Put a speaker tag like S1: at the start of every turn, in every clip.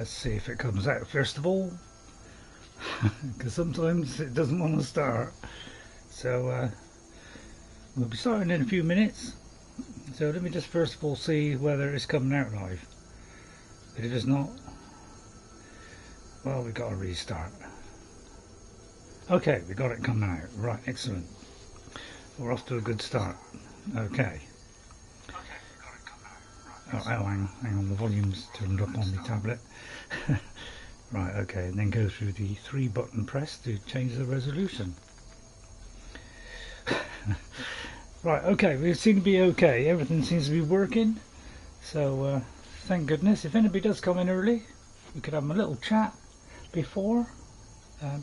S1: Let's see if it comes out first of all, because sometimes it doesn't want to start. So we'll be starting in a few minutes. So let me just first of all see whether it's coming out live. But if it's not, well, we've got to restart. Okay, we got it coming out. Right, excellent. We're off to a good start. Okay. Oh, hang on, the volume's turned up on the tablet. Right, okay, and then go through the 3-button press to change the resolution. Right, okay, we seem to be okay. Everything seems to be working. So, thank goodness. If anybody does come in early, we could have a little chat before.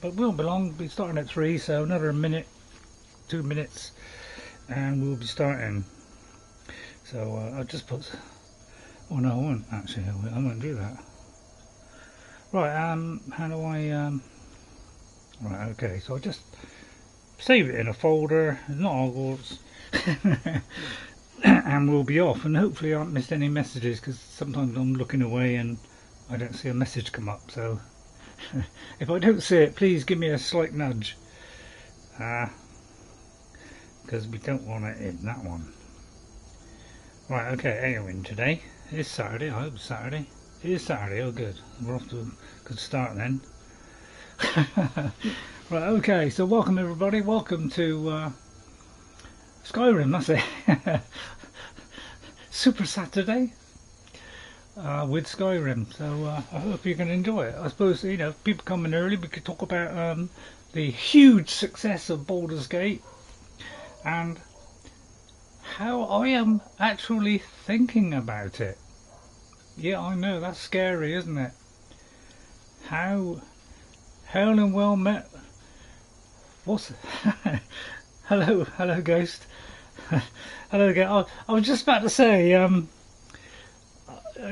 S1: But we won't be long. We'll be starting at 3, so another minute, 2 minutes, and we'll be starting. So, I'll just put... Oh no, I won't actually. I won't do that. Right, how do I? Right, okay. So I just save it in a folder. Not Hogwarts, and we'll be off. And hopefully, I haven't missed any messages because sometimes I'm looking away and I don't see a message come up. So if I don't see it, please give me a slight nudge, because we don't want it in that one. Right, okay. Eowyn today. It's Saturday, I hope it's Saturday. It is Saturday, oh good. We're off to a good start then. Right, okay, so welcome everybody. Welcome to Skyrim, that's it. Super Saturday with Skyrim. So I hope you can enjoy it. I suppose, you know, people coming early, we could talk about the huge success of Baldur's Gate and how I am actually thinking about it. Yeah, I know, that's scary, isn't it? How and well met. What's hello ghost. Hello again. I was just about to say, you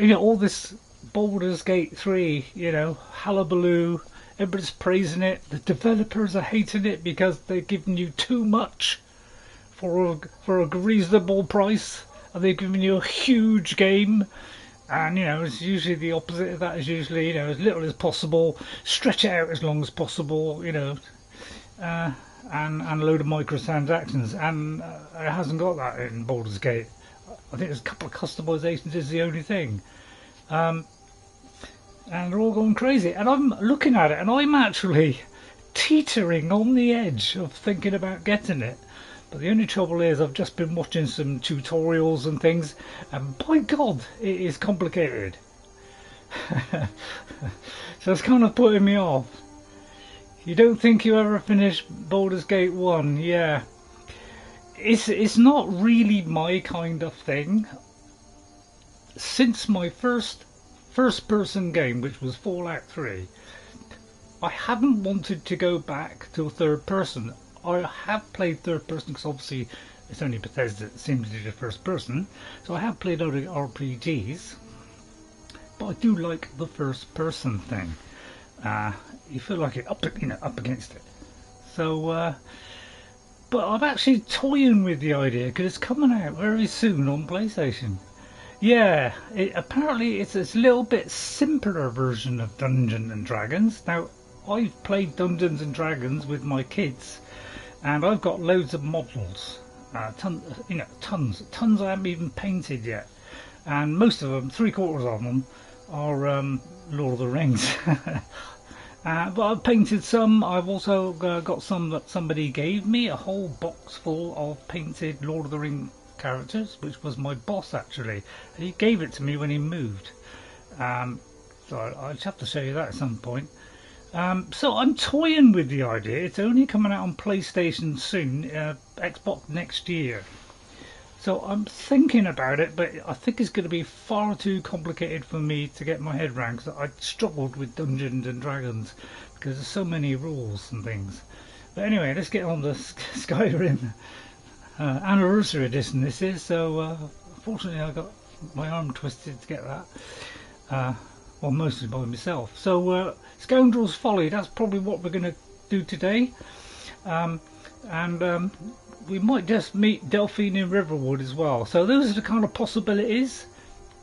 S1: know, all this Baldur's Gate 3, you know, hullabaloo, everybody's praising it, the developers are hating it because they're giving you too much for a reasonable price, and they're giving you a huge game. And you know, it's usually the opposite of that. Is usually, you know, as little as possible, stretch it out as long as possible, you know, and a load of microtransactions. And it hasn't got that in Baldur's Gate. I think there's a couple of customizations is the only thing, and they're all going crazy. And I'm looking at it, and I'm actually teetering on the edge of thinking about getting it. But the only trouble is I've just been watching some tutorials and things, and by God, it is complicated. So it's kind of putting me off. You don't think you ever finish Baldur's Gate 1? Yeah. It's not really my kind of thing. Since my first person game, which was Fallout 3, I haven't wanted to go back to a third person. I have played third person because obviously it's only Bethesda that seems to be the first person, so I have played other RPGs, but I do like the first person thing. You feel like it up against it. So, but I'm actually toying with the idea because it's coming out very soon on PlayStation. Yeah, apparently it's a little bit simpler version of Dungeons and Dragons. Now, I've played Dungeons and Dragons with my kids. And I've got loads of models, tons I haven't even painted yet, and most of them, 3/4 of them, are Lord of the Rings. But I've painted some. I've also got some that somebody gave me, a whole box full of painted Lord of the Ring characters, which was my boss actually. He gave it to me when he moved. So I'll just have to show you that at some point. So I'm toying with the idea. It's only coming out on PlayStation soon, Xbox next year. So I'm thinking about it, but I think it's going to be far too complicated for me to get my head around, because I struggled with Dungeons and Dragons because there's so many rules and things. But anyway, let's get on to Skyrim Anniversary Edition this is. So fortunately I got my arm twisted to get that. Well, mostly by myself. So Scoundrels Folly, that's probably what we're going to do today. We might just meet Delphine in Riverwood as well. So those are the kind of possibilities.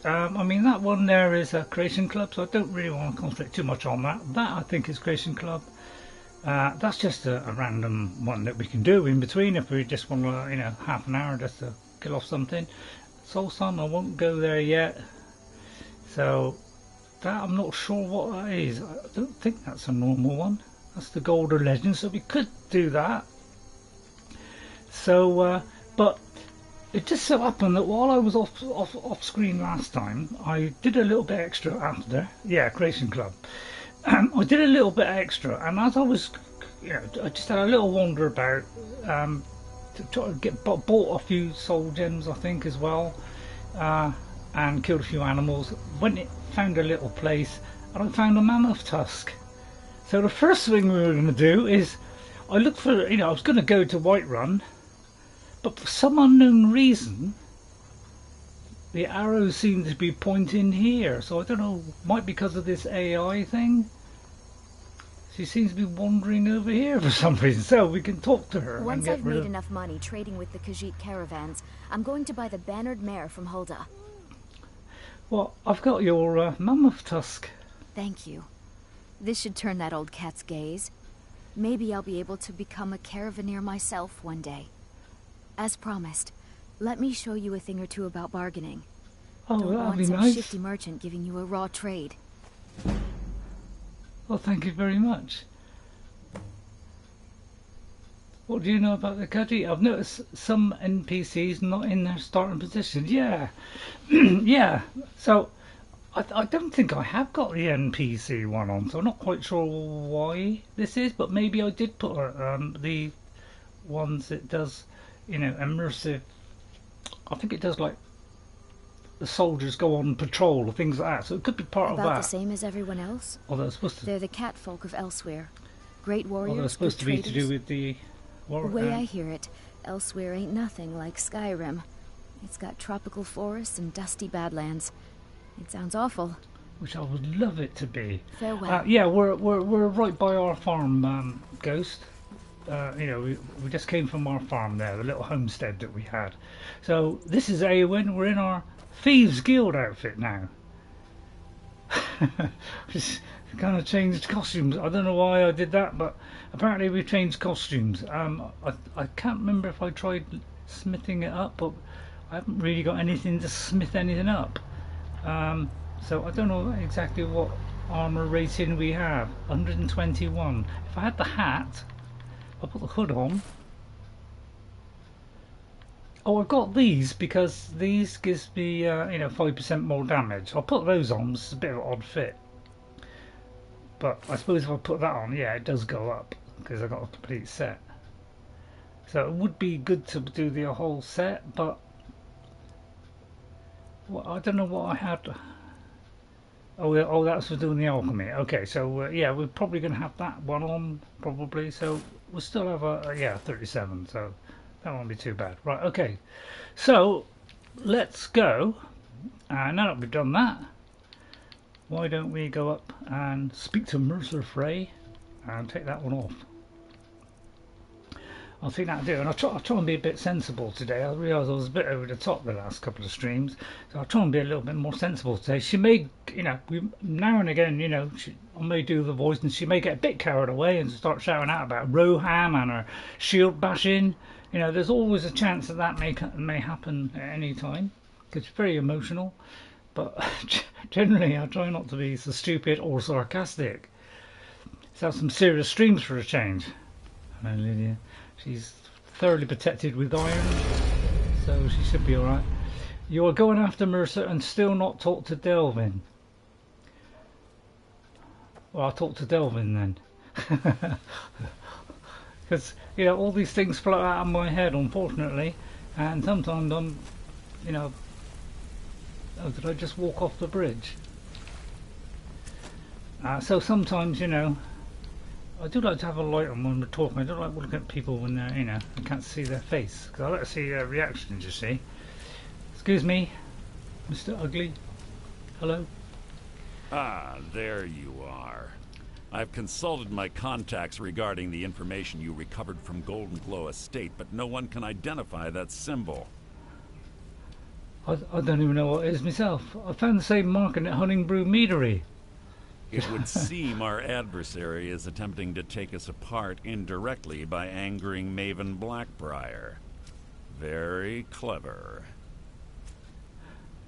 S1: I mean, that one there is a Creation Club, so I don't really want to concentrate too much on that. That, I think, is Creation Club. That's just a random one that we can do in between if we just want to, half an hour just to kill off something. Soul Sun, I won't go there yet. So, that I'm not sure what that is. I don't think that's a normal one. That's the Golden Legend, so we could do that. So, but it just so happened that while I was off screen last time, I did a little bit extra after. Yeah, Creation Club. I did a little bit extra, and as I was, I just had a little wander about to try to bought a few soul gems, I think, as well, and killed a few animals. Went found a little place, and I found a mammoth tusk. So the first thing we were going to do is, I looked for, I was going to go to Whiterun, but for some unknown reason, the arrows seem to be pointing here. So I don't know, might be because of this AI thing. She seems to be wandering over here for some reason, so we can talk to her.
S2: Once I've made enough money trading with the Khajiit caravans, I'm going to buy the bannered mare from Hulda.
S1: Well, I've got your mammoth tusk.
S2: Thank you. This should turn that old cat's gaze. Maybe I'll be able to become a caravaneer myself one day. As promised, let me show you a thing or two about bargaining.
S1: Oh,
S2: Don't
S1: that'd
S2: want
S1: be
S2: some
S1: nice.
S2: shifty merchant giving you a raw trade.
S1: Well, thank you very much. What do you know about the Khajiit? I've noticed some NPCs not in their starting position. Yeah, yeah. So I don't think I have got the NPC one on, so I'm not quite sure why this is. But maybe I did put the ones that does, immersive. I think it does like the soldiers go on patrol or things like that. So it could be part of that.
S2: About the same as everyone else?
S1: Although it's supposed to.
S2: They're the catfolk of elsewhere. Great warriors.
S1: Although it's supposed to be to do with the.
S2: The way I hear it, elsewhere ain't nothing like Skyrim. It's got tropical forests and dusty badlands. It sounds awful.
S1: Which I would love it to be.
S2: Farewell.
S1: Yeah, we're right by our farm, Ghost. We just came from our farm there, the little homestead that we had. So this is Eowyn. We're in our Thieves Guild outfit now. Just kind of changed costumes. I don't know why I did that, but apparently we've changed costumes. I can't remember if I tried smithing it up, but I haven't really got anything to smith anything up. So I don't know exactly what armor rating we have. 121. If I had the hat, I'll put the hood on. Oh, I've got these because these gives me 5% more damage. I'll put those on. It's a bit of an odd fit, but I suppose if I put that on, yeah, it does go up because I got a complete set. So it would be good to do the whole set, but I don't know what I had. Oh, that's for doing the alchemy. Okay, so yeah, we're probably going to have that one on probably. So we'll still have a 37. So that won't be too bad. Right, okay. So let's go. And now that we've done that, why don't we go up and speak to Mercer Frey and take that one off. I think that'll do, and I'll try and be a bit sensible today. I realise I was a bit over the top the last couple of streams, so I'll try and be a little bit more sensible today. She may, now and again, I may do the voice, and she may get a bit carried away and start shouting out about Rohan and her shield bashing. There's always a chance that may happen at any time, because it's very emotional. But generally, I try not to be so stupid or sarcastic. Let's have some serious streams for a change. Hello, Lydia. She's thoroughly protected with iron, so she should be alright. You are going after Mercer and still not talk to Delphine. Well, I'll talk to Delphine then. Because, all these things float out of my head, unfortunately. And sometimes I'm, oh, did I just walk off the bridge? So sometimes, I do like to have a light on when we're talking. I don't like looking at people when they're, I can't see their face. Because I like to see their reactions, you see. Excuse me, Mr. Ugly. Hello?
S3: Ah, there you are. I've consulted my contacts regarding the information you recovered from Golden Glow Estate, but no one can identify that symbol.
S1: I don't even know what it is myself. I found the same marking at Honningbrew Meadery.
S3: It would seem our adversary is attempting to take us apart indirectly by angering Maven Blackbriar. Very clever.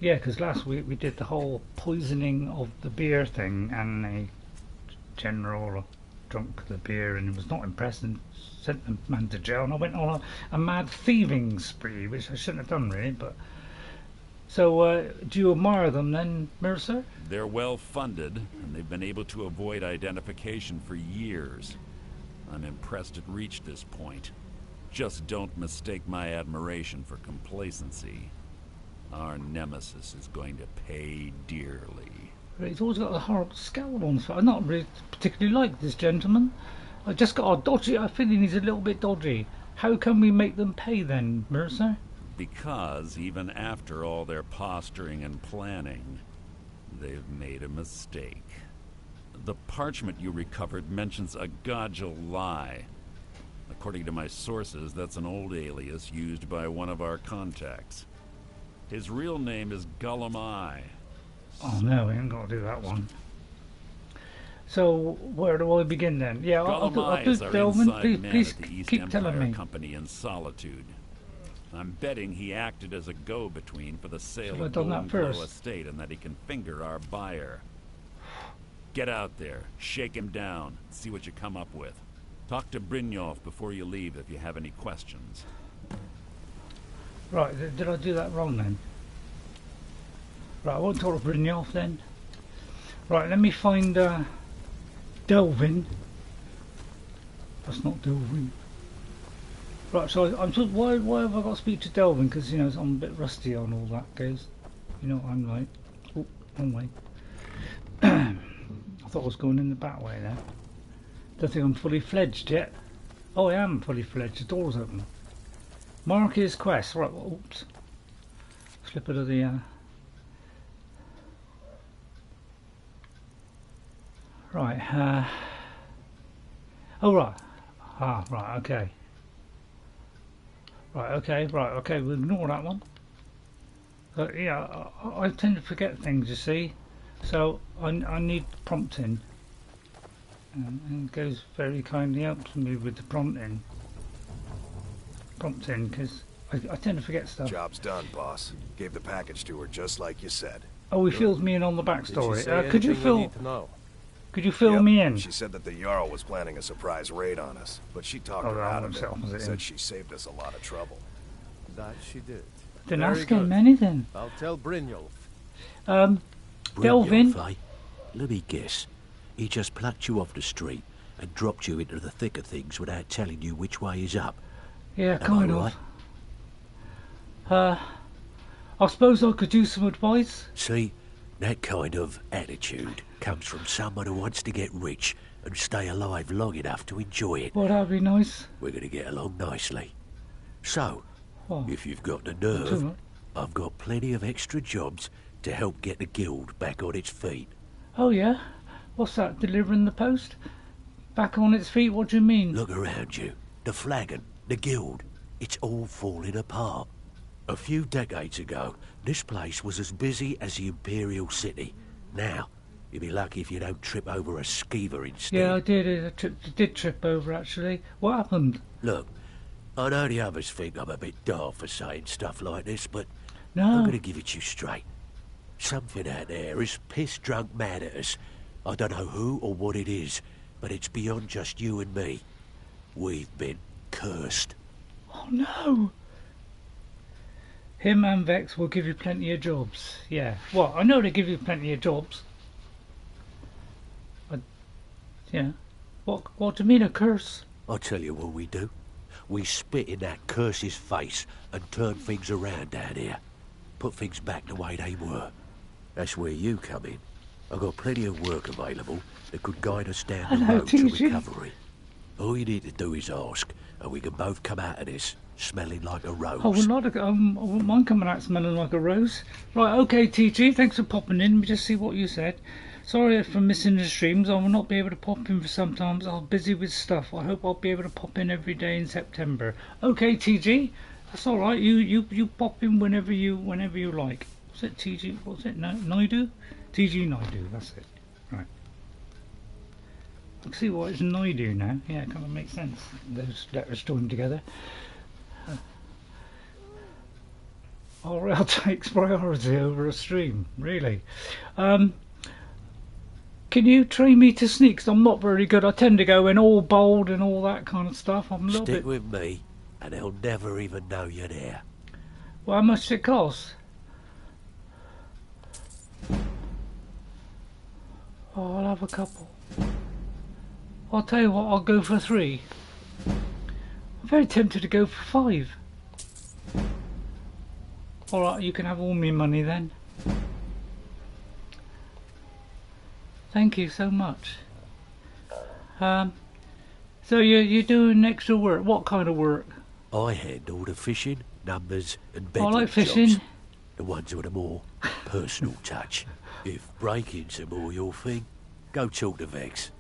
S1: Yeah, because last week we did the whole poisoning of the beer thing, and a general drunk the beer and was not impressed and sent the man to jail, and I went on a mad thieving spree, which I shouldn't have done really, but... So, do you admire them then, Mercer?
S3: They're well funded, and they've been able to avoid identification for years. I'm impressed it reached this point. Just don't mistake my admiration for complacency. Our nemesis is going to pay dearly.
S1: He's always got a horrible scowl on his face. I not really particularly like this gentleman. I just got a dodgy, I feeling he's a little bit dodgy. How can we make them pay then, Mercer?
S3: Because even after all their posturing and planning, they've made a mistake. The parchment you recovered mentions a Godgel lie. According to my sources, that's an old alias used by one of our contacts. His real name is Gullum Eye.
S1: Oh no, we ain't got to do that one. So, where do I begin then? Yeah, I'll do Delvin. Please keep telling me.
S3: Company in Solitude. I'm betting he acted as a go-between for the sale of
S1: that
S3: Glow Estate and that he can finger our buyer. Get out there, shake him down, see what you come up with. Talk to Brynjolf before you leave if you have any questions.
S1: Right, did I do that wrong then? Right, I won't talk to Brynjolf then. Right, let me find Delvin. That's not Delvin. Right, so I'm just, why have I got to speak to Delvin? Because, you know, I'm a bit rusty on all that goes. You know what I'm like. Oh, wrong way. I thought I was going in the back way there. Don't think I'm fully fledged yet. Oh, I am fully fledged. The door's open. Mark his quest. Right, well, oops. Slip it of the... Right, oh, right. Ah, right, okay. Right, okay, we'll ignore that one. Yeah, I tend to forget things, you see. So, I need prompting. And Goes very kindly helps me with the prompting, because I tend to forget stuff.
S4: Job's done, boss. Gave the package to her just like you said.
S1: Oh, he filled me in on the backstory. Could you fill
S4: Yep.
S1: me in?
S4: She said that the Jarl was planning a surprise raid on us, but she talked her out of it. Said she saved us a lot of trouble.
S5: That she did.
S1: Didn't
S5: Very
S1: ask him
S5: good.
S1: anything.
S5: I'll tell Brynjolf.
S1: Delvin.
S6: Brynjolf, eh? Let me guess. He just plucked you off the street and dropped you into the thick of things without telling you which way is up.
S1: Yeah,
S6: Am
S1: kind
S6: I
S1: of.
S6: right?
S1: I suppose I could use some advice.
S6: See, that kind of attitude comes from someone who wants to get rich and stay alive long enough to enjoy it.
S1: Well, that'd be nice.
S6: We're going to get along nicely. So,
S1: Oh,
S6: if you've got the
S1: too
S6: nerve,
S1: much.
S6: I've got plenty of extra jobs to help get the guild back on its feet.
S1: Oh yeah? What's that? Delivering the post? Back on its feet? What do you mean?
S6: Look around you. The flagon, the guild, it's all falling apart. A few decades ago, this place was as busy as the Imperial City. Now, you'd be lucky if you don't trip over a skeever instead.
S1: Yeah, I did. I did trip over actually. What happened?
S6: Look, I know the others think I'm a bit daft for saying stuff like this, but
S1: No.
S6: I'm gonna give it to you straight. Something out there is piss-drunk mad at us. I don't know who or what it is, but it's beyond just you and me. We've been cursed.
S1: Oh no! Him and Vex will give you plenty of jobs. Yeah. Well, I know they give you plenty of jobs. Yeah. What do you mean a curse?
S6: I'll tell you what we do. We spit in that curse's face and turn things around down here. Put things back the way they were. That's where you come in. I've got plenty of work available that could guide us down the
S1: Hello,
S6: road to
S1: TG.
S6: recovery. All you need to do is ask, and we can both come out of this smelling like a rose.
S1: I wouldn't mind coming out smelling like a rose. Right, okay, TG, thanks for popping in. Let me just see what you said. Sorry for missing the streams. I will not be able to pop in for sometimes. I'm busy with stuff. I hope I'll be able to pop in every day in September. Okay, TG. That's all right. You pop in whenever you like. Was it TG? Was it Naidu? TG Naidu. That's it. Right. I can see why it's Naidu now. Yeah, it kind of makes sense. Those letters joined together. RL takes priority over a stream. Really. Can you train me to sneak? 'Cause I'm not very good. I tend to go in all bold and all that kind of stuff. I'm a little
S6: Stick
S1: bit.
S6: with me, and they'll never even know you're there.
S1: Well, how much does it cost? Oh, I'll have a couple. I'll tell you what, I'll go for 3. I'm very tempted to go for 5. Alright, you can have all my money then. Thank you so much. So you're doing extra work. What kind of work?
S6: I handle the fishing, numbers, and
S1: I
S6: bedroom
S1: like fishing.
S6: jobs. The ones with a more personal touch. If breaking's a more your thing, go talk to Vex.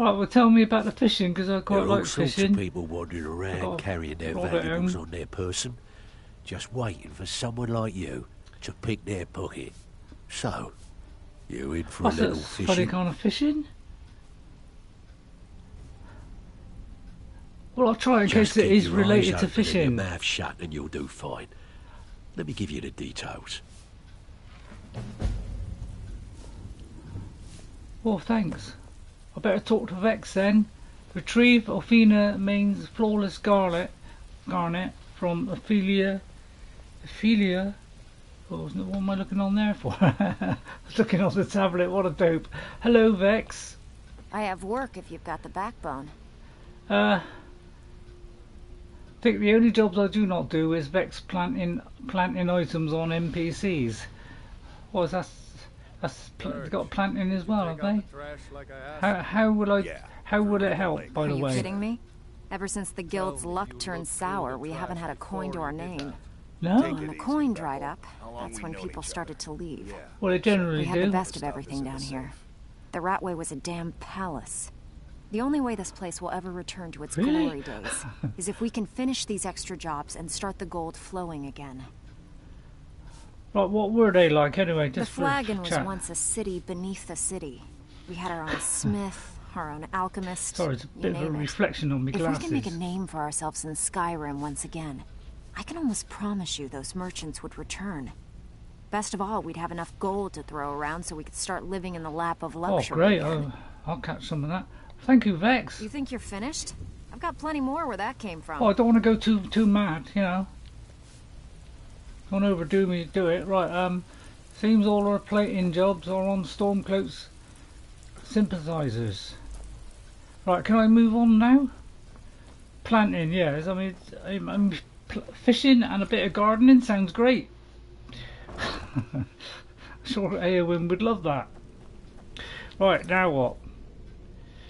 S1: Alright, well tell me about the fishing, because I quite
S6: There are
S1: like
S6: all sorts
S1: fishing.
S6: of people wandering around carrying their
S1: lot at
S6: valuables
S1: home.
S6: on their person, just waiting for someone like you to pick their pocket. So, you in for
S1: What's
S6: a little
S1: that funny
S6: fishing?
S1: kind of fishing? Well, I'll try in
S6: Just
S1: case it
S6: keep
S1: is
S6: your
S1: related
S6: eyes
S1: to
S6: open and your
S1: fishing.
S6: mouth shut and you'll do fine. Let me give you the details.
S1: Well, thanks. I better talk to Vex then. Retrieve Ophina Main's flawless garnet from Ophelia. Oh, what am I looking on there for? I was looking on the tablet. What a dope. Hello, Vex.
S2: I have work if you've got the backbone.
S1: I think the only jobs I do not do is Vex planting items on NPCs. What is that? They've got planting as well, have they? How will it help, by the
S2: Are you
S1: way?
S2: kidding me? Ever since the guild's luck turned sour, we haven't had a coin to our name.
S1: No?
S2: When the coin dried up, that's when people started to leave.
S1: Well, they generally
S2: We had the
S1: do.
S2: best of everything down here. The Ratway was a damn palace. The only way this place will ever return to its
S1: Really?
S2: glory days is if we can finish these extra jobs and start the gold flowing again.
S1: Right, what were they like anyway?
S2: The
S1: Just for
S2: Flagon was
S1: chat.
S2: once a city beneath the city. We had our own smith, our own alchemist.
S1: Sorry, it's a
S2: you
S1: bit of a
S2: name it.
S1: reflection on my
S2: If
S1: glasses.
S2: we can make a name for ourselves in Skyrim once again, I can almost promise you those merchants would return. Best of all, we'd have enough gold to throw around so we could start living in the lap of
S1: Oh,
S2: luxury.
S1: great.
S2: again.
S1: I'll catch some of that. Thank you, Vex.
S2: You think you're finished? I've got plenty more where that came from.
S1: Oh, I don't want to go too mad, you know. Don't overdo me to do it. Right, seems all our plating jobs are on Stormcloak's sympathizers. Right, can I move on now? Planting, yes. I mean, fishing and a bit of gardening sounds great. I'm sure Eowyn would love that. Right, now what?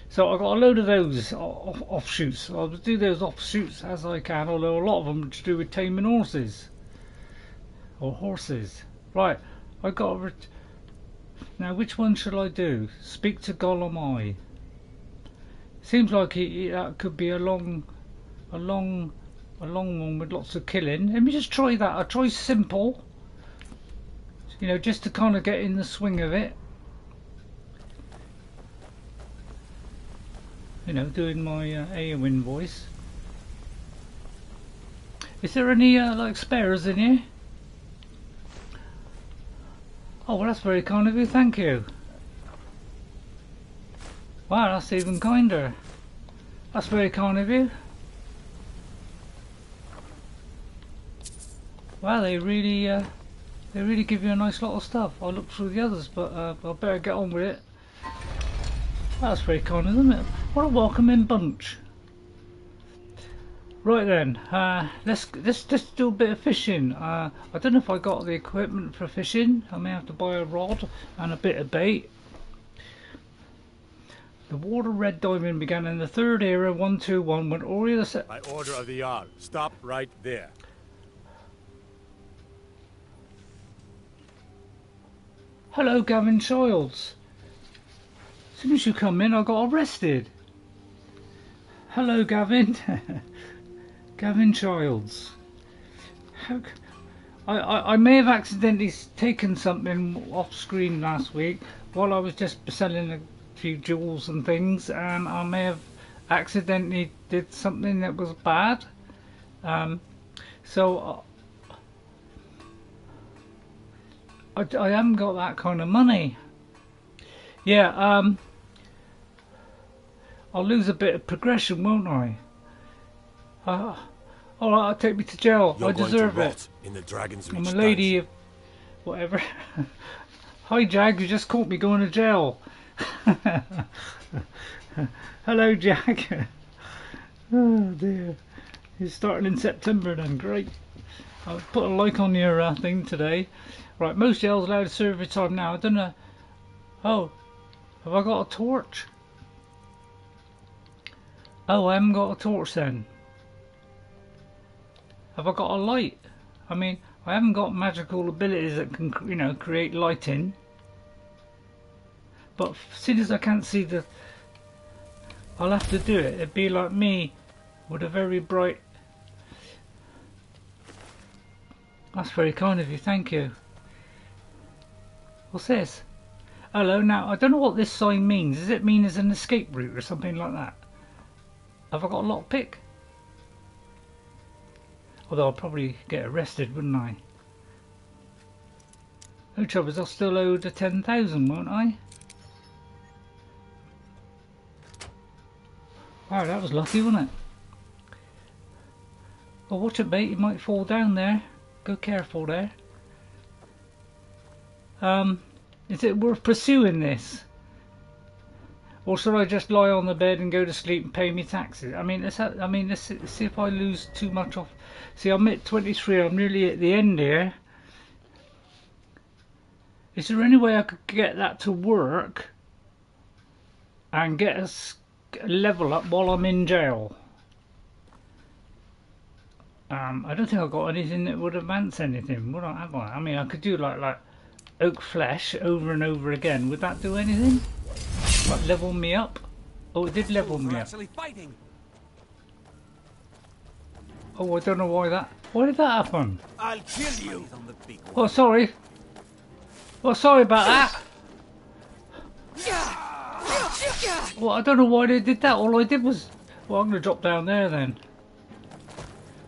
S1: So I've got a load of those offshoots. I'll do those offshoots as I can, although a lot of them are to do with taming horses. Or horses. Right, I got... Now, which one should I do? Speak to Gollum Eye. Seems like that could be a long one with lots of killing. Let me just try that. I'll try simple. You know, just to kind of get in the swing of it. You know, doing my Eowyn voice. Is there any like spares in here? Oh, well, that's very kind of you. Thank you. Wow, that's even kinder. That's very kind of you. Wow, they really give you a nice lot of stuff. I'll look through the others, but I better get on with it. That's very kind of them. What a welcoming bunch. Right then, let's do a bit of fishing. I don't know if I got the equipment for fishing. I may have to buy a rod and a bit of bait. The water red diving began in the Third Era 121 when Ori the
S7: By order of the Jarl, stop right there.
S1: Hello, Gavin Childs. As soon as you come in, I got arrested. Hello, Gavin. Gavin Childs. How? I may have accidentally taken something off screen last week while I was just selling a few jewels and things, and I may have accidentally did something that was bad. So I haven't got that kind of money. Yeah, I'll lose a bit of progression, won't I? Alright, take me to jail. I deserve it.
S4: In the Dragon's
S1: I'm a lady of whatever. Hi Jag, you just caught me going to jail. Hello Jag. Oh dear. It's starting in September then, great. I'll put a like on your thing today. Right, most jails allowed service time now. I don't know. Oh, have I got a torch? Oh, I haven't got a torch then. Have I got a light? I mean, I haven't got magical abilities that can, you know, create lighting. But as soon as I can't see the... I'll have to do it. It'd be like me with a very bright... That's very kind of you, thank you. What's this? Hello, now, I don't know what this sign means. Does it mean there's an escape route or something like that? Have I got a lockpick? Although I'll probably get arrested, wouldn't I? No trouble is I'll still owe the 10,000, won't I? Wow, that was lucky, wasn't it? Well, watch it, mate. You might fall down there. Go careful there. Is it worth pursuing this? Or should I just lie on the bed and go to sleep and pay me taxes? I mean, let's see if I lose too much off. See, I'm at 23. I'm nearly at the end here. Is there any way I could get that to work and get a level up while I'm in jail? I don't think I've got anything that would advance anything. Would I? Have I? I mean, I could do like oak flesh over and over again. Would that do anything? Like level me up? Oh, it did level me up. Oh, I don't know why that... Why did that happen?
S7: I'll kill you.
S1: Oh, sorry. Oh, sorry about that. Well, I don't know why they did that. All I did was... Well, I'm going to drop down there then.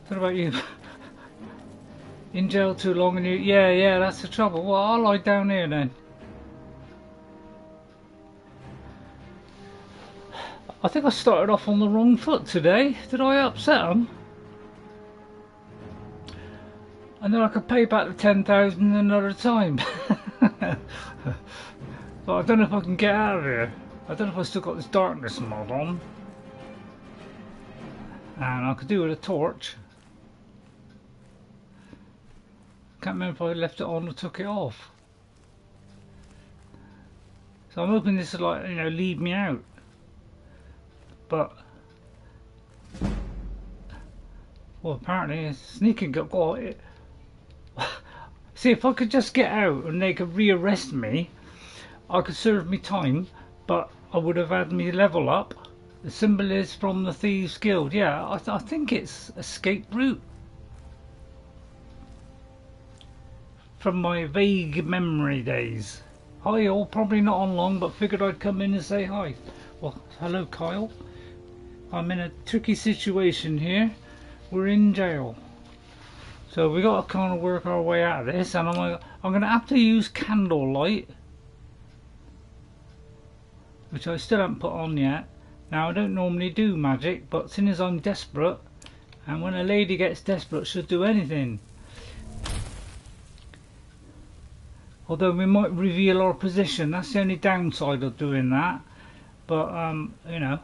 S1: What about you? In jail too long and you... Yeah, that's the trouble. Well, I'll lie down here then. I think I started off on the wrong foot today. Did I upset them? And then I could pay back the 10,000 another time. But I don't know if I can get out of here. I don't know if I still got this darkness mod on. And I could do it with a torch. Can't remember if I left it on or took it off. So I'm hoping this will, like, you know, lead me out. But well, apparently it's sneaking got it. See, if I could just get out and they could rearrest me, I could serve me time, but I would have had me level up. The symbol is from the Thieves Guild. Yeah, I think it's escape route from my vague memory days. Hi all, probably not on long, but figured I'd come in and say hi. Well, hello Kyle. I'm in a tricky situation here. We're in jail, so we got to kind of work our way out of this. And I'm going to have to use candlelight, which I still haven't put on yet. Now I don't normally do magic, but since as I'm desperate, and when a lady gets desperate, she'll do anything. Although we might reveal our position. That's the only downside of doing that. But you know.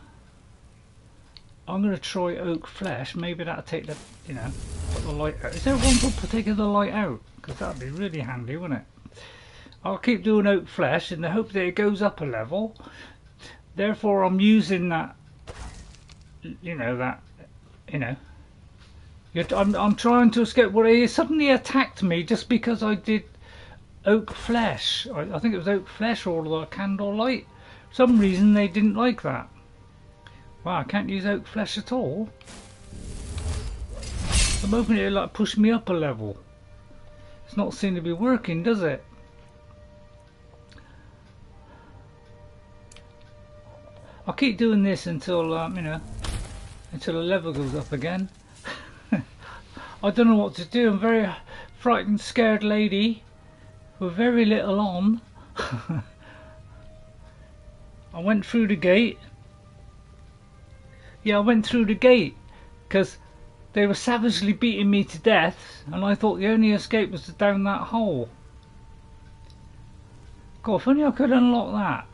S1: I'm going to try oak flesh. Maybe that'll take the, you know, put the light out. Is there one for taking the light out? Because that'd be really handy, wouldn't it? I'll keep doing oak flesh in the hope that it goes up a level. Therefore, I'm using that, you know, I'm trying to escape. Well, he suddenly attacked me just because I did oak flesh. I think it was oak flesh or the candlelight. For some reason, they didn't like that. Wow, I can't use oak flesh at all. I'm hoping it'll like push me up a level. It's not seem to be working, does it? I'll keep doing this until you know, until the level goes up again. I don't know what to do. I'm a very frightened, scared lady with very little on. I went through the gate. Yeah, I went through the gate because they were savagely beating me to death, and I thought the only escape was down that hole. God, if only I could unlock that.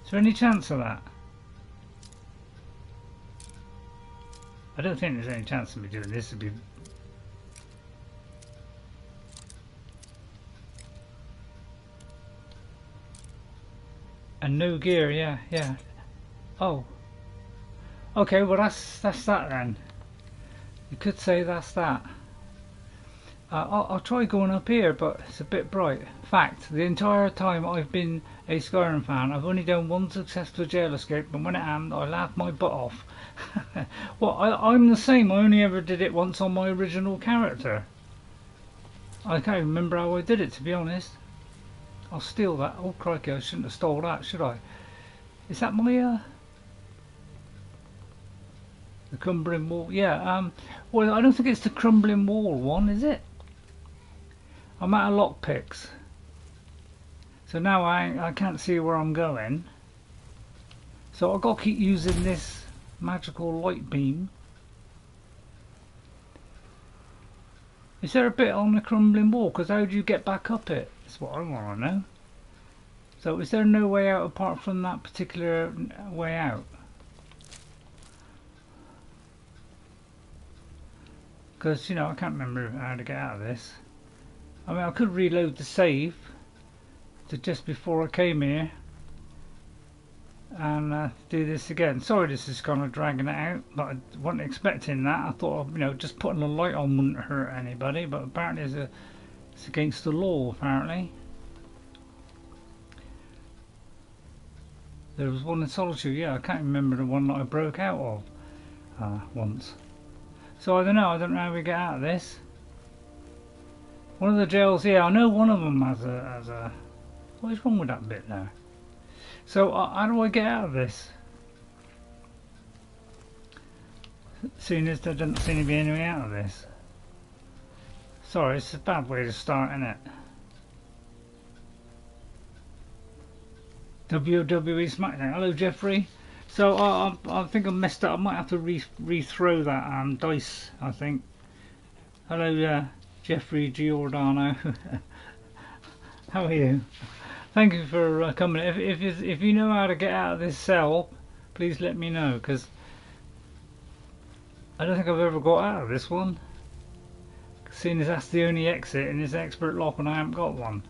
S1: Is there any chance of that? I don't think there's any chance of me doing this. It'd be... And no gear, yeah. Oh. Okay, well that's that then. You could say that's that. I'll try going up here, but it's a bit bright. Fact, the entire time I've been a Skyrim fan, I've only done one successful jail escape, and when it happened, I laughed my butt off. Well, I'm the same. I only ever did it once on my original character. I can't remember how I did it, to be honest. I'll steal that. Oh crikey, I shouldn't have stole that, should I? Is that my the crumbling wall? Yeah. Well, I don't think it's the crumbling wall one, is it? I'm out of lockpicks, so now I can't see where I'm going. So I've got to keep using this magical light beam. Is there a bit on the crumbling wall? Because how do you get back up it? That's what I want to know. So is there no way out apart from that particular way out? Because, you know, I can't remember how to get out of this. I mean, I could reload the save to just before I came here and do this again. Sorry this is kind of dragging it out, but I wasn't expecting that. I thought, you know, just putting a light on wouldn't hurt anybody, but apparently it's against the law, apparently. There was one in Solitude, yeah, I can't remember the one that I broke out of once. So I don't know how we get out of this. One of the jails, yeah, I know one of them has a... What is wrong with that bit there? So how do I get out of this? Seeing as there doesn't seem to be any way out of this. Sorry, it's a bad way to start, isn't it? WWE SmackDown. Hello, Jeffrey. So I think I messed up. I might have to rethrow that dice, I think. Hello, Jeffrey Giordano. How are you? Thank you for coming. If you know how to get out of this cell, please let me know, because I don't think I've ever got out of this one. Seeing as that's the only exit in this expert lock and I haven't got one.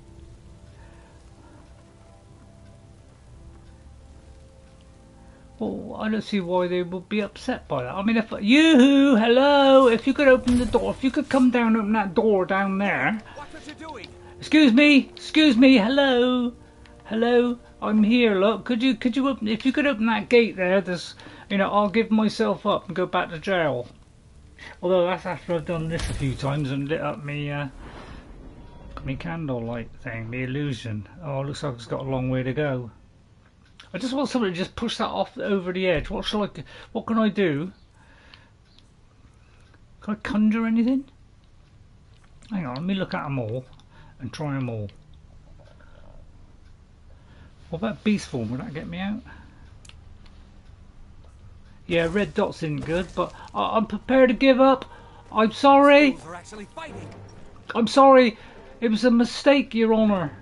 S1: Well, I don't see why they would be upset by that. I mean, if you, hello, if you could open the door, if you could come down and open that door down there.
S7: What are you doing?
S1: Excuse me, hello, I'm here. Look, could you open? If you could open that gate there, there's, you know, I'll give myself up and go back to jail. Although that's after I've done this a few times and lit up me candlelight thing, the illusion. Oh, looks like it's got a long way to go. I just want somebody to just push that off over the edge. What can I do? Can I conjure anything? Hang on, let me look at them all and try them all. What about beast form? Would that get me out? Yeah, red dots isn't good, but I'm prepared to give up. I'm sorry. I'm sorry. It was a mistake, Your Honour.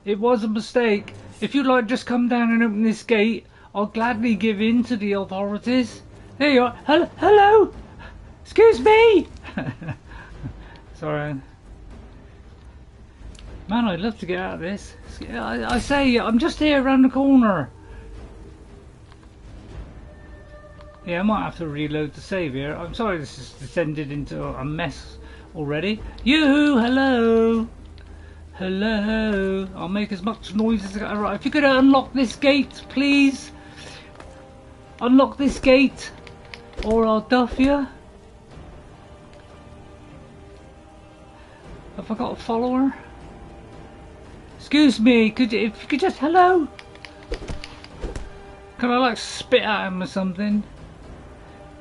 S1: It was a mistake. If you'd like to just come down and open this gate, I'll gladly give in to the authorities. There you are. Hello? Excuse me? Sorry. Man, I'd love to get out of this. I say, I'm just here around the corner. Yeah, I might have to reload the save here. I'm sorry this has descended into a mess already. Yoo-hoo, hello. Hello. I'll make as much noise as I can. Right, if you could unlock this gate, please. Unlock this gate. Or I'll duff you. Have I got a follower? Excuse me, if you could just, hello? Can I like spit at him or something?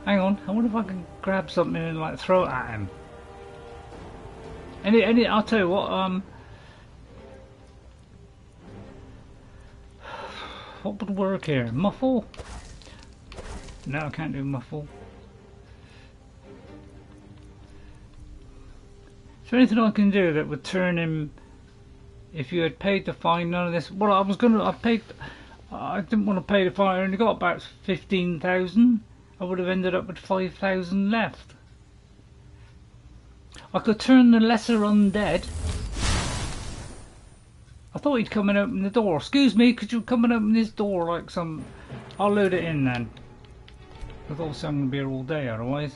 S1: Hang on, I wonder if I can grab something and like throw it at him. I'll tell you what, what would work here? Muffle? No, I can't do muffle. Is there anything I can do that would turn him, if you had paid the fine, none of this? Well, I didn't want to pay the fine, I only got about 15,000. I would have ended up with 5,000 left. I could turn the lesser undead. I thought he'd come and open the door. Excuse me, could you come and open this door like some... I'll load it in then. I thought I'm going to be here all day otherwise.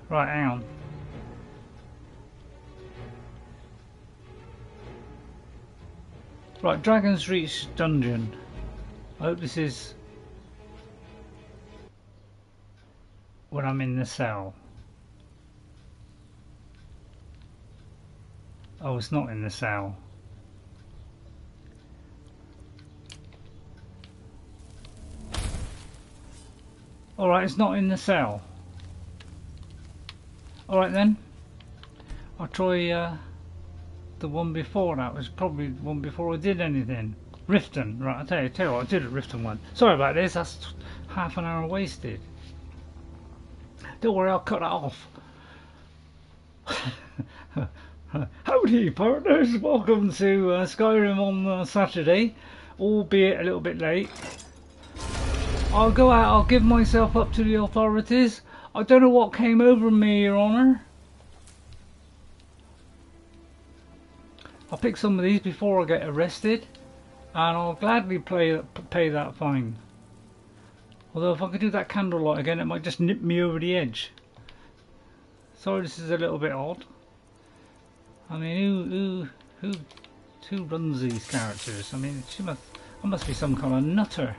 S1: Right, hang on. Right, Dragon's Reach dungeon. I hope this is when I'm in the cell. Oh, it's not in the cell. Alright, it's not in the cell. Alright then. I'll try the one before that. Was probably the one before I did anything. Riften, right, I'll tell you what, I did at Riften one. Sorry about this, that's half an hour wasted. Don't worry, I'll cut that off. Howdy partners, welcome to Skyrim on Saturday, albeit a little bit late. I'll go out, I'll give myself up to the authorities. I don't know what came over me, Your Honour. I'll pick some of these before I get arrested, and I'll gladly pay that fine. Although if I could do that candlelight again, it might just nip me over the edge. Sorry, this is a little bit odd. I mean, who runs these characters? I mean, I must be some kind of nutter.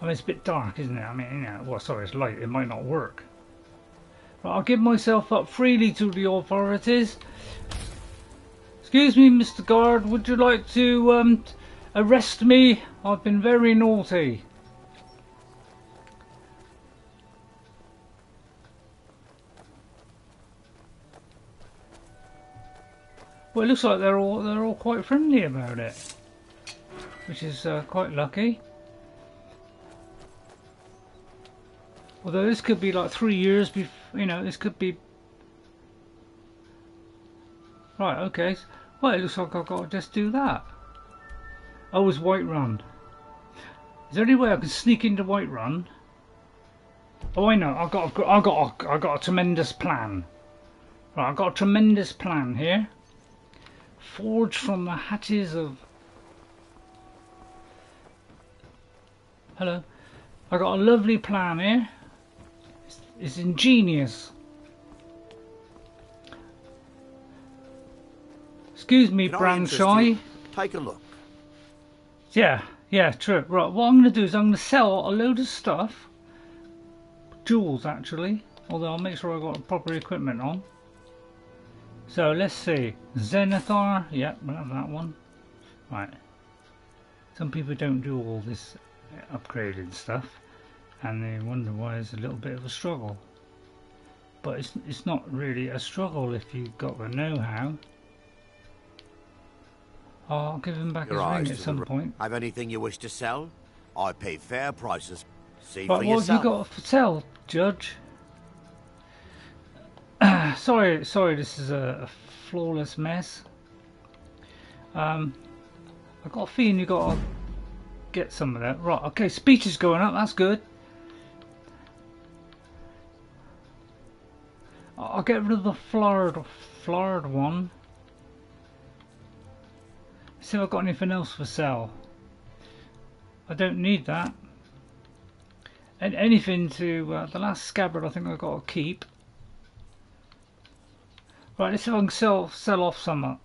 S1: I mean, it's a bit dark, isn't it? I mean, you know, well, sorry, it's light. It might not work. Right, I'll give myself up freely to the authorities. Excuse me, Mr. Guard. Would you like to arrest me? I've been very naughty. Well, it looks like they're all quite friendly about it, which is quite lucky. Although this could be like 3 years before, you know, this could be... Right, okay. Well, it looks like I've got to just do that. Oh, it's Whiterun. Is there any way I can sneak into Whiterun? Oh, I know. I've got a tremendous plan. Right, I've got a tremendous plan here. Forged from the hatches of... Hello. I got a lovely plan here. It's ingenious. Excuse me, Branshai.
S6: Take a look.
S1: Yeah, true. Right, what I'm going to do is I'm going to sell a load of stuff. Jewels, actually. Although I'll make sure I've got proper equipment on. So, let's see. Zenithar. Yep, we'll have that one. Right. Some people don't do all this upgraded stuff. And they wonder why it's a little bit of a struggle. But it's not really a struggle if you've got the know-how. I'll give him back his ring at some point.
S6: Have anything you wish to sell? I pay fair prices. See
S1: for yourself. What have you got to sell, Judge? sorry, this is a flawless mess. I've got a feeling you got to get some of that. Right, okay, speech is going up, that's good. I'll get rid of the flowered one. See if I've got anything else for sale. I don't need that. And anything to the last scabbard I think I've got to keep. Right, let's see if I can sell off some.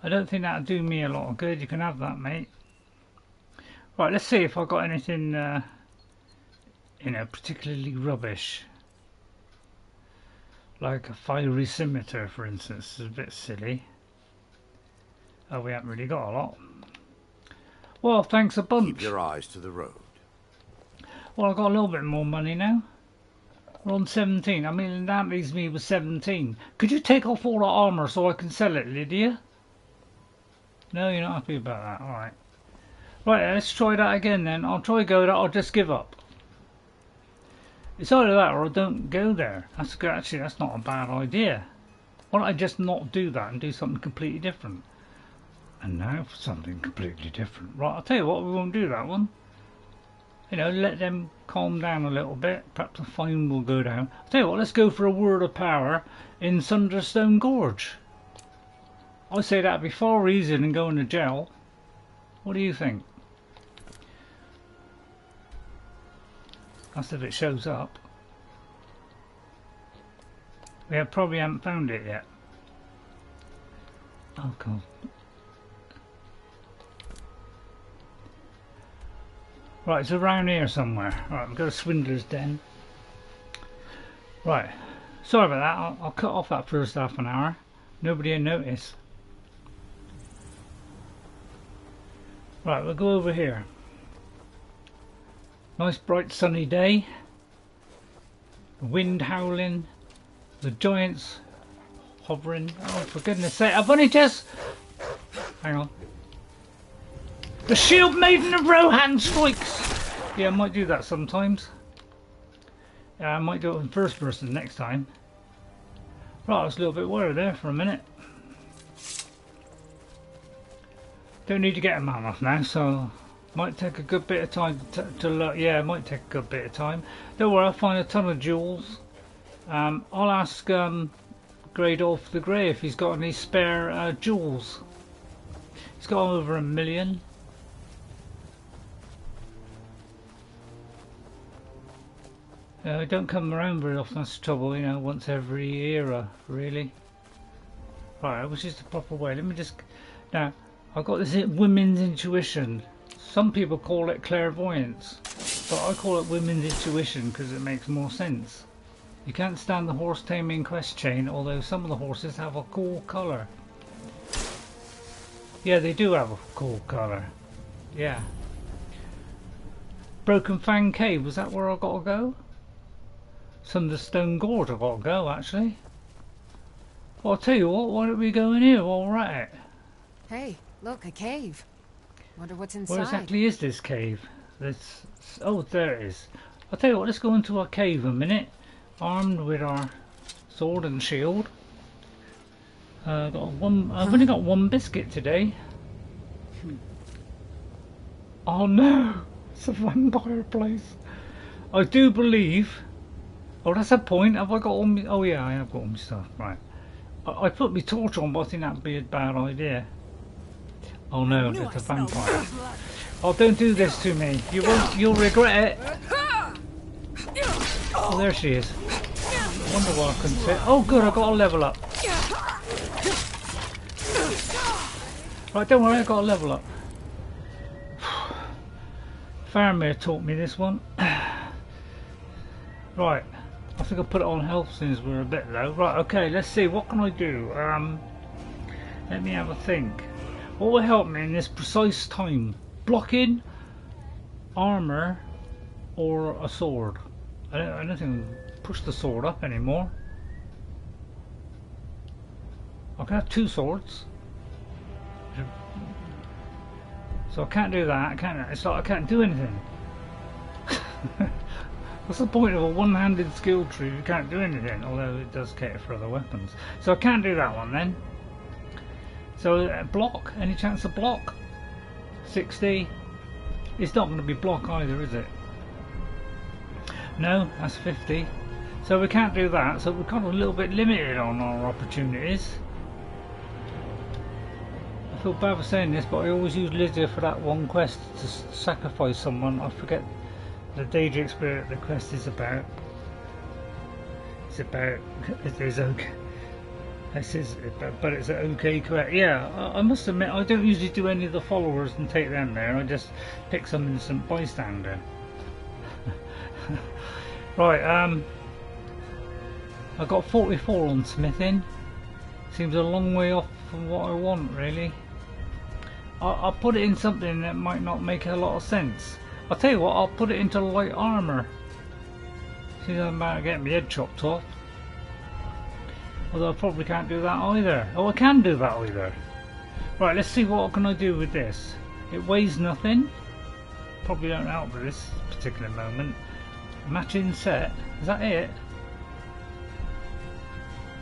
S1: I don't think that'll do me a lot of good. You can have that, mate. Right, let's see if I got anything, you know, particularly rubbish. Like a fiery scimitar, for instance, is a bit silly. Oh, we haven't really got a lot. Well, thanks a bunch.
S6: Keep your eyes to the road.
S1: Well, I've got a little bit more money now. We're on 17. I mean, that leaves me with 17. Could you take off all the armour so I can sell it, Lydia? No, you're not happy about that. Alright. Right, let's try that again then. I'll try go there, I'll just give up. It's either that or I don't go there. Actually, that's not a bad idea. Why don't I just not do that and do something completely different? And now for something completely different. Right, I'll tell you what, we won't do that one. You know, let them calm down a little bit. Perhaps the fine will go down. I'll tell you what, let's go for a word of power in Sunderstone Gorge. I say that'd be far easier than going to jail. What do you think? That's if it shows up. We probably haven't found it yet. Oh god. Right, it's around here somewhere. Right, we've got a swindler's den. Right, sorry about that. I'll cut off that first half an hour. Nobody will notice. Right, we'll go over here. Nice bright sunny day. The wind howling. The giants hovering. Oh, for goodness sake, I've only just... Hang on. The Shieldmaiden of Rohan strikes! Yeah, I might do that sometimes. Yeah, I might do it in first person next time. Right, I was a little bit worried there for a minute. Don't need to get a mammoth now, so might take a good bit of time to look. Yeah, it might take a good bit of time. Don't worry, I'll find a ton of jewels. I'll ask Greydolf the Grey if he's got any spare jewels. He's got over 1 million. I don't come around very often, that's the trouble, you know, once every era, really. Right, which is the proper way? Let me just... Now, I've got this women's intuition. Some people call it clairvoyance, but I call it women's intuition because it makes more sense. You can't stand the horse taming quest chain, although some of the horses have a cool colour. Yeah, they do have a cool colour. Yeah. Broken Fang Cave, was that where I got to go? Sunderstone Gorge I got to go, actually. Well, I'll tell you what, why don't we go in here while we're at it?
S8: Hey, look, a cave. Wonder what's inside.
S1: Where exactly is this cave? Oh, there it is. I'll tell you what, let's go into our cave a minute. Armed with our sword and shield. I've only got one biscuit today. Oh no! It's a vampire place. I do believe... Oh, that's a point. Have I got all my... Oh yeah, I have got all my stuff. Right. I put my torch on, but I think that'd be a bad idea. Oh no, it's a vampire. Oh, don't do this to me. You won't. You'll regret it. Oh, there she is. I wonder why I couldn't see it. Oh good, I got a level up. Right, don't worry, I got a level up. Faramir taught me this one. Right, I think I'll put it on health since we're a bit low. Right, okay, let's see, what can I do? Let me have a think. What will help me in this precise time? Blocking, armour, or a sword? I don't think I can push the sword up anymore. I can have 2 swords. So I can't do that, it's like I can't do anything. What's the point of a one-handed skill tree if you can't do anything? Although it does cater for other weapons. So I can't do that one then. So block, any chance of block? 60. It's not going to be block either, is it? No, that's 50. So we can't do that, so we're kind of a little bit limited on our opportunities. I feel bad for saying this, but I always use Lydia for that one quest to sacrifice someone. I forget the Daedric spirit the quest is about. It's about... There's This is, but it's okay, correct? Yeah, I must admit, I don't usually do any of the followers and take them there. I just pick some innocent bystander. Right, I got 44 on smithing. Seems a long way off from what I want, really. I'll put it in something that might not make a lot of sense. I'll tell you what, I'll put it into light armour. See, I'm about to get my head chopped off. Although I probably can't do that either. Oh, I can do that either. Right, let's see what can I do with this. It weighs nothing. Probably don't help at this particular moment. Matching set. Is that it?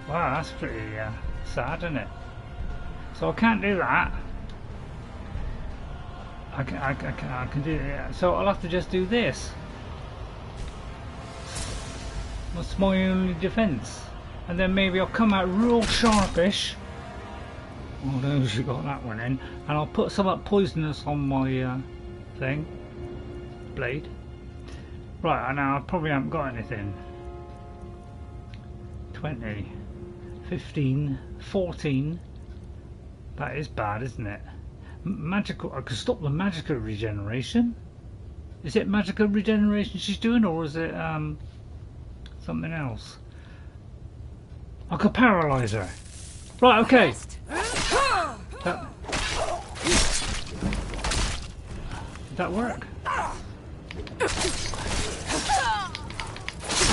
S1: Wow, that's pretty sad, isn't it? So I can't do that. I can do it. So I'll have to just do this. That's my only defence. And then maybe I'll come out real sharpish. Oh, those you got that one in. And I'll put some up poisonous on my thing. Blade. Right, and now I probably haven't got anything. 20, 15, 14. That is bad, isn't it? Magical. I could stop the magical regeneration. Is it magical regeneration she's doing, or is it something else? I could paralyze her. Right, okay. Did that work?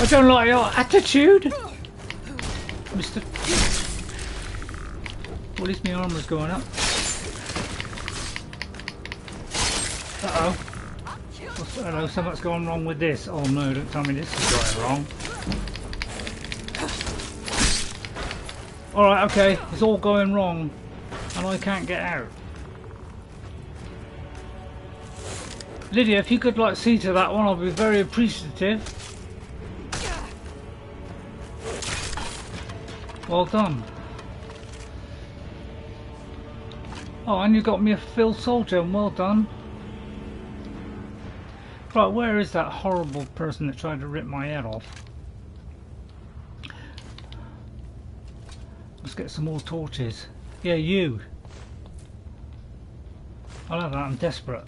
S1: I don't like your attitude, Mr. Well, at least my armour's going up. Uh-oh. Hello, something's gone wrong with this. Oh no, don't tell me this is going wrong. Alright, okay, it's all going wrong and I can't get out. Lydia, if you could like see to that one, I'll be very appreciative. Well done. Oh, and you got me a Phil soldier, and well done. Right, where is that horrible person that tried to rip my head off? Let's get some more torches. Yeah, you. I'll have that, I'm desperate.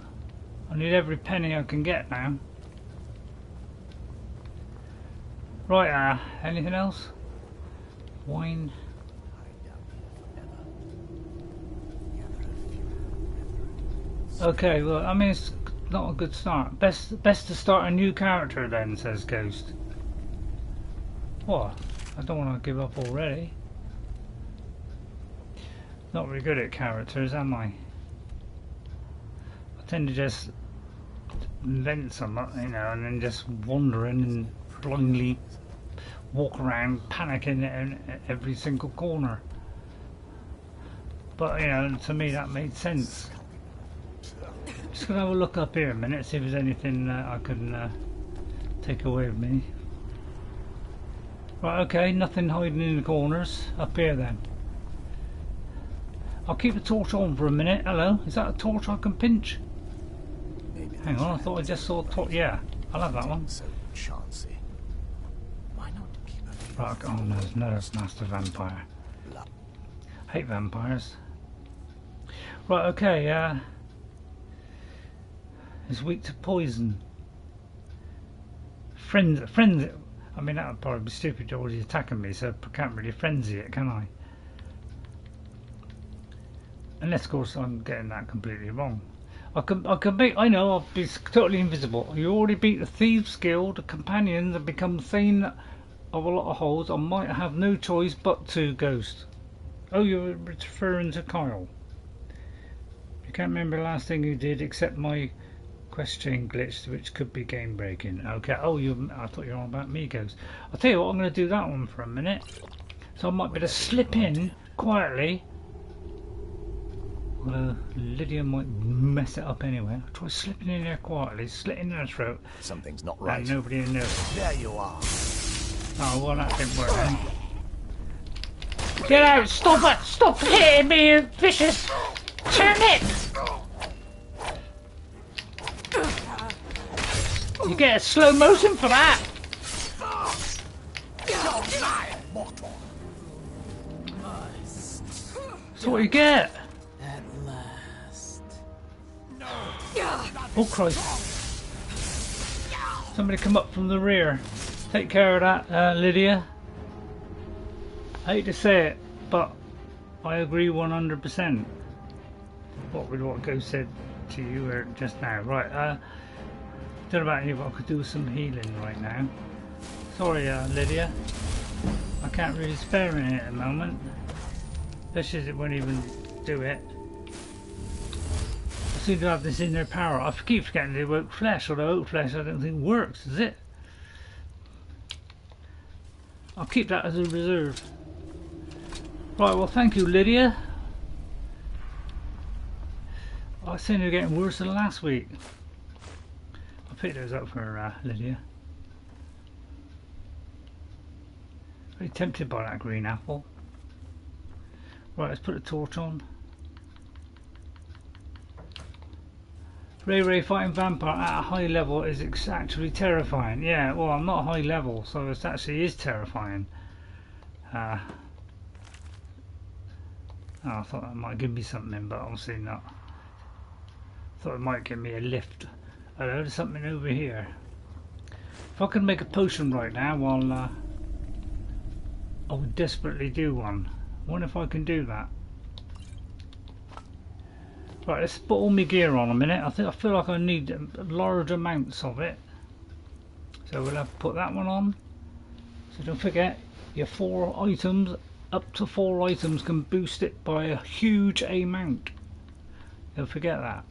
S1: I need every penny I can get now. Right, anything else? Wine. Okay, well, I mean, it's not a good start. Best to start a new character then, says Ghost. What? I don't want to give up already. Not very good at characters, am I? I tend to just invent some, you know, and then just wandering and blindly walk around panicking at every single corner. But, you know, to me that made sense. Just gonna have a look up here a minute, see if there's anything I can take away with me. Right, okay, nothing hiding in the corners. Up here then. I'll keep the torch on for a minute. Hello, is that a torch I can pinch? Hang on, I thought I just saw a torch. Yeah, I'll have that one. Right, oh no, there's another master vampire. Hate vampires. Right, okay, it's weak to poison. Friends, I mean that would probably be stupid to already attacking me, so I can't really frenzy it, can I? Unless of course I'm getting that completely wrong. I can beat, I know, I'll be totally invisible. You already beat the Thieves Guild, the companions have become sane of a lot of holes. I might have no choice but to Ghost. Oh, you're referring to Kyle. You can't remember the last thing you did except my quest chain glitch, which could be game breaking. Okay, oh, I thought you were on about me, Ghost. I'll tell you what, I'm going to do that one for a minute. So I might be able to slip in quietly. Although Lydia might mess it up anyway. I'll try slipping in there quietly, slitting her throat.
S4: Something's not right.
S1: And nobody knows.
S4: There you are.
S1: Oh, well, that didn't work then. Get out! Stop it! Stop hitting me, you vicious turnip! You get a slow motion for that! That's what you get.
S8: At last.
S1: Oh Christ. Somebody come up from the rear. Take care of that, Lydia. I hate to say it, but I agree 100%. With what Ghost said to you just now. Right, don't know about you, but I could do some healing right now. Sorry, Lydia. I can't really spare any at the moment. Especially as it won't even do it. I seem to have this in their power. I keep forgetting to do oak flesh, although oak flesh I don't think works, does it? I'll keep that as a reserve. Right, well thank you, Lydia. I seem to be getting worse than last week. I'll pick those up for Lydia. Very tempted by that green apple. Right, let's put a torch on. Ray fighting vampire at a high level is actually terrifying. Yeah, well I'm not high level, so it actually is terrifying. Oh, I thought that might give me something, but obviously not. Thought it might give me a lift. Oh, there's something over here. If I could make a potion right now, while I would desperately do one. I wonder if I can do that. Right, let's put all my gear on a minute. I feel like I need large amounts of it. So we'll have to put that one on. So don't forget, your 4 items, up to 4 items can boost it by a huge amount. Don't forget that.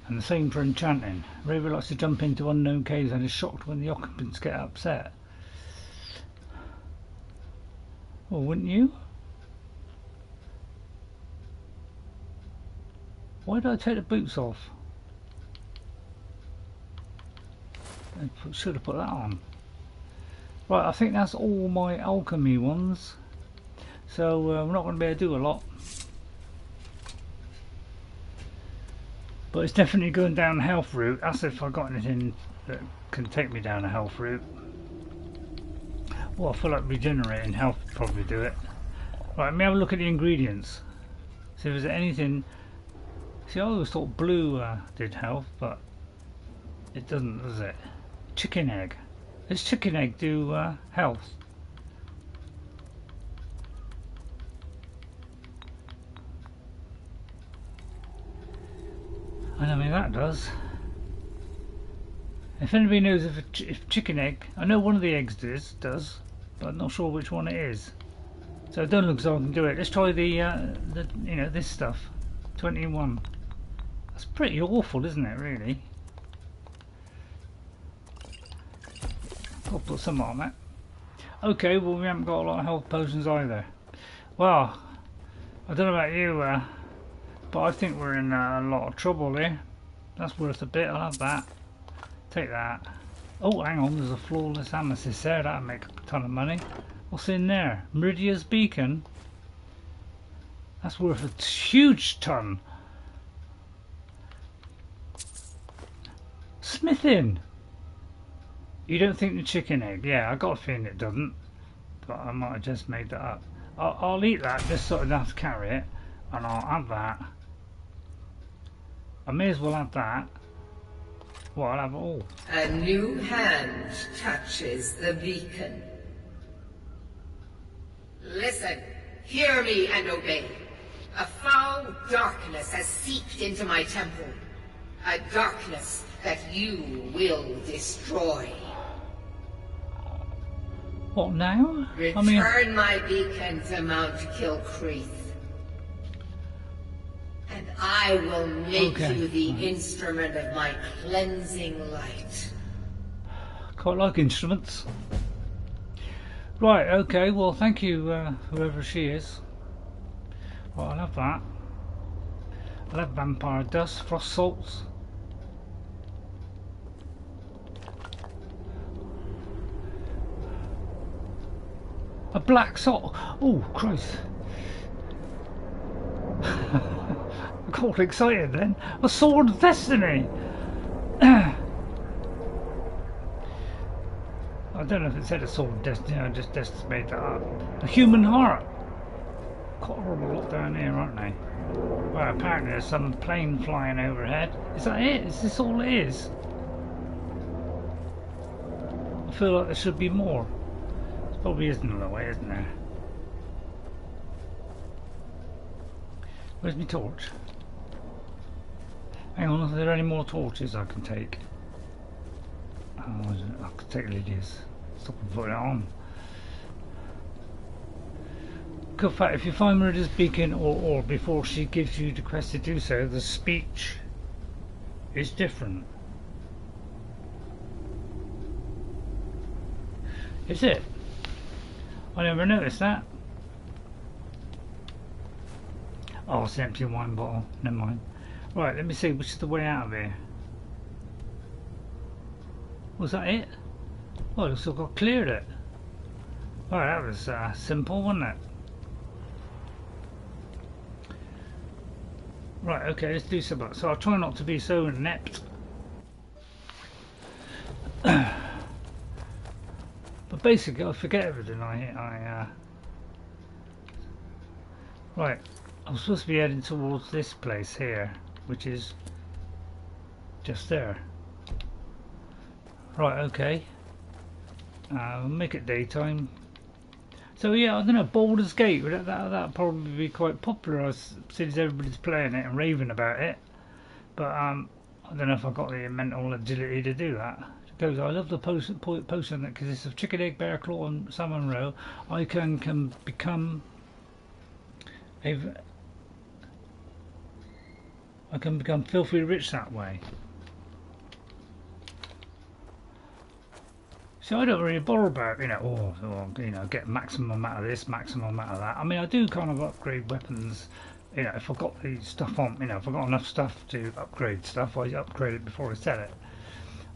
S1: And the same for enchanting. Raver likes to jump into unknown caves and is shocked when the occupants get upset. Well, wouldn't you? Why did I take the boots off? I should have put that on. Right, I think that's all my alchemy ones. So we're not going to be able to do a lot. But it's definitely going down the health route. That's if I've got anything that can take me down the health route. Well, I feel like regenerating health would probably do it. Right, let me have a look at the ingredients. See if there's anything. See, I always thought blue did health, but it doesn't, does it? Chicken egg. Does chicken egg do health? I mean that does. If anybody knows if chicken egg, I know one of the eggs does, but I'm not sure which one it is. So don't look so I can do it. Let's try the you know, this stuff. 21. That's pretty awful, isn't it? Really. I'll put some on that. Okay, well we haven't got a lot of health potions either. Well, I don't know about you, but I think we're in a lot of trouble here. That's worth a bit. I'll have that. Take that. Oh, hang on, there's a flawless amethyst there. That'll make a ton of money. What's in there? Meridia's beacon. That's worth a huge ton. Smithing. You don't think the chicken egg? Yeah, I got a feeling it doesn't. But I might have just made that up. I'll eat that just so I don't have to carry it. And I'll have that. I may as well have that. Well, I'll have it all.
S9: A new hand touches the beacon. Listen, hear me and obey. A foul darkness has seeped into my temple. A darkness that you will destroy.
S1: What now?
S9: Return my beacon to Mount Kilcreath. And I will make you the instrument of my cleansing light.
S1: Quite like instruments. Right, okay, well thank you, whoever she is. Well, I'll have that. I'll have vampire dust, frost salts. A black salt. Oh, Christ. I got all excited then. A sword of destiny. I don't know if it said a sword of destiny. I just made that up. A human heart. quite a horrible lot down here, aren't they? Well, apparently there's some plane flying overhead. Is that it? Is this all it is? I feel like there should be more. There probably isn't another way, isn't there? Where's my torch? Hang on, are there any more torches I can take? Oh, I could take Lydia's. Stop and put it on. Good fact, if you find Meridia's beacon or before she gives you the quest to do so, the speech is different. Is it? I never noticed that. Oh, it's an empty wine bottle. Never mind. Right, let me see which is the way out of here. Was that it? Oh, it looks like I cleared it. Oh, that was simple, wasn't it? Right, okay, let's do something. So I'll try not to be so inept. But basically, I forget everything. Right, I'm supposed to be heading towards this place here, which is just there. Right, okay. Make it daytime. So yeah, I don't know, Baldur's Gate, that'd probably be quite popular since everybody's playing it and raving about it. But I don't know if I've got the mental agility to do that. It goes, I love the potion that consists of chicken, egg, bear claw and salmon roe. I can become filthy rich that way. So I don't really bother about, get maximum amount of this, maximum amount of that. I mean, I do kind of upgrade weapons, if I've got the stuff on, if I've got enough stuff to upgrade stuff, I upgrade it before I sell it.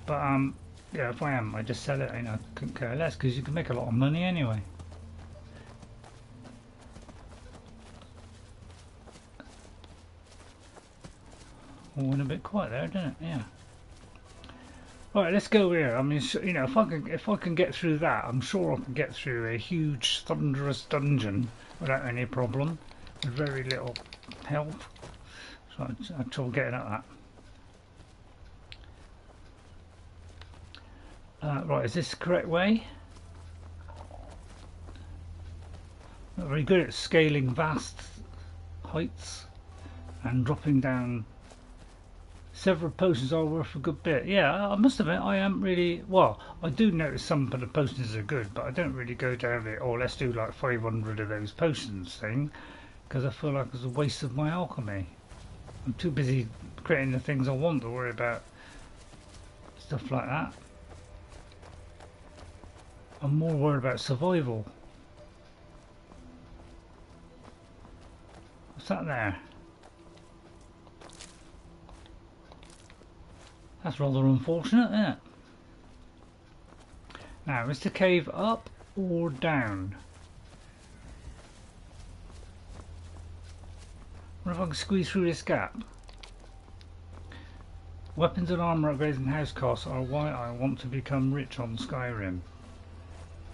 S1: But, if I am, I just sell it, I couldn't care less, because you can make a lot of money anyway. All went a bit quiet there, didn't it? Yeah. Right, let's go here. I mean, if I can get through that, I'm sure I can get through a huge, thunderous dungeon without any problem, with very little health. So I'll try getting at that. Right, is this the correct way? Not very good at scaling vast heights and dropping down. Several potions are worth a good bit. Yeah, I must admit, I am really... Well, I do notice some of the potions are good, but I don't really go down the, oh, let's do like 500 of those potions thing, because I feel like it's a waste of my alchemy. I'm too busy creating the things I want to worry about stuff like that. I'm more worried about survival. What's that there? That's rather unfortunate, isn't it? Now, is the cave up or down? I wonder if I can squeeze through this gap. Weapons and armour upgrades and house costs are why I want to become rich on Skyrim.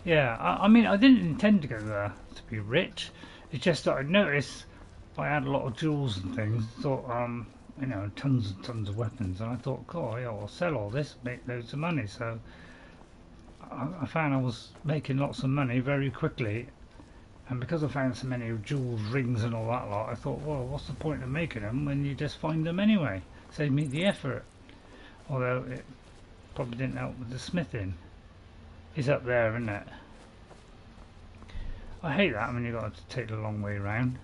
S1: Yeah, I mean, I didn't intend to go there to be rich. It's just that I noticed I had a lot of jewels and things. Thought, tons and tons of weapons, and I thought, God, yeah, I'll sell all this, make loads of money. So I found I was making lots of money very quickly, and because I found so many jewels, rings and all that lot, I thought, well, what's the point of making them when you just find them anyway? Save me the effort. Although it probably didn't help with the smithing. It's up there, isn't it? I hate that when you've got to take the long way round.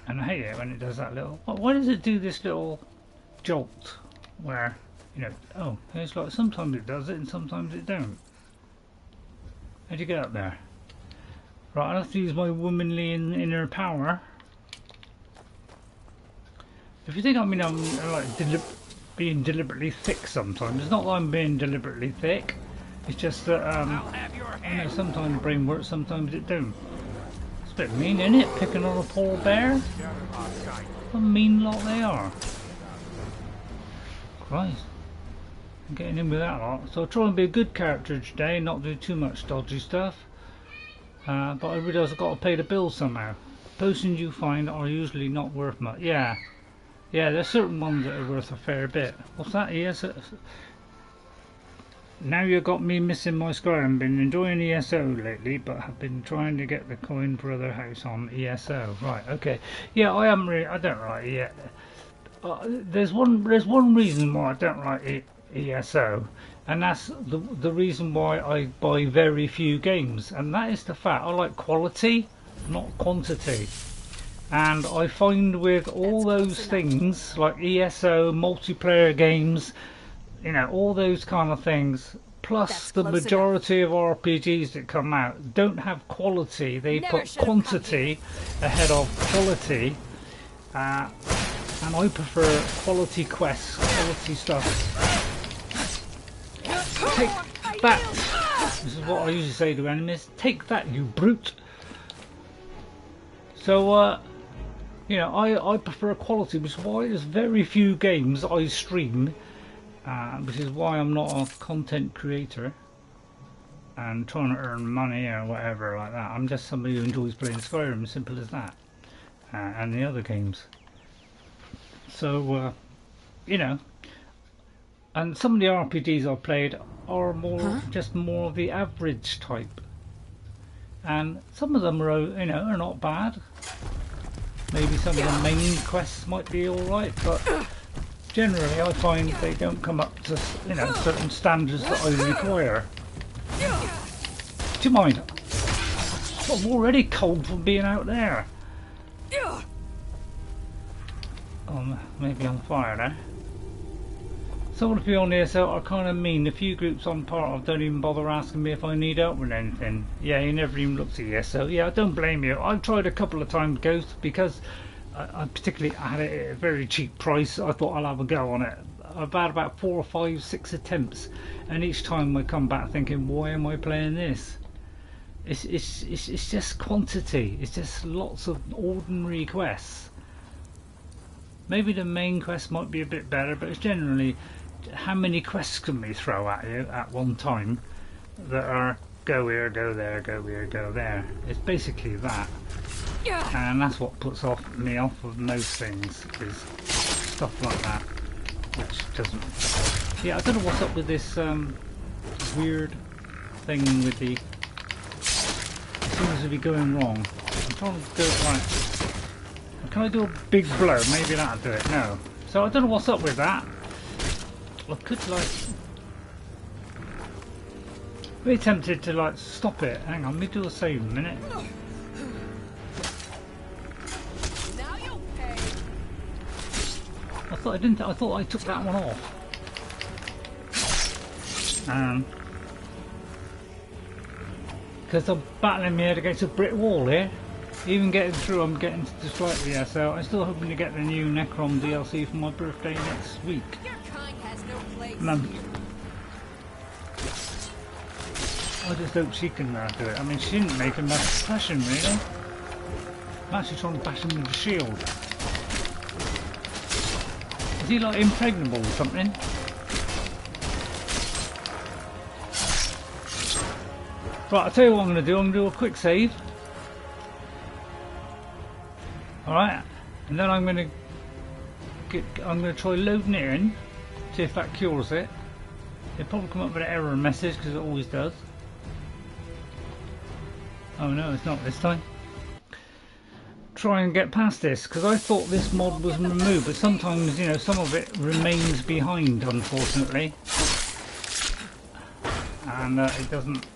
S1: And I hate it when it does that little... Why does it do this little jolt? Where, oh, it's like sometimes it does it and sometimes it don't. How'd you get up there? Right, I'll have to use my womanly inner power. If you think I'm like being deliberately thick sometimes, it's not that I'm being deliberately thick. It's just that, sometimes brain works, sometimes it don't. A bit mean, isn't it? Picking on a poor bear? What a mean lot they are. Christ. I'm getting in with that lot. So I'll try and be a good character today, not do too much dodgy stuff. But I realise I've got to pay the bills somehow. Potions you find are usually not worth much. Yeah, there's certain ones that are worth a fair bit. What's that? Yes. Now you got me missing my Skyrim. Been enjoying ESO lately, but have been trying to get the coin for other house on ESO. Right, okay. Yeah, I don't like it yet. There's one reason why I don't like ESO, and that's the reason why I buy very few games, and that is the fact I like quality, not quantity. And I find with all those things like ESO, multiplayer games, you know, all those kind of things, plus the majority of RPGs that come out don't have quality. They put quantity ahead of quality, and I prefer quality quests, quality stuff. Take that! This is what I usually say to enemies. Take that, you brute! So, you know, I prefer quality, which is why there's very few games I stream. Which is why I'm not a content creator and trying to earn money or whatever like that. I'm just somebody who enjoys playing Skyrim, simple as that, and the other games. So, you know, and some of the RPGs I've played are just more of the average type, and some of them are, you know, are not bad. Maybe some of the main quests might be all right, but generally, I find they don't come up to, you know, certain standards that I require. Do you mind? I'm already cold from being out there. Oh, maybe on fire now. Some of the people on the ESO are kind of mean. The few groups I'm part of don't even bother asking me if I need help with anything. Yeah, he never even looks at ESO. Yeah, I don't blame you. I've tried a couple of times Ghost because I particularly had it at a very cheap price. I thought I'll have a go on it. I've had about 4 or 5, 6 attempts, and each time I come back thinking, why am I playing this? It's just quantity. It's just lots of ordinary quests. Maybe the main quest might be a bit better, but it's generally how many quests can we throw at you at one time that are go here, go there, go here, go there. It's basically that. And that's what puts me off of most things, is stuff like that, which doesn't. Yeah, I don't know what's up with this weird thing with the. It seems to be going wrong. I'm trying to do it right. Can I do a big blow? Maybe that'll do it. No. So I don't know what's up with that. I could like. Be tempted to like stop it. Hang on, let me do a save a minute. I thought I took that one off. Because I'm battling my head against a brick wall here. Even getting through, I'm getting to slightly so I'm still hoping to get the new Necrom DLC for my birthday next week. I just hope she can do it. I mean, she didn't make enough impression, really. I'm actually trying to bash him with a shield. Is he like impregnable or something? Right, I'll tell you what I'm going to do. I'm going to do a quick save. Alright, and then I'm going to try loading it in, see if that cures it. It'll probably come up with an error message because it always does. Oh no, it's not this time. Try and get past this because I thought this mod was removed, but sometimes, you know, some of it remains behind, unfortunately, and it doesn't.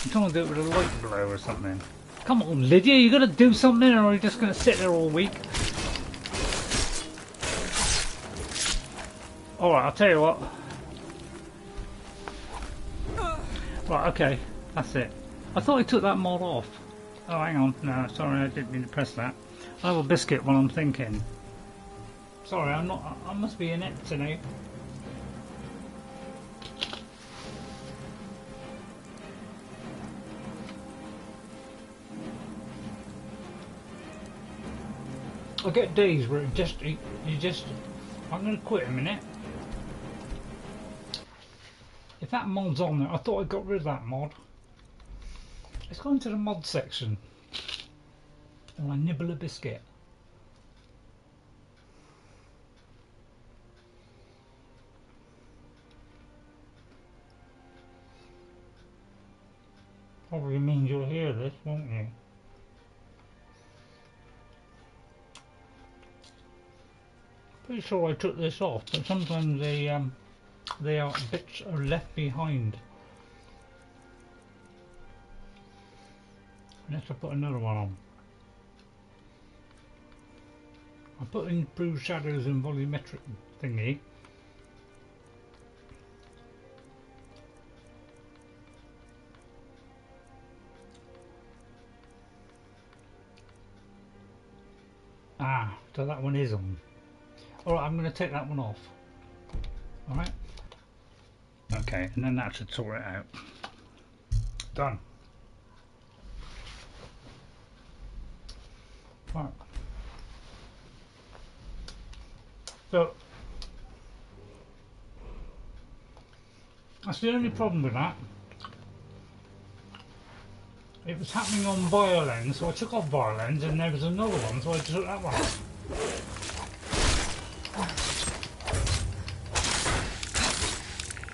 S1: I'm trying to do it with a light blow or something. Come on, Lydia, you got to do something, or are you just going to sit there all week? All right, I'll tell you what. Right, okay, that's it. I thought I took that mod off. Oh, hang on. No, sorry, I didn't mean to press that. I'll have a biscuit while I'm thinking. Sorry, I'm not. I must be inept today. I get days where I'm going to quit a minute. If that mod's on there, I thought I got rid of that mod. Let's go into the mod section. While I nibble a biscuit. Probably means you'll hear this, won't you? Pretty sure I took this off, but sometimes they are bits are left behind. Unless I put another one on. I put improved shadows and volumetric thingy. Ah, so that one is on. Alright, I'm going to take that one off. Alright. Okay, and then that should sort it out. Done. Right. So, that's the only problem with that. It was happening on violence, so I took off violence, and there was another one, so I took that one off.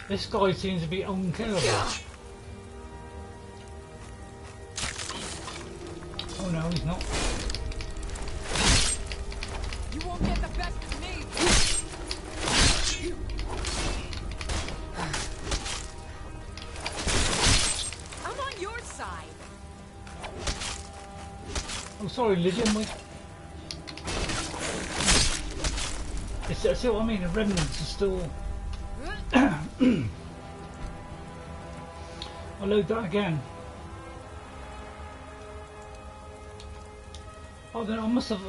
S1: This guy seems to be unkillable. Oh no, he's not.
S8: You won't get the best of me. I'm on your side.
S1: Oh, sorry, Lydia. See what I mean? The remnants are still. I'll load that again. Oh, then I must have.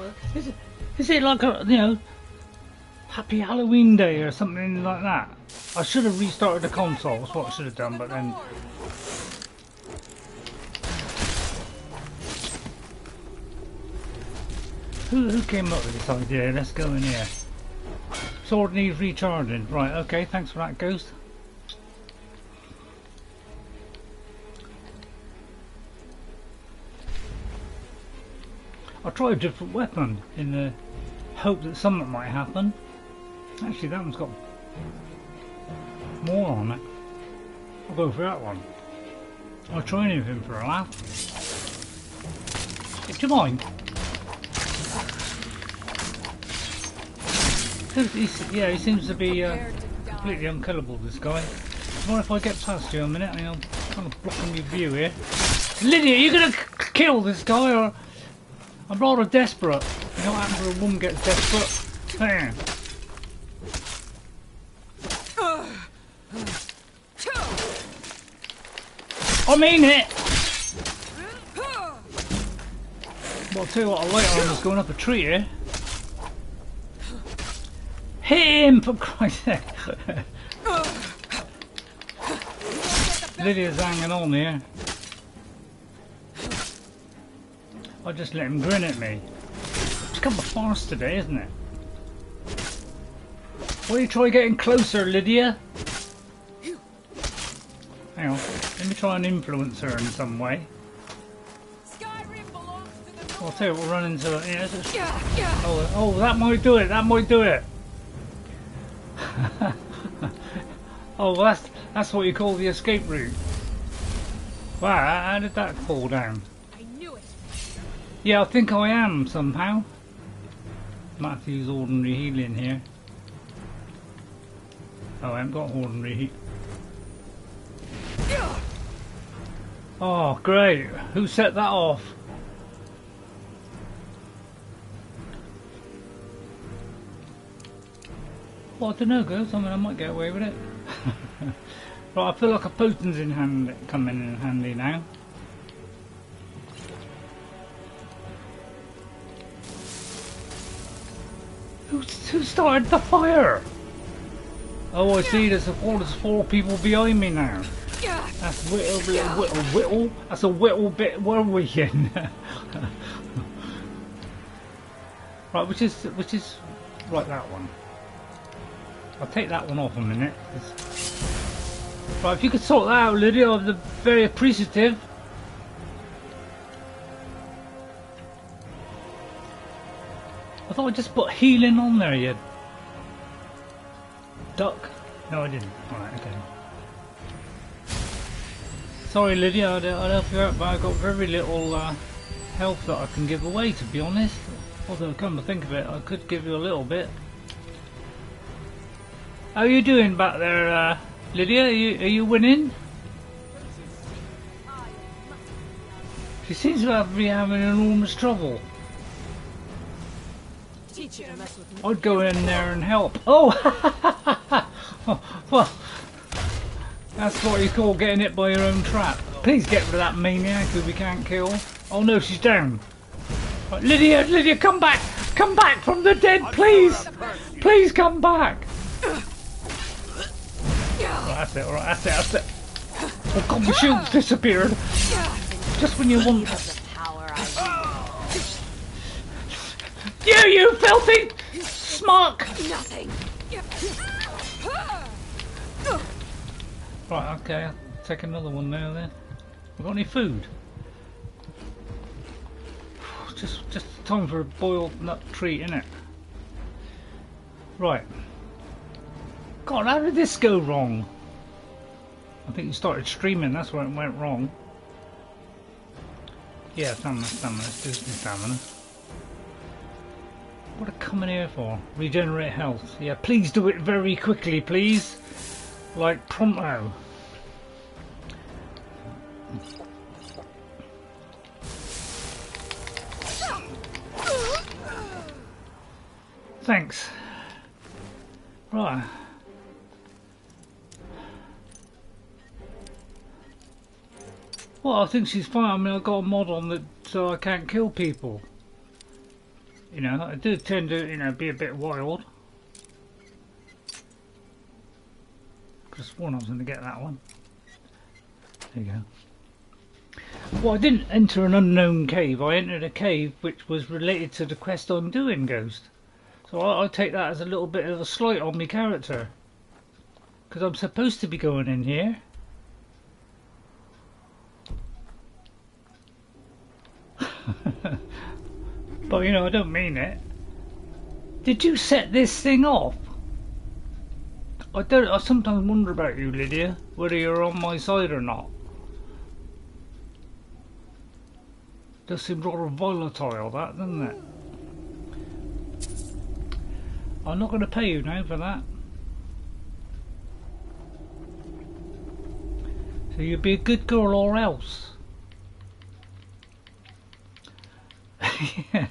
S1: Is it like a, you know, Happy Halloween Day or something like that? I should have restarted the console. That's what I should have done, but then. Who came up with this idea? Let's go in here. Sword needs recharging. Right, okay, thanks for that, Ghost. I'll try a different weapon in the hope that something might happen. Actually, that one's got more on it. I'll go for that one. I'll try anything for a laugh. Do you mind? Yeah, he seems to be completely unkillable, this guy. What if I get past you a minute? I mean, I'm kind of blocking your view here. Lydia, are you going to kill this guy, or...? I'm rather desperate. You know what happens when a woman gets desperate? Bam. I mean it! Well, I'll tell you what, I'll wait on just going up a tree here. Hit him, for Christ's sake! Lydia's hanging on here. I'll just let him grin at me. It's come a farce today, isn't it? Why don't you try getting closer, Lydia? Hang on, let me try and influence her in some way.
S8: Skyrim belongs to the
S1: I'll tell you, we'll run into it. Yeah, oh, that might do it. That might do it. Oh, that's what you call the escape route. Wow, how did that fall down?
S8: I knew it.
S1: Yeah, I think I am somehow. Might have to use ordinary healing here. Oh, I haven't got ordinary heat. Oh, great. Who set that off? Well, I don't know, girls. I mean, I might get away with it. Right, I feel like a potion's coming in handy now. Who started the fire? Oh, I see. There's 4 people behind me now. That's whittle. That's a whittle bit worrying. Right, which is right, that one. I'll take that one off a minute. Right, if you could sort that out, Lydia, I'd be very appreciative. thought I just put healing on there, you duck. No, I didn't. Alright, okay. Sorry, Lydia, I'd help you out, but I've got very little health that I can give away, to be honest. Although, come to think of it, I could give you a little bit. How are you doing back there, Lydia? Are you winning? She seems to be having enormous trouble. I'd go in there and help. Oh! Well, that's what you call getting hit by your own trap. Please get rid of that maniac who we can't kill. Oh no, she's down. Right, Lydia, come back! Come back from the dead, please! Please come back! Right, that's it, alright, that's it. Oh god, my shield's disappeared. Just when you want... You filthy smock!
S8: Nothing.
S1: Right, okay, I'll take another one now then. We got any food? Just time for a boiled nut treat, innit? Right. God, how did this go wrong? I think you started streaming, that's where it went wrong. Yeah, stamina, let's do some stamina. What are I coming here for? Regenerate health. Yeah, please do it very quickly, please. Like pronto. Thanks. Right. Well, I think she's fine. I mean, I've got a mod on that so I can't kill people. You know, I do tend to, you know, be a bit wild. Just sworn I was going to get that one. There you go. Well, I didn't enter an unknown cave. I entered a cave which was related to the quest I'm doing, Ghost. So I take that as a little bit of a slight on my character. Because I'm supposed to be going in here. But you know, I don't mean it. Did you set this thing off? I sometimes wonder about you, Lydia, whether you're on my side or not. Does seem rather volatile, that, doesn't it? I'm not going to pay you now for that. So you be a good girl or else. Yeah.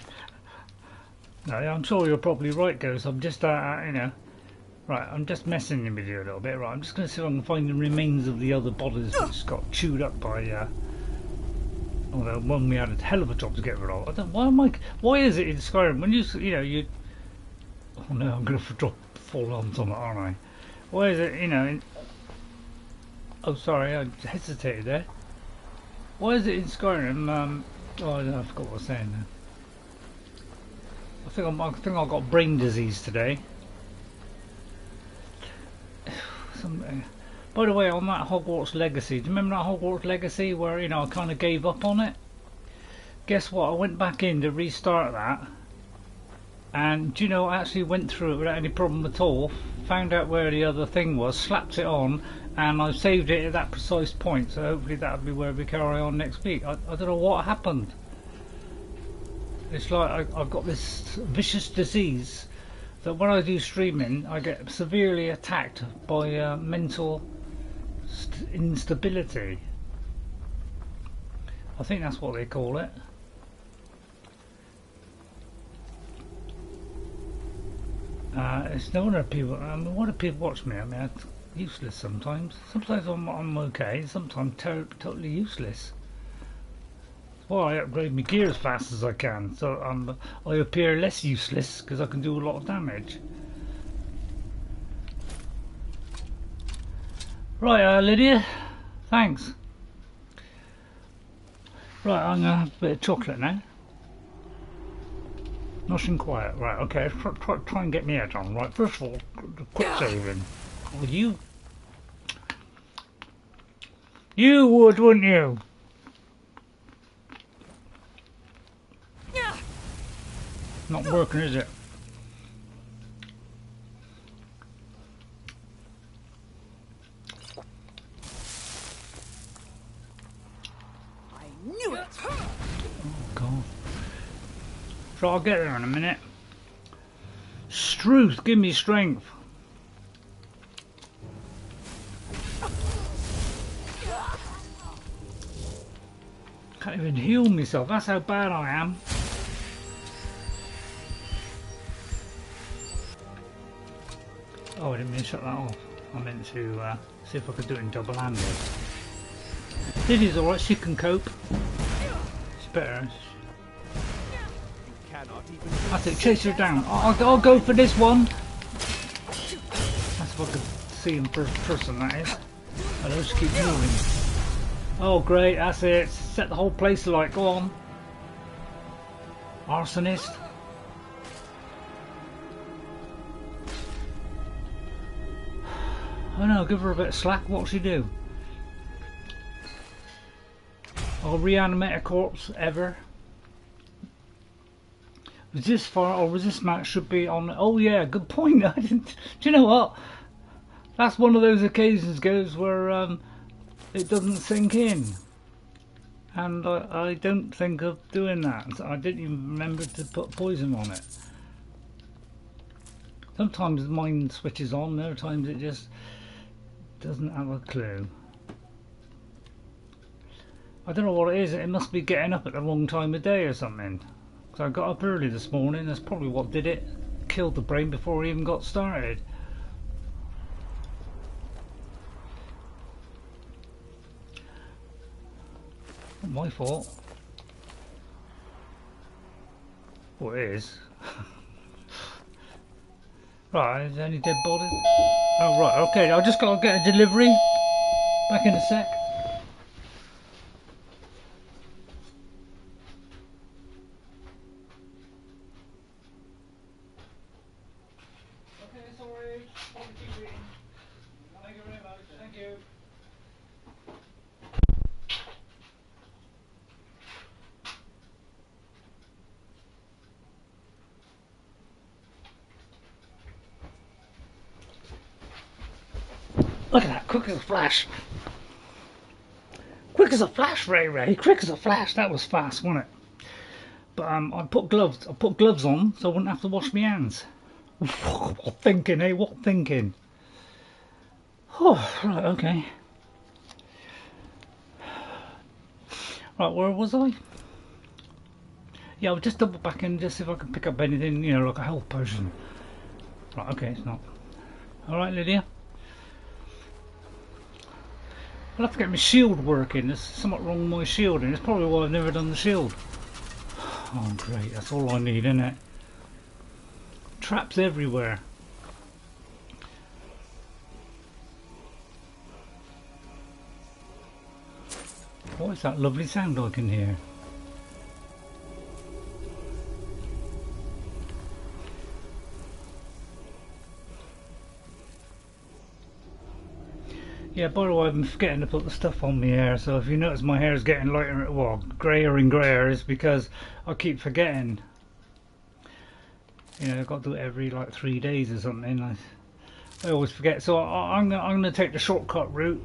S1: No, I'm sure you're probably right, Ghost. I'm just, you know, right. I'm just messing with you a little bit. Right, I'm just going to see if I can find the remains of the other bodies which got chewed up by. Although one we had a hell of a job to get rid of. I don't. Why is it in Skyrim when you know you? Oh no, I'm going to fall on something, aren't I? Why is it, you know? Oh, sorry, I hesitated there. Why is it in Skyrim? Oh, no, I forgot what I was saying now. I think I got brain disease today. By the way, on that Hogwarts Legacy, do you remember that Hogwarts Legacy where, you know, I kind of gave up on it? Guess what? I went back in to restart that, and do you know, I actually went through it without any problem at all. Found out where the other thing was, slapped it on, and I saved it at that precise point. So hopefully that'll be where we carry on next week. I don't know what happened. It's like I've got this vicious disease that when I do streaming I get severely attacked by mental instability. I think that's what they call it. It's no wonder people. I mean, why do people watch me? I mean, it's useless sometimes. Sometimes I'm okay. Sometimes totally useless. Well, I upgrade my gear as fast as I can, so I appear less useless because I can do a lot of damage. Right, Lydia, thanks. Right, I'm gonna have a bit of chocolate now. Nice and quiet. Right, okay, try and get me out on. Right, first of all, quick saving. Well, you would, wouldn't you? Not working, is it?
S8: I knew it!
S1: Oh, God. So I'll get there in a minute. Struth, give me strength. Can't even heal myself, that's how bad I am. Oh, I didn't mean to shut that off. I meant to see if I could do it in double-handed. Lily's alright, she can cope. It's better. I think chase her down. I'll go for this one. That's if I could see in first person, that is. I'll just keep moving. Oh great, that's it. Set the whole place alight. Go on. Arsonist. Oh no, give her a bit of slack. What'll she do? I'll reanimate a corpse ever. Was this far or was this match should be on? Oh yeah, good point. I didn't. Do you know what? That's one of those occasions goes where it doesn't sink in, and I don't think of doing that. I didn't even remember to put poison on it. Sometimes mine switches on, other times it just doesn't have a clue. I don't know what it is. It must be getting up at the wrong time of day or something. So I got up early this morning. That's probably what did it. Killed the brain before I even got started. Not my fault. Well, it is. Right, is there any dead bodies? Oh right, okay. I just gotta get a delivery. Back in a sec. Look at that, quick as a flash. Quick as a flash, Ray. Quick as a flash. That was fast, wasn't it? But I put gloves on so I wouldn't have to wash my hands. What thinking, eh? What thinking? Oh, right, okay. Right, where was I? Yeah, I'll just double back in just see if I can pick up anything, you know, like a health potion. Right, okay, it's not. Alright, Lydia. I'll have to get my shield working. There's something wrong with my shielding. It's probably why I've never done the shield. Oh great, that's all I need, isn't it? Traps everywhere. What is that lovely sound I can hear? Yeah, by the way, I'm forgetting to put the stuff on my hair, so if you notice my hair is getting lighter, well, greyer and greyer, it's because I keep forgetting. You know, I've got to do it every like 3 days or something. I always forget, so I'm going to take the shortcut route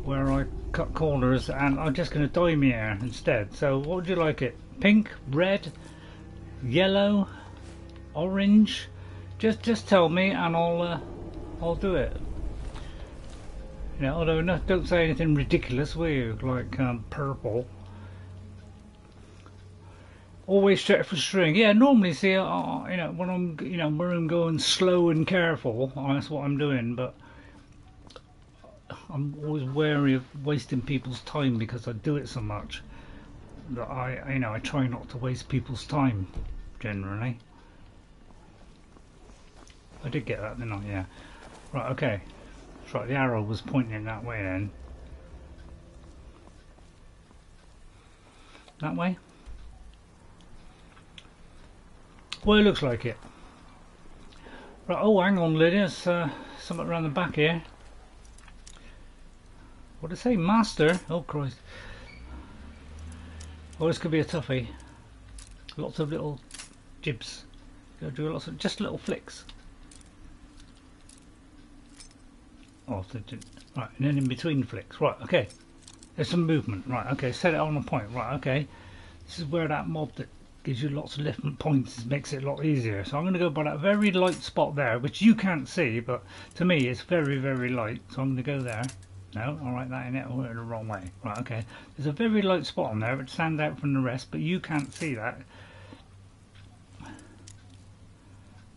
S1: where I cut corners, and I'm just going to dye my hair instead. So what would you like it? Pink, red, yellow, orange? Just tell me and I'll do it. You know, although no, don't say anything ridiculous, will you? Like purple. Always check for string. Yeah, normally see, you know, when I'm going slow and careful, that's what I'm doing. But I'm always wary of wasting people's time because I do it so much that I try not to waste people's time generally. I did get that, didn't I? Yeah. Right. Okay. Right, the arrow was pointing that way then. That way? Well, it looks like it. Right, oh, hang on, Lydia. There's something around the back here. What did it say? Master? Oh, Christ. Oh, this could be a toughie. Lots of little Jibs. Go do lots of just little flicks. Oh, right, and then in between flicks. Right, okay. There's some movement. Right, okay. Set it on a point. Right, okay. This is where that mob that gives you lots of different points makes it a lot easier. So I'm going to go by that very light spot there, which you can't see, but to me it's very, very light. So I'm going to go there. No, I'll write that in it. I went the wrong way. Right, okay. There's a very light spot on there which stands out from the rest, but you can't see that.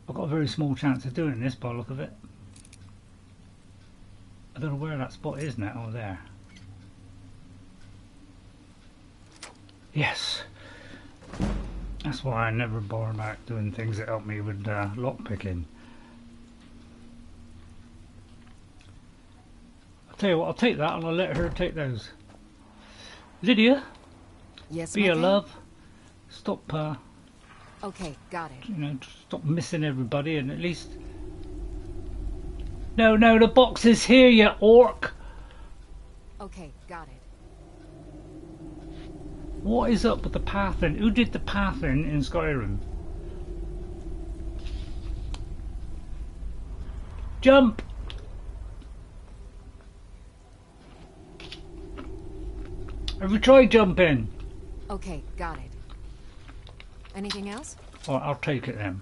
S1: I've got a very small chance of doing this by the look of it. I don't know where that spot is now. Oh, there. Yes. That's why I never bother about doing things that help me with lock picking. I'll tell you what, I'll take that and I'll let her take those. Lydia?
S8: Yes,
S1: be a love. Stop,
S8: okay, got it.
S1: You know, stop missing everybody and at least... No, no, the box is here, you orc!
S8: Okay, got it.
S1: What is up with the pathing? Who did the pathing in Skyrim? Jump! Have you tried jumping?
S8: Okay, got it. Anything else?
S1: Oh, I'll take it then.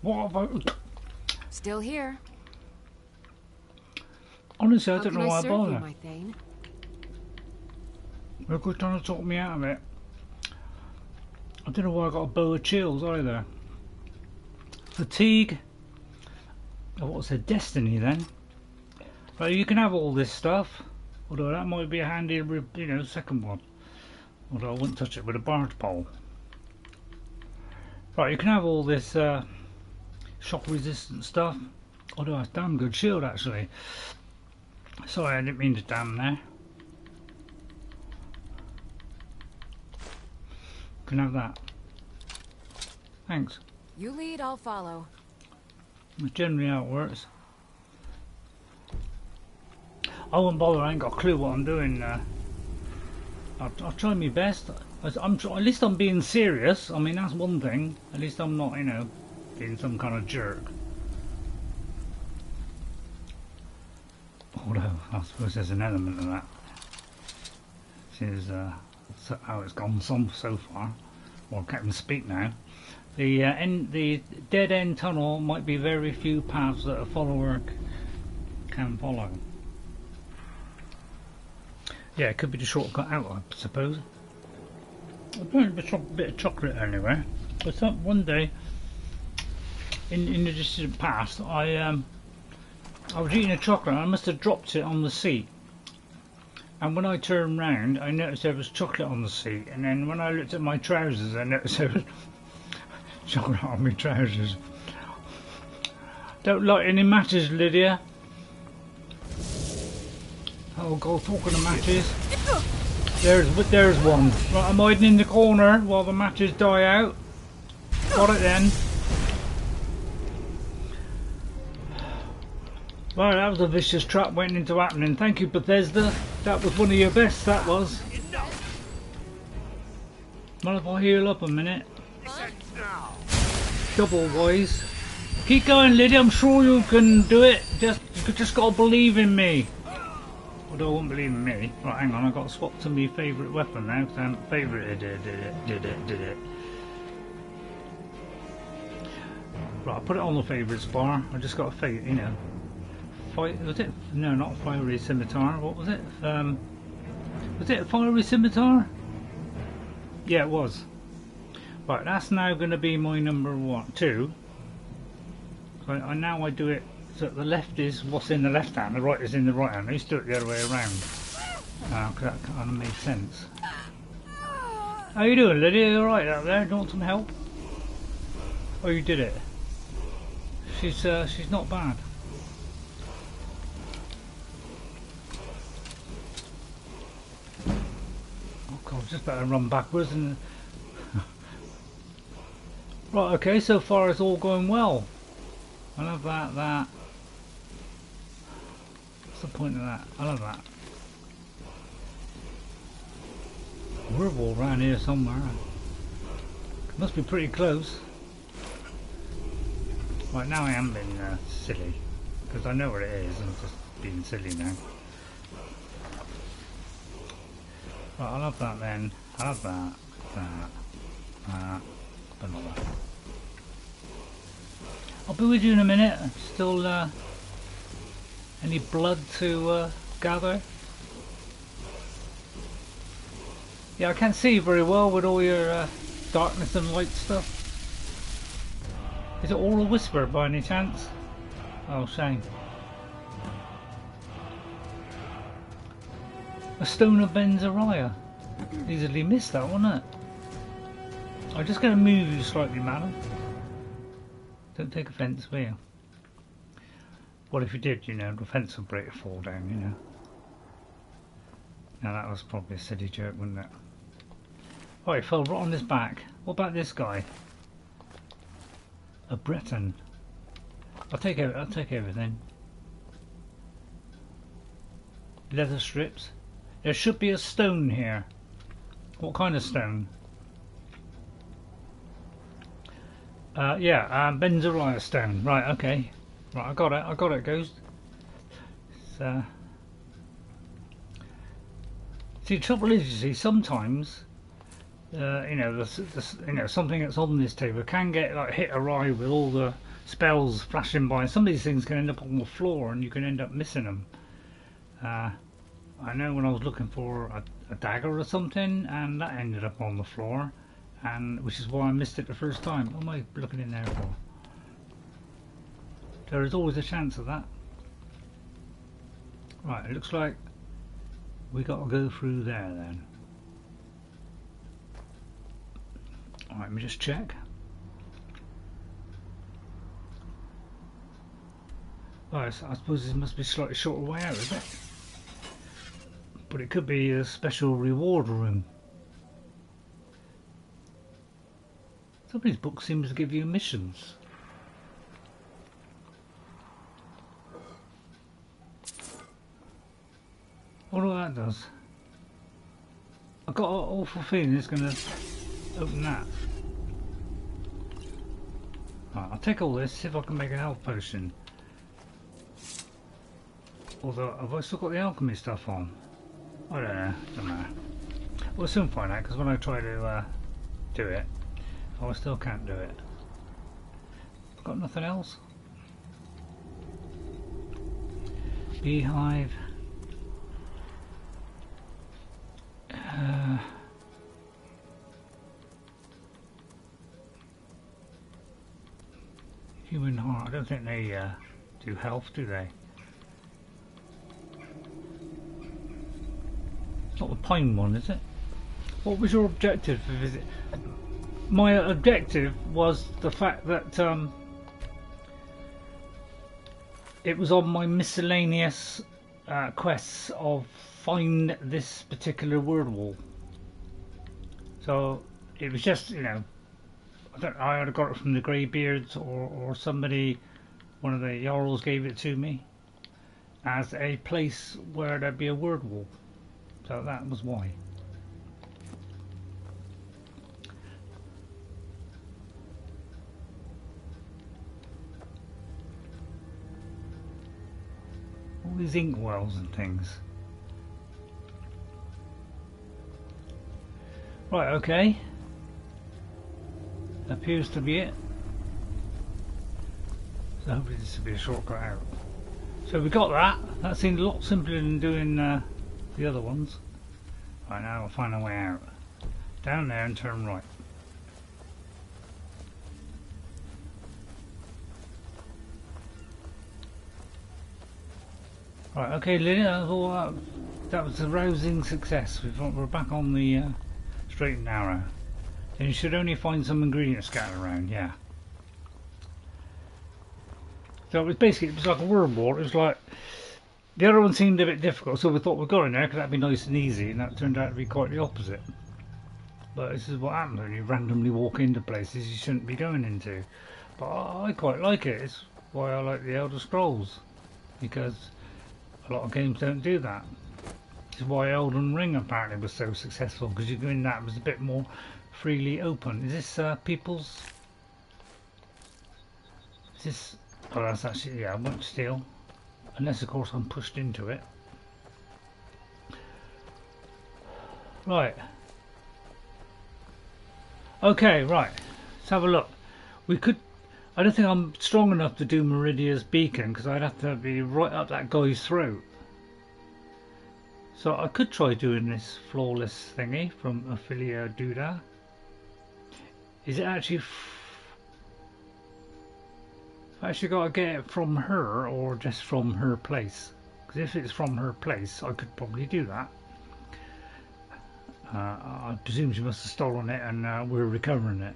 S1: What about...
S8: Still here.
S1: Honestly, I don't know why I bother.
S8: You, my Thane?
S1: They're good trying to talk me out of it. I don't know why I got a bow of chills either. Fatigue. Oh, what's a destiny then? Well, you can have all this stuff. Although that might be a handy, you know, second one. Although I wouldn't touch it with a barge pole. Right, you can have all this shock resistant stuff. Although it's a damn good shield actually. Sorry, I didn't mean to damn there. Can have that. Thanks.
S8: You lead, I'll follow.
S1: That's generally how it works. I won't bother, I ain't got a clue what I'm doing. I'll try my best. At least I'm being serious. I mean, that's one thing. At least I'm not, you know, being some kind of jerk. Although, I suppose there's an element of that. This is how it's gone so far. Well, I can't even speak now. The dead end tunnel might be very few paths that a follower can follow. Yeah, it could be the shortcut out, I suppose. I've learned a bit of chocolate anyway. I thought one day, in the distant past, I was eating a chocolate and I must have dropped it on the seat. And when I turned round, I noticed there was chocolate on the seat. And then when I looked at my trousers, I noticed there was chocolate on my trousers. Don't light any matches, Lydia. Oh God, talking of matches. There's one. Right, I'm hiding in the corner while the matches die out. Got it then. Right, that was a vicious trap went into happening. Thank you, Bethesda. That was one of your best, that was. Mind if I heal up a minute? Double wise. Keep going, Lydia. I'm sure you can do it. You just gotta believe in me. Although I won't believe in me. Right, hang on. I got to swap to my favourite weapon now because I haven't favorited it. Right, I put it on the favourites bar. I just got a you know. Was it? No, not a fiery scimitar. What was it? Was it a fiery scimitar? Yeah, it was. Right, that's now going to be my number 2. So now I do it so the left is what's in the left hand, the right is in the right hand. I used to do it the other way around. Cause that kind of made sense. How you doing, Lydia? You alright out there? Do you want some help? Oh, you did it. She's not bad. Oh God, just better run backwards and. Right, okay, so far it's all going well. I love that. What's the point of that? I love that. Riverwood around here somewhere. Must be pretty close. Right, now I am being silly, because I know where it is. I'm just being silly now. Right, I'll have that then. I'll have that. But not that. I'll be with you in a minute. Still any blood to gather? Yeah, I can't see very well with all your darkness and light stuff. Is it all a whisper by any chance? Oh, shame. A stone of Benzariah. Easily missed that, wasn't it? I'm just going to move you slightly, madam. Don't take offence, will you? What if you did, you know, the fence would break and fall down, you know. Now that was probably a silly joke, wasn't it? Oh, it fell right on his back. What about this guy? A Breton. I'll take everything. Leather strips. There should be a stone here. What kind of stone? Yeah, Benzariah stone. Right, okay. Right, I got it, Ghost. See, the trouble is, you see, sometimes, you know, you know, something that's on this table can get like hit awry with all the spells flashing by. Some of these things can end up on the floor, and you can end up missing them. I know when I was looking for a dagger or something, and that ended up on the floor, and which is why I missed it the first time. What am I looking in there for? There is always a chance of that. Right, it looks like we got to go through there then. Alright, let me just check. Right, so I suppose this must be a slightly shorter way out, is it? But it could be a special reward room. Some of these books seem to give you missions. I wonder what that does. I've got an awful feeling it's going to open that. Right, I'll take all this, see if I can make a health potion. Although, have I still got the alchemy stuff on? I don't know, doesn't matter. We'll soon find out, because when I try to do it, I still can't do it. Got nothing else? Beehive. Human heart. I don't think they do health, do they? It's not the pine one, is it? What was your objective for visit? My objective was the fact that it was on my miscellaneous quests of find this particular word wall. So it was just, you know, I either got it from the Greybeards or somebody, one of the Jarls gave it to me as a place where there'd be a word wall. So that was why. All these ink wells and things. Right, okay. Appears to be it. So hopefully this will be a shortcut out. So we got that. That seemed a lot simpler than doing the other ones. Right, now we'll find a way out. Down there and turn right. Right, okay, Lily, that was a rousing success. We're back on the straight and narrow. And you should only find some ingredients scattered around, yeah. So it was basically, it was like a wormhole. It was like, the other one seemed a bit difficult, so we thought we'd go in there because that'd be nice and easy, and that turned out to be quite the opposite. But this is what happens when you randomly walk into places you shouldn't be going into. But I quite like it. It's why I like the Elder Scrolls, because a lot of games don't do that. This is why Elden Ring apparently was so successful, because you go in that was a bit more freely open. Is this people's? Is this? Oh, that's actually, yeah, I won't steal. Unless, of course, I'm pushed into it. Right. Okay, right. Let's have a look. We could... I don't think I'm strong enough to do Meridia's Beacon, because I'd have to be right up that guy's throat. So I could try doing this flawless thingy from Ophelia Duda. Is it actually... I actually got to get it from her or just from her place? Because if it's from her place, I could probably do that. I presume she must have stolen it and we're recovering it.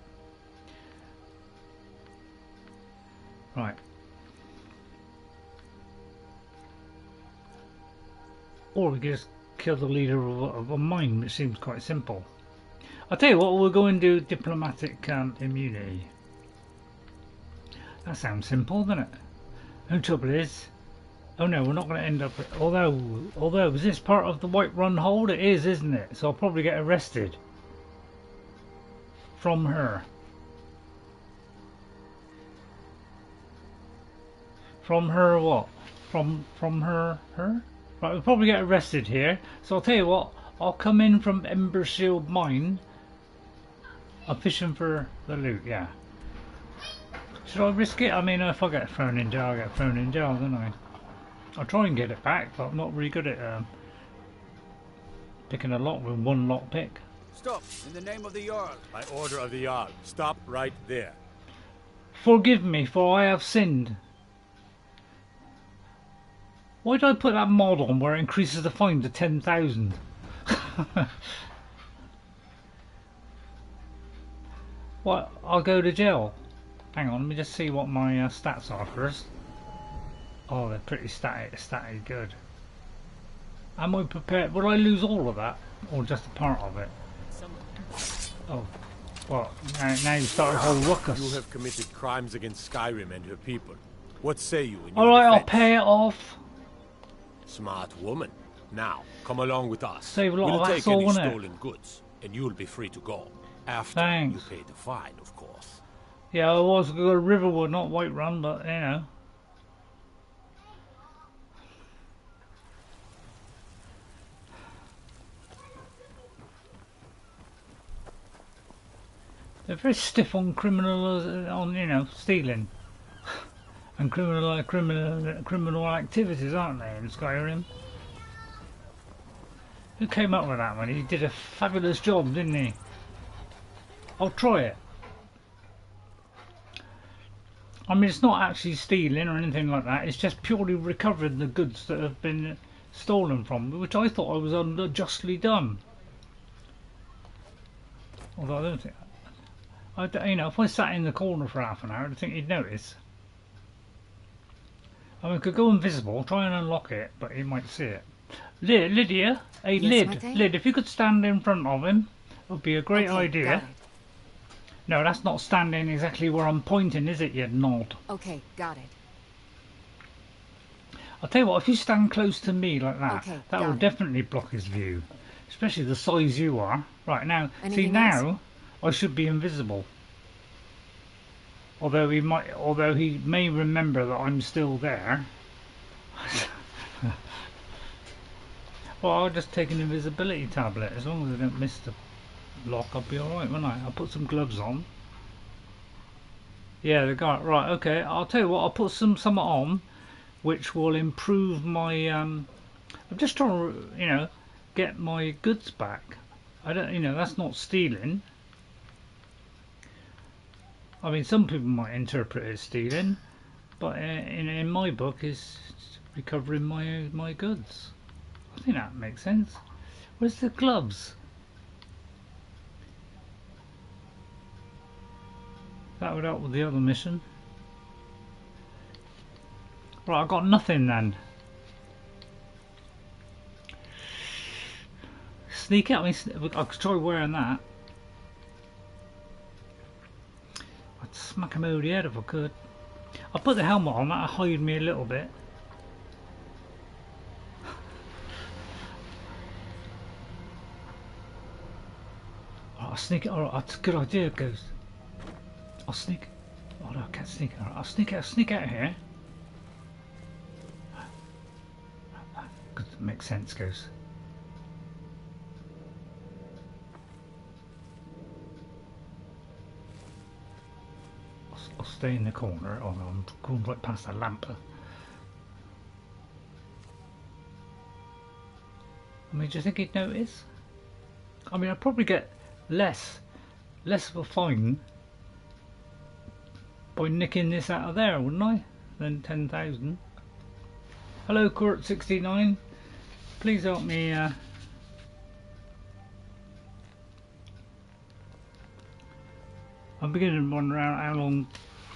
S1: Right. Or we could just kill the leader of a mine, which seems quite simple. I'll tell you what, we'll go and do diplomatic immunity. That sounds simple, doesn't it? The trouble is, oh no, we're not going to end up. Although, is this part of the Whiterun hold? It is, isn't it? So I'll probably get arrested from her. From her what? From her? Right, we'll probably get arrested here. So I'll tell you what, I'll come in from Embershield Mine. I'm fishing for the loot, yeah. Should I risk it? I mean, if I get thrown in jail, I get thrown in jail, don't I? I'll try and get it back, but I'm not really good at picking a lock with one lock pick.
S7: Stop! In the name of the Jarl. By order of the Jarl. Stop right there.
S1: Forgive me, for I have sinned. Why did I put that mod on where it increases the fine to 10,000? What? I'll go to jail. Hang on, let me just see what my stats are first. Oh, they're pretty static good. Am I prepared? Will I lose all of that? Or just a part of it? Oh, well, now you start a whole ruckus.
S7: You have committed crimes against Skyrim and her people. What say you in your
S1: Alright, I'll
S7: defense?
S1: pay it off.
S7: Smart woman. Now, come along with us.
S1: Save a lot
S7: we'll
S1: of
S7: take
S1: hassle,
S7: any
S1: won't it?
S7: stolen goods, and you'll be free to go. After
S1: Thanks.
S7: you pay the fine, of course.
S1: Yeah, I was going to Riverwood, not Whiterun, but you know. They're very stiff on on you know, stealing and criminal activities, aren't they, in Skyrim? Who came up with that one? He did a fabulous job, didn't he? I'll try it. I mean, it's not actually stealing or anything like that. It's just purely recovering the goods that have been stolen from me, which I thought I was unjustly done. Although I don't think, you know, if I sat in the corner for half an hour, I don't think he'd notice. I mean, I could go invisible, try and unlock it, but he might see it. Lydia, hey,
S8: Yes,
S1: Lyd, if you could stand in front of him, it would be a great idea.
S8: Got it.
S1: No, that's not standing exactly where I'm pointing, is it, you nod?
S8: Okay, got it.
S1: I'll tell you what, if you stand close to me like that,
S8: Okay,
S1: that
S8: got
S1: will
S8: it.
S1: definitely block his view. Especially the size you are. Right, now, see
S8: Anything
S1: now, I should be invisible. Although he may remember that I'm still there. Well, I'll just take an invisibility tablet. As long as I don't miss the lock, I'll be alright, won't I? I'll put some gloves on. Yeah, they got it. Right, okay. I'll tell you what, I'll put some on, which will improve my... I'm just trying to, you know, get my goods back. I don't, you know, that's not stealing. I mean, some people might interpret it as stealing, but in my book, it's recovering my goods. I think that makes sense. Where's the gloves? That would help with the other mission. Right, I've got nothing then. Sneak out. I could try wearing that. I'd smack him over the head if I could. I'll put the helmet on. That'll hide me a little bit. sneak it. Alright, that's a good idea, Ghost. I'll sneak. Oh no, I can't sneak. Alright, I'll sneak out of here. Good, makes sense, Ghost. I'll stay in the corner. Oh no, I'm going right past the lamp. I mean, do you think he'd notice? I mean, I'd probably get less of a fine by nicking this out of there, wouldn't I? Than 10,000. Hello, Court69. Please help me. I'm beginning to wonder how long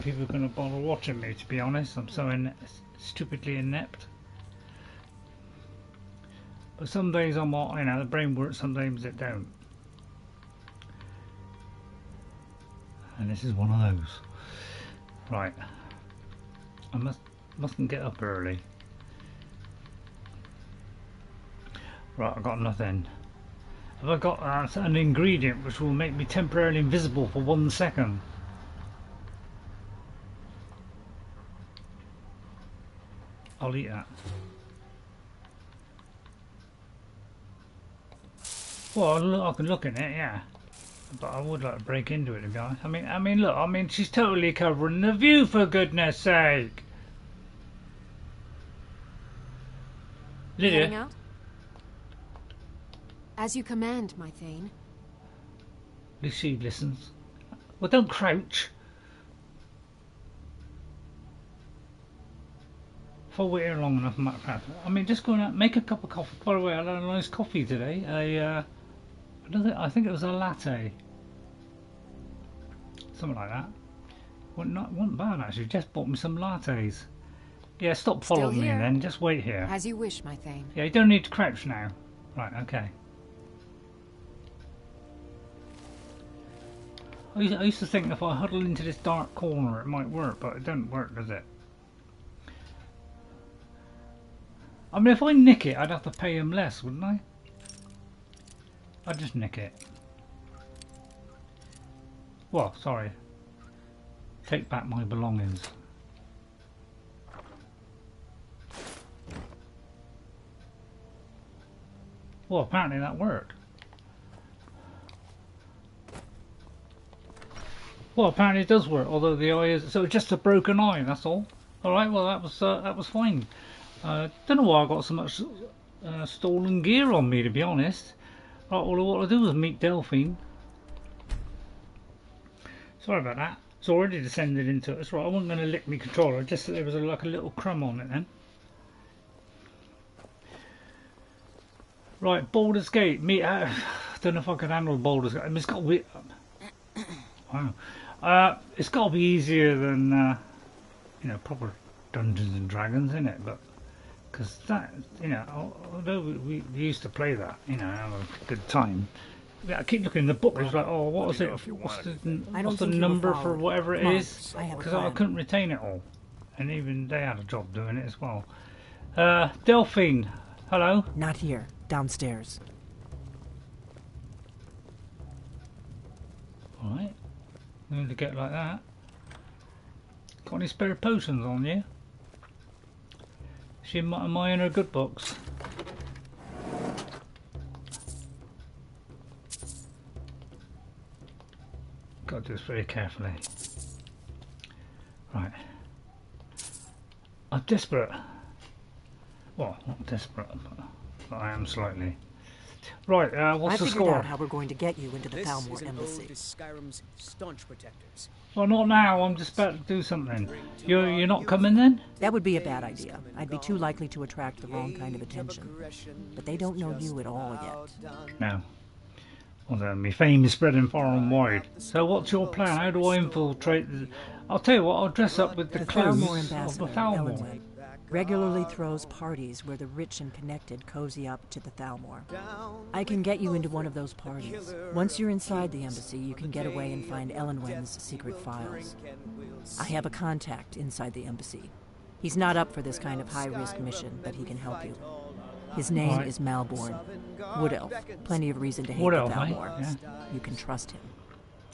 S1: people are going to bother watching me. To be honest, I'm so stupidly inept. But some days I'm, you know, the brain works. Sometimes it don't. And this is one of those. Right. I mustn't get up early. Right, I've got nothing. Have I got an ingredient which will make me temporarily invisible for 1 second? I'll eat that. Well, I can look in it, yeah. But I would like to break into it, to be honest. I mean, look. I mean, she's totally covering the view, for goodness' sake. Lydia.
S8: Heading out? As you command, my Thane.
S1: At least she listens. Well, don't crouch. If I wait here long enough, I mean, just go out, make a cup of coffee. By the way, I had a nice coffee today. I think it was a latte. Something like that. Wasn't bad actually. Just bought me some lattes. Yeah, stop following me then. Just wait here.
S8: As you wish, my Thane.
S1: Yeah, you don't need to crouch now. Right, okay. I used to think if I huddle into this dark corner it might work, but it don't work, does it? I mean, if I nick it, I'd have to pay him less, wouldn't I? I'd just nick it. Well, sorry. Take back my belongings. Well, apparently that worked. Well, apparently it does work, although the eye is... So it's just a broken eye, that's all. Alright, well that was fine. Don't know why I got so much stolen gear on me, to be honest. Right, all I want to do is meet Delphine. Sorry about that. It's already descended into it. That's right, I wasn't going to lick my controller, just that there was like a little crumb on it then. Right, Baldur's Gate. I don't know if I can handle Baldur's Gate. I mean, it's got to be... Wow. It's got to be easier than, you know, proper Dungeons and Dragons, isn't it? But because that, you know, although we used to play that, you know, have a good time. I keep looking in the book. It's like, oh, what was it? What's the number for whatever it is? Because I couldn't retain it all, and even they had a job doing it as well. Delphine, hello.
S10: Not here. Downstairs.
S1: All right. Going to get like that. Got any spare potions on you? Am I in her good books? Got to do this very carefully. Right. I'm desperate. Well, not desperate, but I am slightly. Right, what's the score?
S10: I figured out how we're going to get you into the Thalmor Embassy.
S7: Skyrim's staunch protectors.
S1: Well, not now. I'm just about to do something. You're not coming then?
S10: That would be a bad idea. I'd be too likely to attract the wrong kind of attention. But they don't know you at all yet.
S1: No. Well then, my fame is spreading far and wide. So what's your plan? How do I infiltrate the... I'll tell you what, I'll dress up with the clothes of the Thalmor.
S10: Regularly throws parties where the rich and connected cozy up to the Thalmor. I can get you into one of those parties. Once you're inside the embassy, you can get away and find Eowyn's secret files. I have a contact inside the embassy. He's not up for this kind of high-risk mission, but he can help you. His name is Malborn. Wood Elf. Plenty of reason to hate the Thalmor.
S1: Yeah.
S10: You can trust him.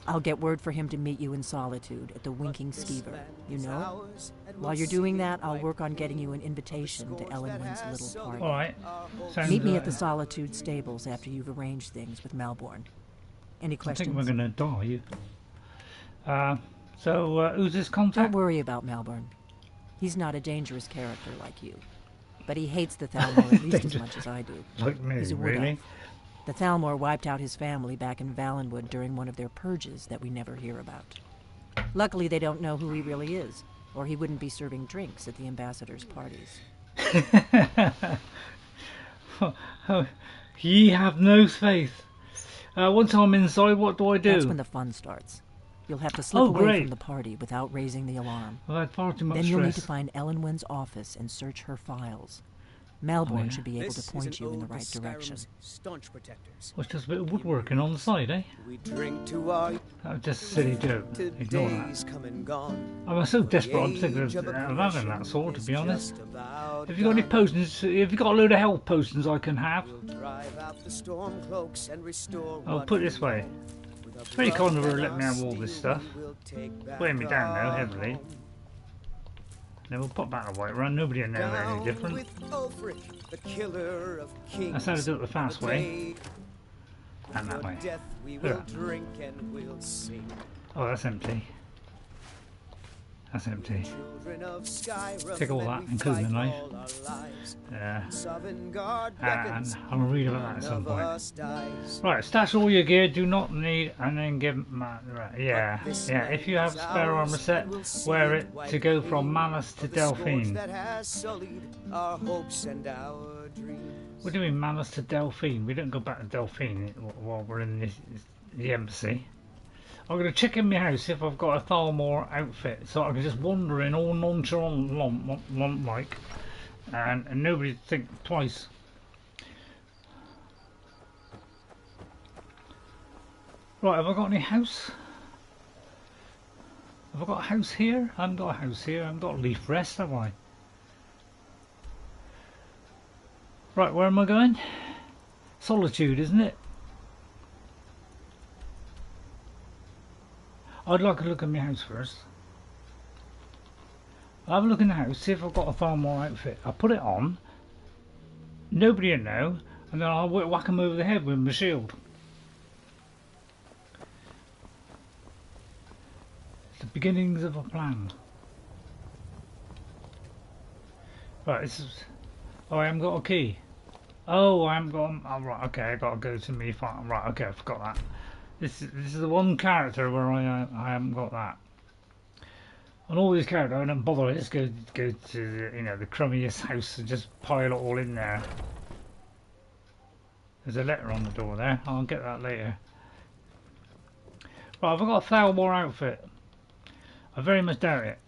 S10: I'll get word for him to meet you in Solitude at the Winking Skeever. You know it? While you're doing that, I'll work on getting you an invitation to Eowyn's little party.
S1: Alright.
S10: Meet me at the Solitude stables after you've arranged things with Malborn. Any questions?
S1: I think we're going to die. So, who's this contact?
S10: Don't worry about Malborn. He's not a dangerous character like you. But he hates the Thalmor at least as much as I do.
S1: Like me,
S10: He's a wood
S1: really?
S10: elf. The Thalmor wiped out his family back in Valenwood during one of their purges that we never hear about. Luckily, they don't know who he really is, or he wouldn't be serving drinks at the ambassadors' parties.
S1: Ye have no faith. Once I'm inside, what do I do?
S10: That's when the fun starts. You'll have to slip away from the party without raising the alarm.
S1: I've had far too much
S10: Then
S1: stress.
S10: you'll need to find Eowyn's office and search her files. Malborn should be able to point you in the right direction.
S7: Staunch protectors.
S1: Well, it's just a bit of woodworking on the side, eh?
S11: We drink to our
S1: That was just a silly joke. Ignore that.
S11: come and gone.
S1: I'm so desperate I'm sick of having that sword, to be honest. Have you got any potions? Have you got a load of health potions I can have? I'll put it this way. It's very kind of her to let me have all this stuff. Weighing me down now, heavily. Then we'll pop back the white run, nobody will know any different. That's how to do it the fast way. And that way. Oh, that's empty. That's empty. Take all that, including the knife. Yeah. And I'll read about that at some point. Right, stash all your gear, do not need, and then give... Right, yeah, if you have spare armor set, wear it to go from Mammoth to Delphine. What do you mean, Mammoth to Delphine? We don't go back to Delphine while we're in the embassy. I'm going to check in my house if I've got a Thalmor outfit, so I can just wander in all nonchalant like, and nobody think twice. Right, have I got any house? Have I got a house here? I haven't got a house here. I haven't got a leaf rest, have I? Right, where am I going? Solitude, isn't it? I'd like to look at my house first. I'll have a look in the house, see if I've got a Thalmor outfit. I'll put it on, nobody will know, and then I'll whack him over the head with my shield. It's the beginnings of a plan. Right, this is... Oh, I haven't got a key. Oh, I haven't got... Oh, right, okay, I got to go to me farm. Right, okay, I forgot that. This is the one character where I haven't got that. On all these characters, I don't bother. I just go to the crummiest house and just pile it all in there. There's a letter on the door there. I'll get that later. Right, have I got a Thalmor outfit? I very much doubt it.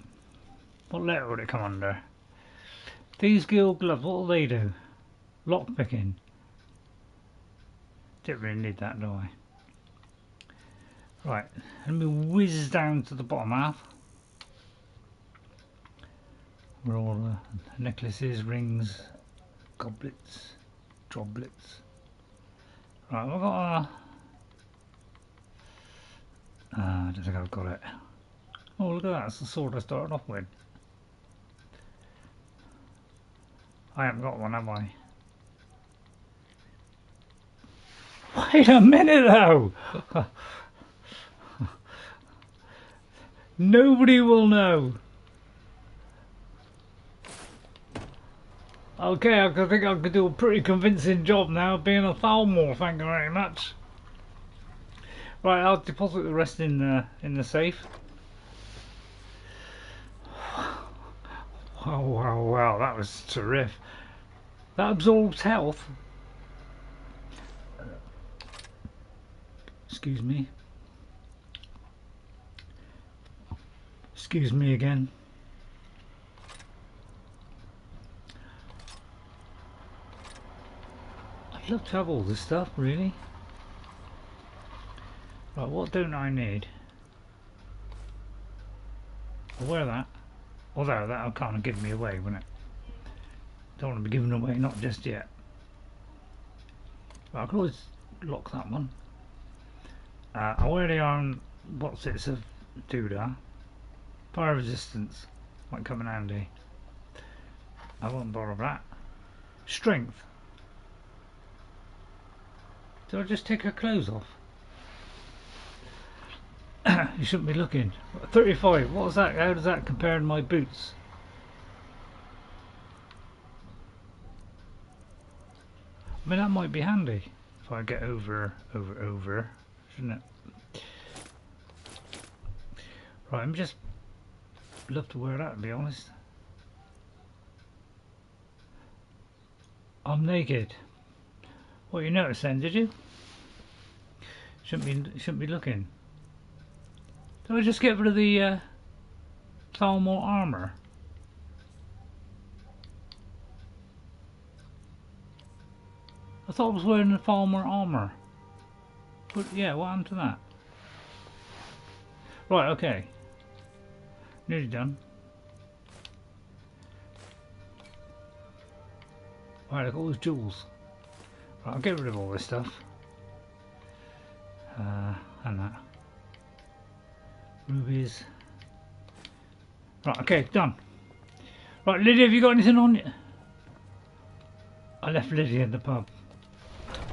S1: What letter would it come under? Thieves Guild gloves. What will they do? Lock picking. Don't really need that, do I? Right, let me whiz down to the bottom half where all the necklaces, rings, goblets, droblets. Right, I've got a... I don't think I've got it. Oh, look at that, that's the sword I started off with. I haven't got one, have I? Wait a minute though! Nobody will know. Okay, I think I could do a pretty convincing job now of being a Thalmor, thank you very much. Right, I'll deposit the rest in the safe. Wow, that was terrific. That absorbs health. Excuse me. Excuse me again. I'd love to have all this stuff, really. Right, what don't I need? I'll wear that. Although that'll kind of give me away, wouldn't it? Don't want to be given away, not just yet. Well, I can always lock that one. I already on what's it of Doodah. Fire resistance might come in handy. I won't borrow that. Strength. Did I just take her clothes off? You shouldn't be looking. 35. What was that? How does that compare to my boots? I mean, that might be handy if I get over, shouldn't it? Right, I'm just love to wear that, to be honest. I'm naked. Well, you noticed then, did you? Shouldn't be looking. Did I just get rid of the Thalmor armor? I thought I was wearing the Thalmor armor. But yeah, what happened to that? Right, okay. Nearly done. Right, I've got all those jewels. Right, I'll get rid of all this stuff. And that. Rubies. Right, okay, done. Right, Lydia, have you got anything on you? I left Lydia in the pub.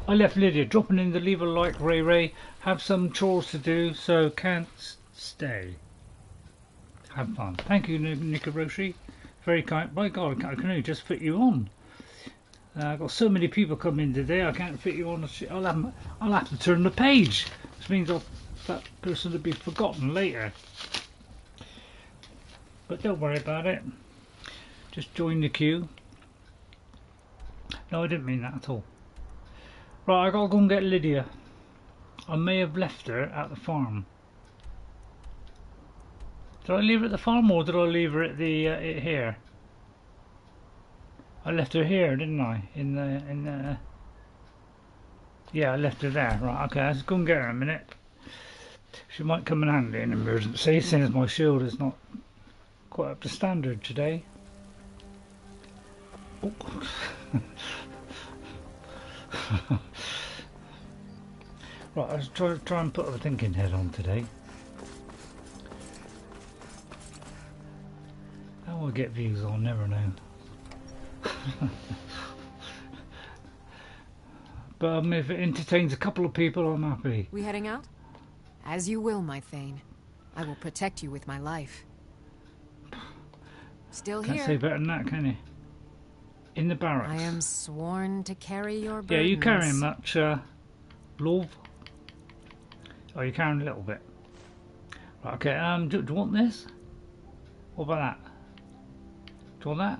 S1: I left Lydia dropping in the leave a like, Ray. Have some chores to do, so can't stay. Have fun. Thank you, Nikaroshi. Very kind. By God, I can only just fit you on. I've got so many people coming today, I can't fit you on. I'll have to turn the page, which means that person will be forgotten later. But don't worry about it. Just join the queue. No, I didn't mean that at all. Right, I gotta go and get Lydia. I may have left her at the farm. Did I leave her at the farm or did I leave her at the here? I left her here, didn't I? Yeah, I left her there. Right, okay, let's go and get her in a minute. She might come in handy in an emergency, seeing as my shield is not quite up to standard today. Oh. Right, let's try and put a thinking head on today. How will I get views? I'll never know. But if it entertains a couple of people, I'm happy.
S8: We heading out? As you will, my Thane. I will protect you with my life. Still here.
S1: Can't say better than that, can you? In the barracks.
S8: I am sworn to carry your burdens.
S1: Yeah, you carrying much, love? Oh, you're carrying a little bit. Right, okay, do you want this? What about that? Do you want that?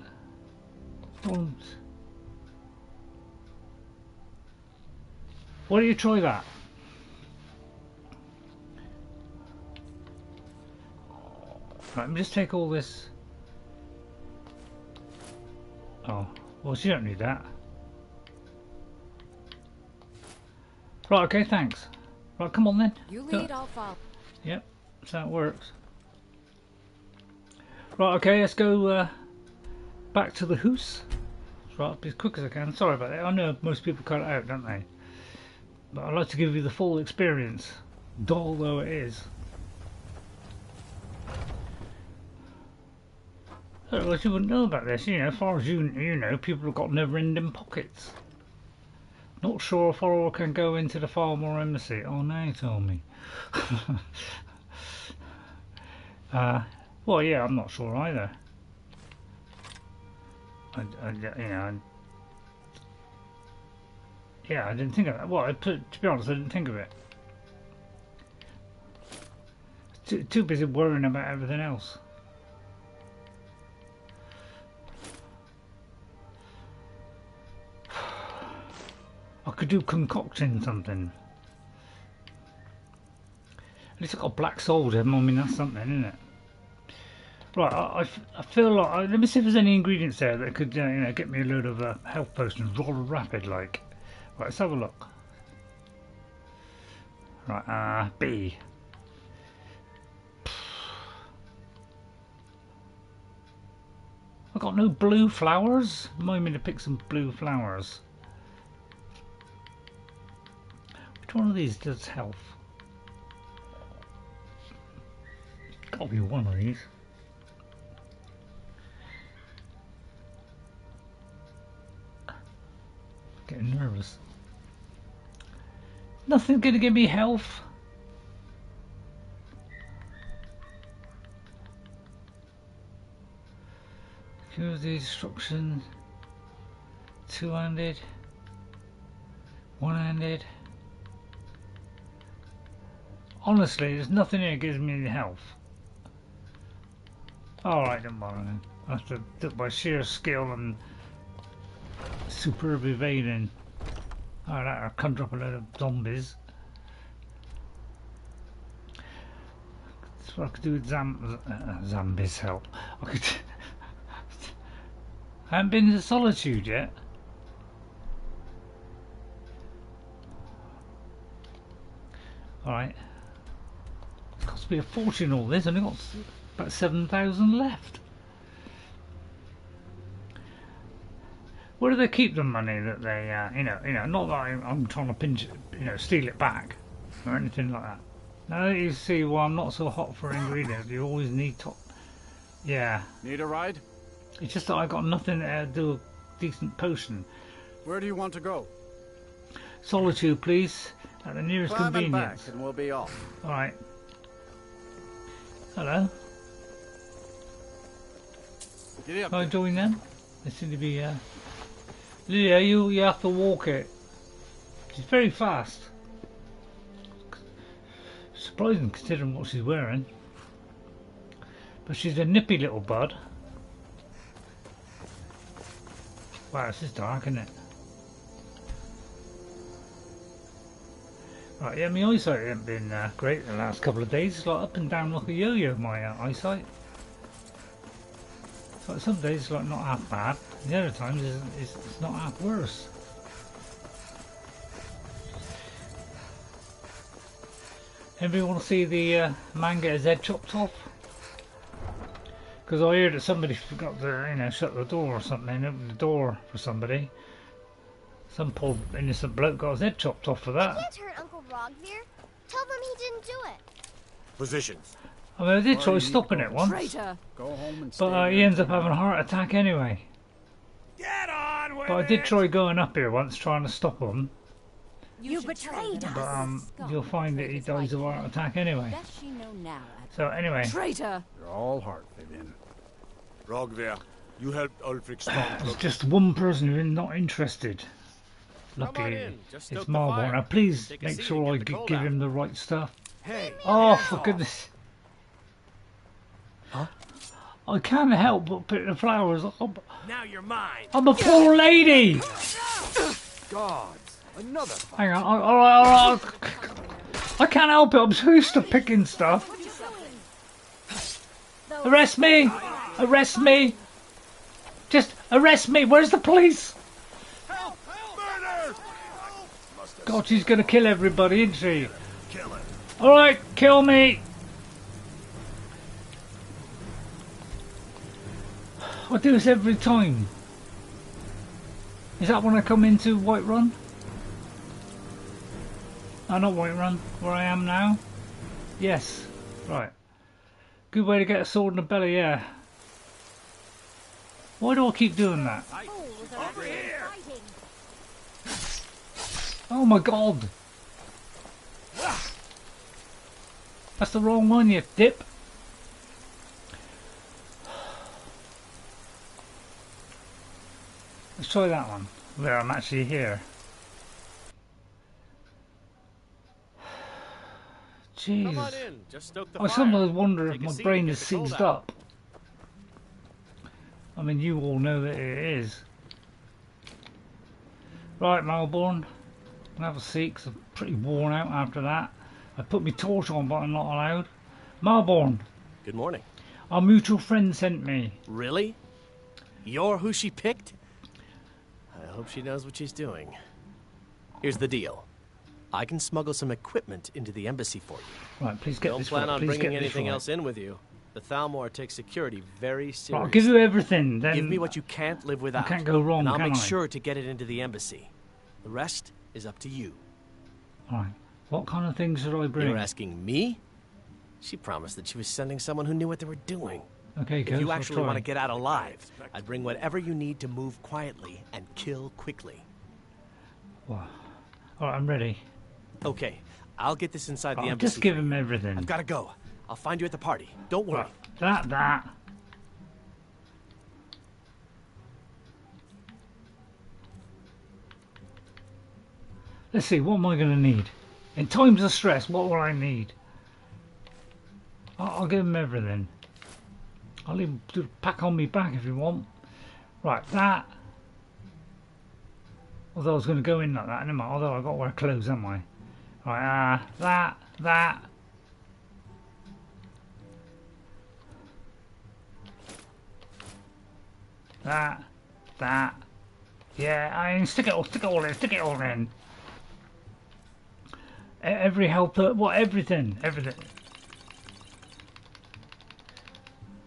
S1: Why don't you try that? Right, let me just take all this. Oh, well, you don't need that. Right, okay, thanks. Right, come on then.
S8: You lead, I'll follow.
S1: Yep, that's how it works. Right, okay, let's go back to the house. Right, up as quick as I can. Sorry about that. I know most people cut it out, don't they? But I like to give you the full experience, dull though it is. Otherwise you wouldn't know about this, you know. As far as you know, people have got never-ending pockets. Not sure if I can go into the Thalmor Embassy. Oh, now you told me. Well, yeah, I'm not sure either. Yeah, I didn't think of that. Well, to be honest, I didn't think of it. Too busy worrying about everything else. I could do concocting something. At least I got a black soldier. I mean, that's something, isn't it? Right, I feel like let me see if there's any ingredients there that could you know get me a load of health potions rather rapid like. Right, let's have a look. Right, B. I've got no blue flowers. Remind me to pick some blue flowers. Which one of these does health? Gotta be one of these. Getting nervous. Nothing gonna give me health. Cure the destruction. Two-handed. One-handed. Honestly, there's nothing here that gives me any health. Alright, don't bother then. I have to do it by sheer skill and superb evading. Alright, I'll conjure up a load of zombies. That's what I could do with zombies help. I could. I haven't been to Solitude yet. Alright. It's cost me a fortune all this, only got about 7,000 left. Where do they keep the money that they, you know, not that I'm trying to pinch it, steal it back or anything like that. Now that you see why I'm not so hot for ingredients, you always need top. Yeah.
S7: Need a ride?
S1: It's just that I got nothing to do a decent potion.
S7: Where do you want to go?
S1: Solitude, please. At the nearest convenience.
S7: Back and we'll be off.
S1: Alright. Hello.
S7: Giddy up.
S1: Can I join them? They seem to be, Lydia, you have to walk it. She's very fast. Surprising considering what she's wearing. But she's a nippy little bud. Wow, this is dark, isn't it? Right, yeah, my eyesight hasn't been great the last couple of days. It's like up and down like a yo-yo, my eyesight. So some days it's like not half bad. The other times it's not half worse. Anybody want to see the man get his head chopped off? Because I heard that somebody forgot to, shut the door or something, open the door for somebody. Some poor innocent bloke got his head chopped off for that.
S12: You can't hurt Uncle Rogvir. Tell them he didn't do it.
S7: Positions.
S1: I mean, I did try stopping it once, but he ends up having a heart attack anyway.
S7: Get on with
S1: but I did try going up here once, trying to stop him.
S12: You betrayed us.
S1: But you'll find that he dies of a heart attack anyway. So anyway.
S8: Traitor!
S7: You're all heart, Vivian. Rogvir, you helped Ulfric stop.
S1: There's just one person who's not interested. Luckily, it's Malborn. Now please make sure I give him the right stuff.
S7: Hey.
S1: Oh, for goodness. Huh? I can't help but pick the flowers up.
S7: Now you're mine.
S1: I'm a poor lady.
S7: God, another.
S1: Hang on. All right. I can't help it. I'm so used to picking stuff. Arrest me! Arrest me! Just arrest me! Where's the police?
S7: Help! Murder!
S1: God, she's gonna kill everybody, isn't she? Alright, kill me! I do this every time. Is that when I come into Whiterun? Oh, not Whiterun, where I am now? Yes, right. Good way to get a sword in the belly, yeah. Why do I keep doing that?
S7: Over here!
S1: Oh my god! That's the wrong one, you dip! Let's try that one, where I'm actually here. Jeez. I sometimes wonder if my brain is seized up. I mean, you all know that it is. Right, Malborn. I'll have a seat because I'm pretty worn out after that. I put my torch on, but I'm not allowed. Malborn.
S13: Good morning.
S1: Our mutual friend sent me.
S13: Really? You're who she picked? I hope she knows what she's doing. Here's the deal. I can smuggle some equipment into the embassy for you.
S1: Right, please get this right.
S13: Don't plan on bringing anything else in with you. The Thalmor takes security very seriously.
S1: Right, I'll give you everything, then.
S13: Give me what you can't live without.
S1: I can't go wrong,
S13: and I'll
S1: can
S13: make
S1: I?
S13: sure to get it into the embassy. The rest is up to you.
S1: Alright. What kind of things should I bring?
S13: You're asking me? She promised that she was sending someone who knew what they were doing.
S1: Okay,
S13: If you actually want to get out alive, I'd bring whatever you need to move quietly and kill quickly.
S1: Wow. Alright, I'm ready.
S13: Okay, I'll get this inside the embassy.
S1: Just give him everything.
S13: I've got to go. I'll find you at the party. Don't worry.
S1: That. Let's see, what am I going to need? In times of stress, what will I need? I'll give him everything. I'll leave him to pack on me back if you want. Right, that. Although I was going to go in like that, anyway. Although I've got to wear clothes, haven't I? Right, that. That. Yeah, I mean, stick it all in. Every helper, everything.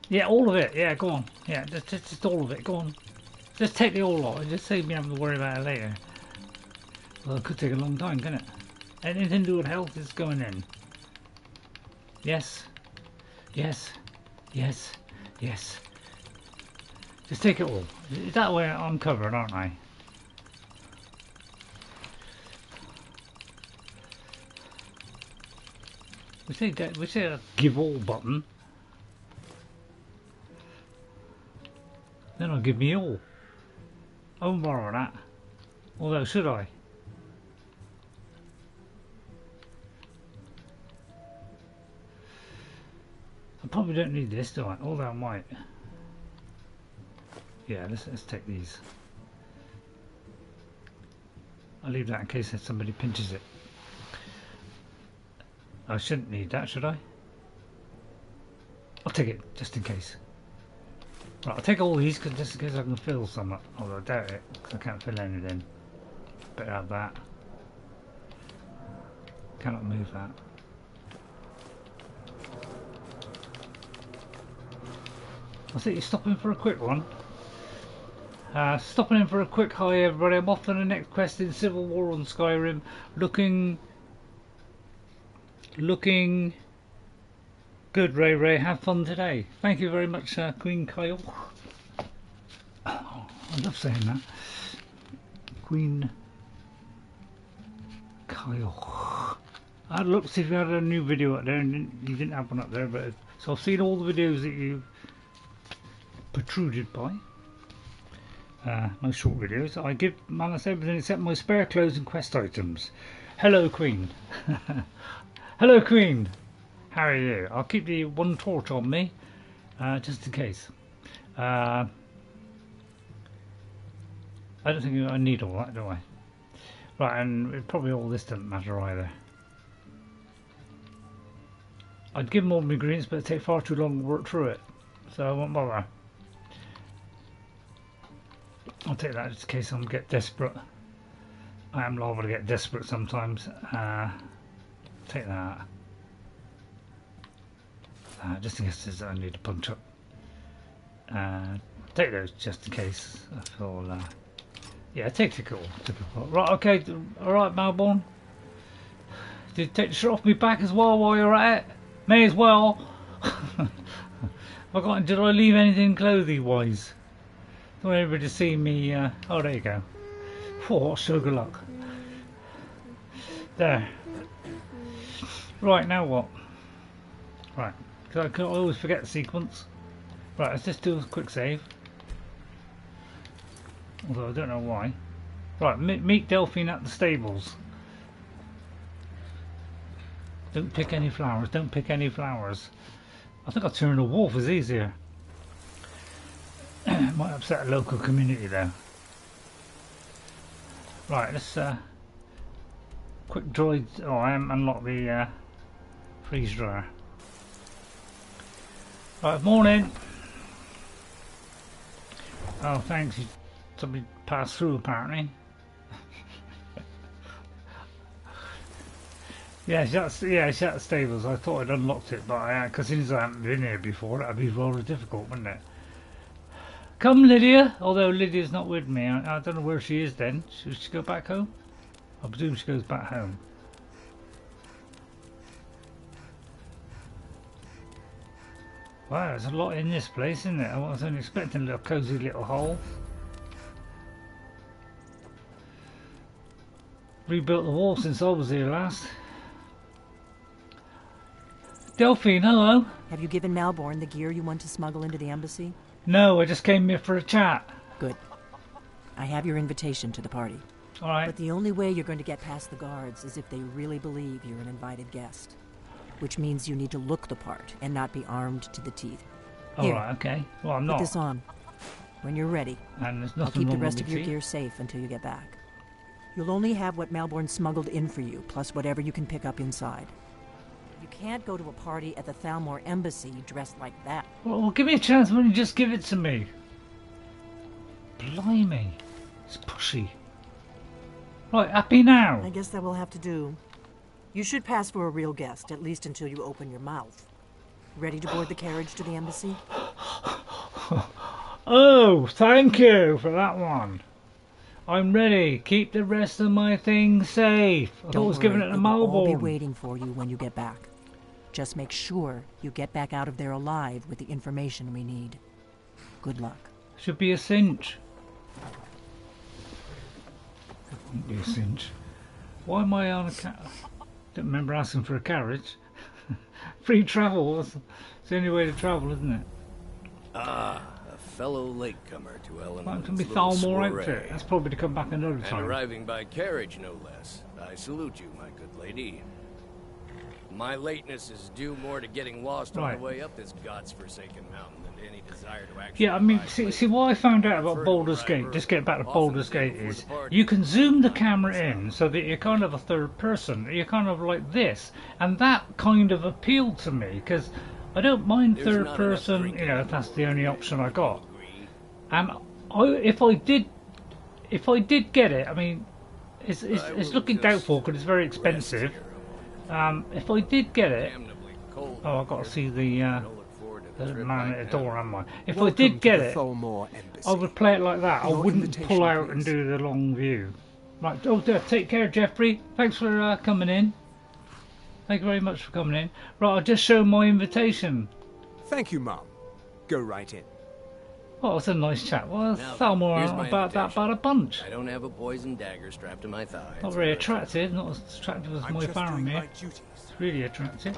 S1: Yeah, all of it. Yeah, go on. Yeah, just all of it. Go on. Just take the whole lot. Just save me having to worry about it later. Well, it could take a long time, couldn't it? Anything to do with health is going in. Yes. Just take it all. That way I'm covered, aren't I? We say a give all button. Then I'll give me all. I won't borrow that. Although, should I? I probably don't need this, do I? Although I might. Yeah, let's take these. I'll leave that in case somebody pinches it. I shouldn't need that, should I? I'll take it, just in case. Right, I'll take all these, just in case I can fill some. Although I doubt it, because I can't fill anything. Better have that. Cannot move that. I think you're stopping for a quick one. Stopping in for a quick hi everybody. I'm off to the next quest in Civil War on Skyrim. Looking good, Ray. Have fun today. Thank you very much, Queen Kyle. Oh, I love saying that. Queen Kyle. I had a look to see if you had a new video up there, and you didn't have one up there. But so I've seen all the videos that you protruded by. My short videos. I give Manus everything except my spare clothes and quest items. Hello, Queen. Hello, Queen. How are you? I'll keep the one torch on me, just in case. I don't think I need all that, do I? Right, and probably all this doesn't matter either. I'd give them all my ingredients, but it'd take far too long to work through it, so I won't bother. I'll take that just in case I get desperate. I am liable to get desperate sometimes. Take that. Just in case I need to punch up. Take those just in case. I feel. Yeah, take it all. Right, okay. Alright, Malborn. Did you take the shirt off my back as well while you're at it? May as well. Did I leave anything clothing wise? Don't want everybody to see me. Oh, there you go. Oh, sugar luck. There. Right, now what? Right, because I always forget the sequence. Right, let's just do a quick save. Although I don't know why. Right, meet Delphine at the stables. Don't pick any flowers, don't pick any flowers. I think I'll turn a wolf is easier. Might upset a local community though. Right, let's quick droid. Oh, I haven't unlocked the freeze dryer. Right, morning. Oh, thanks. Somebody passed through apparently. Yeah, she's at the stables. I thought I'd unlocked it, but because since I haven't been here before, that'd be rather difficult, wouldn't it? Come, Lydia. Although Lydia's not with me, I don't know where she is. Then should she go back home? I presume she goes back home. Wow, there's a lot in this place, isn't it? I was only expecting a little cosy little hole. Rebuilt the wall since I was here last. Delphine, hello.
S10: Have you given Malborn the gear you want to smuggle into the embassy?
S1: No, I just came here for a chat.
S10: Good. I have your invitation to the party.
S1: All right.
S10: But the only way you're going to get past the guards is if they really believe you're an invited guest. Which means you need to look the part and not be armed to the teeth.
S1: All right, okay. Well, I'm not.
S10: Put this on. When you're ready,
S1: and there's
S10: I'll
S1: nothing
S10: keep the
S1: wrong
S10: rest
S1: with
S10: of your
S1: teeth.
S10: gear safe until you get back. You'll only have what Malborn smuggled in for you, plus whatever you can pick up inside. You can't go to a party at the Thalmor Embassy dressed like that.
S1: Well, give me a chance when you just give it to me. Blimey. It's pushy. Right, happy now?
S10: I guess that will have to do. You should pass for a real guest, at least until you open your mouth. Ready to board the carriage to the embassy?
S1: Oh, thank you for that one. I'm ready. Keep the rest of my things safe. I thought I was giving it to
S10: I'll be
S1: Malborn.
S10: waiting for you when you get back. Just make sure you get back out of there alive with the information we need. Good luck.
S1: Should be a cinch. Wouldn't be a cinch. Why am I on a don't remember asking for a carriage. Free travel. It's the only way to travel, isn't it?
S4: Ah, a fellow latecomer to Eowyn's
S1: That can be
S4: little
S1: Thalmor
S4: soiree.
S1: outfit. That's probably to come back another
S4: And
S1: time.
S4: arriving by carriage, no less. I salute you, my good lady. My lateness is due more to getting lost on
S1: Right.
S4: the way up this god's-forsaken mountain than to any desire to actually...
S1: Yeah, I mean, see what I found out about Baldur's Gate, just get back to Baldur's Gate, is you can zoom the camera in so that you're kind of a third person. You're kind of like this. And that kind of appealed to me, because I don't mind third person, you know, if that's the only option I got. And if I did get it, I mean, it's looking doubtful because it's very expensive. If I did get it, oh, I've got to see the man at the door, haven't I? If I did get it, I would play it like that. I wouldn't pull out and do the long view. Right, oh, take care, Jeffrey. Thanks for coming in. Thank you very much for coming in. Right, I'll just show my invitation.
S14: Thank you, Mum. Go right in.
S1: Oh, it's a nice chat. Well, Thalmor about a bunch.
S4: I don't have a poison dagger strapped to my thigh.
S1: Not very attractive, not as attractive as my Faramir. It's really attractive.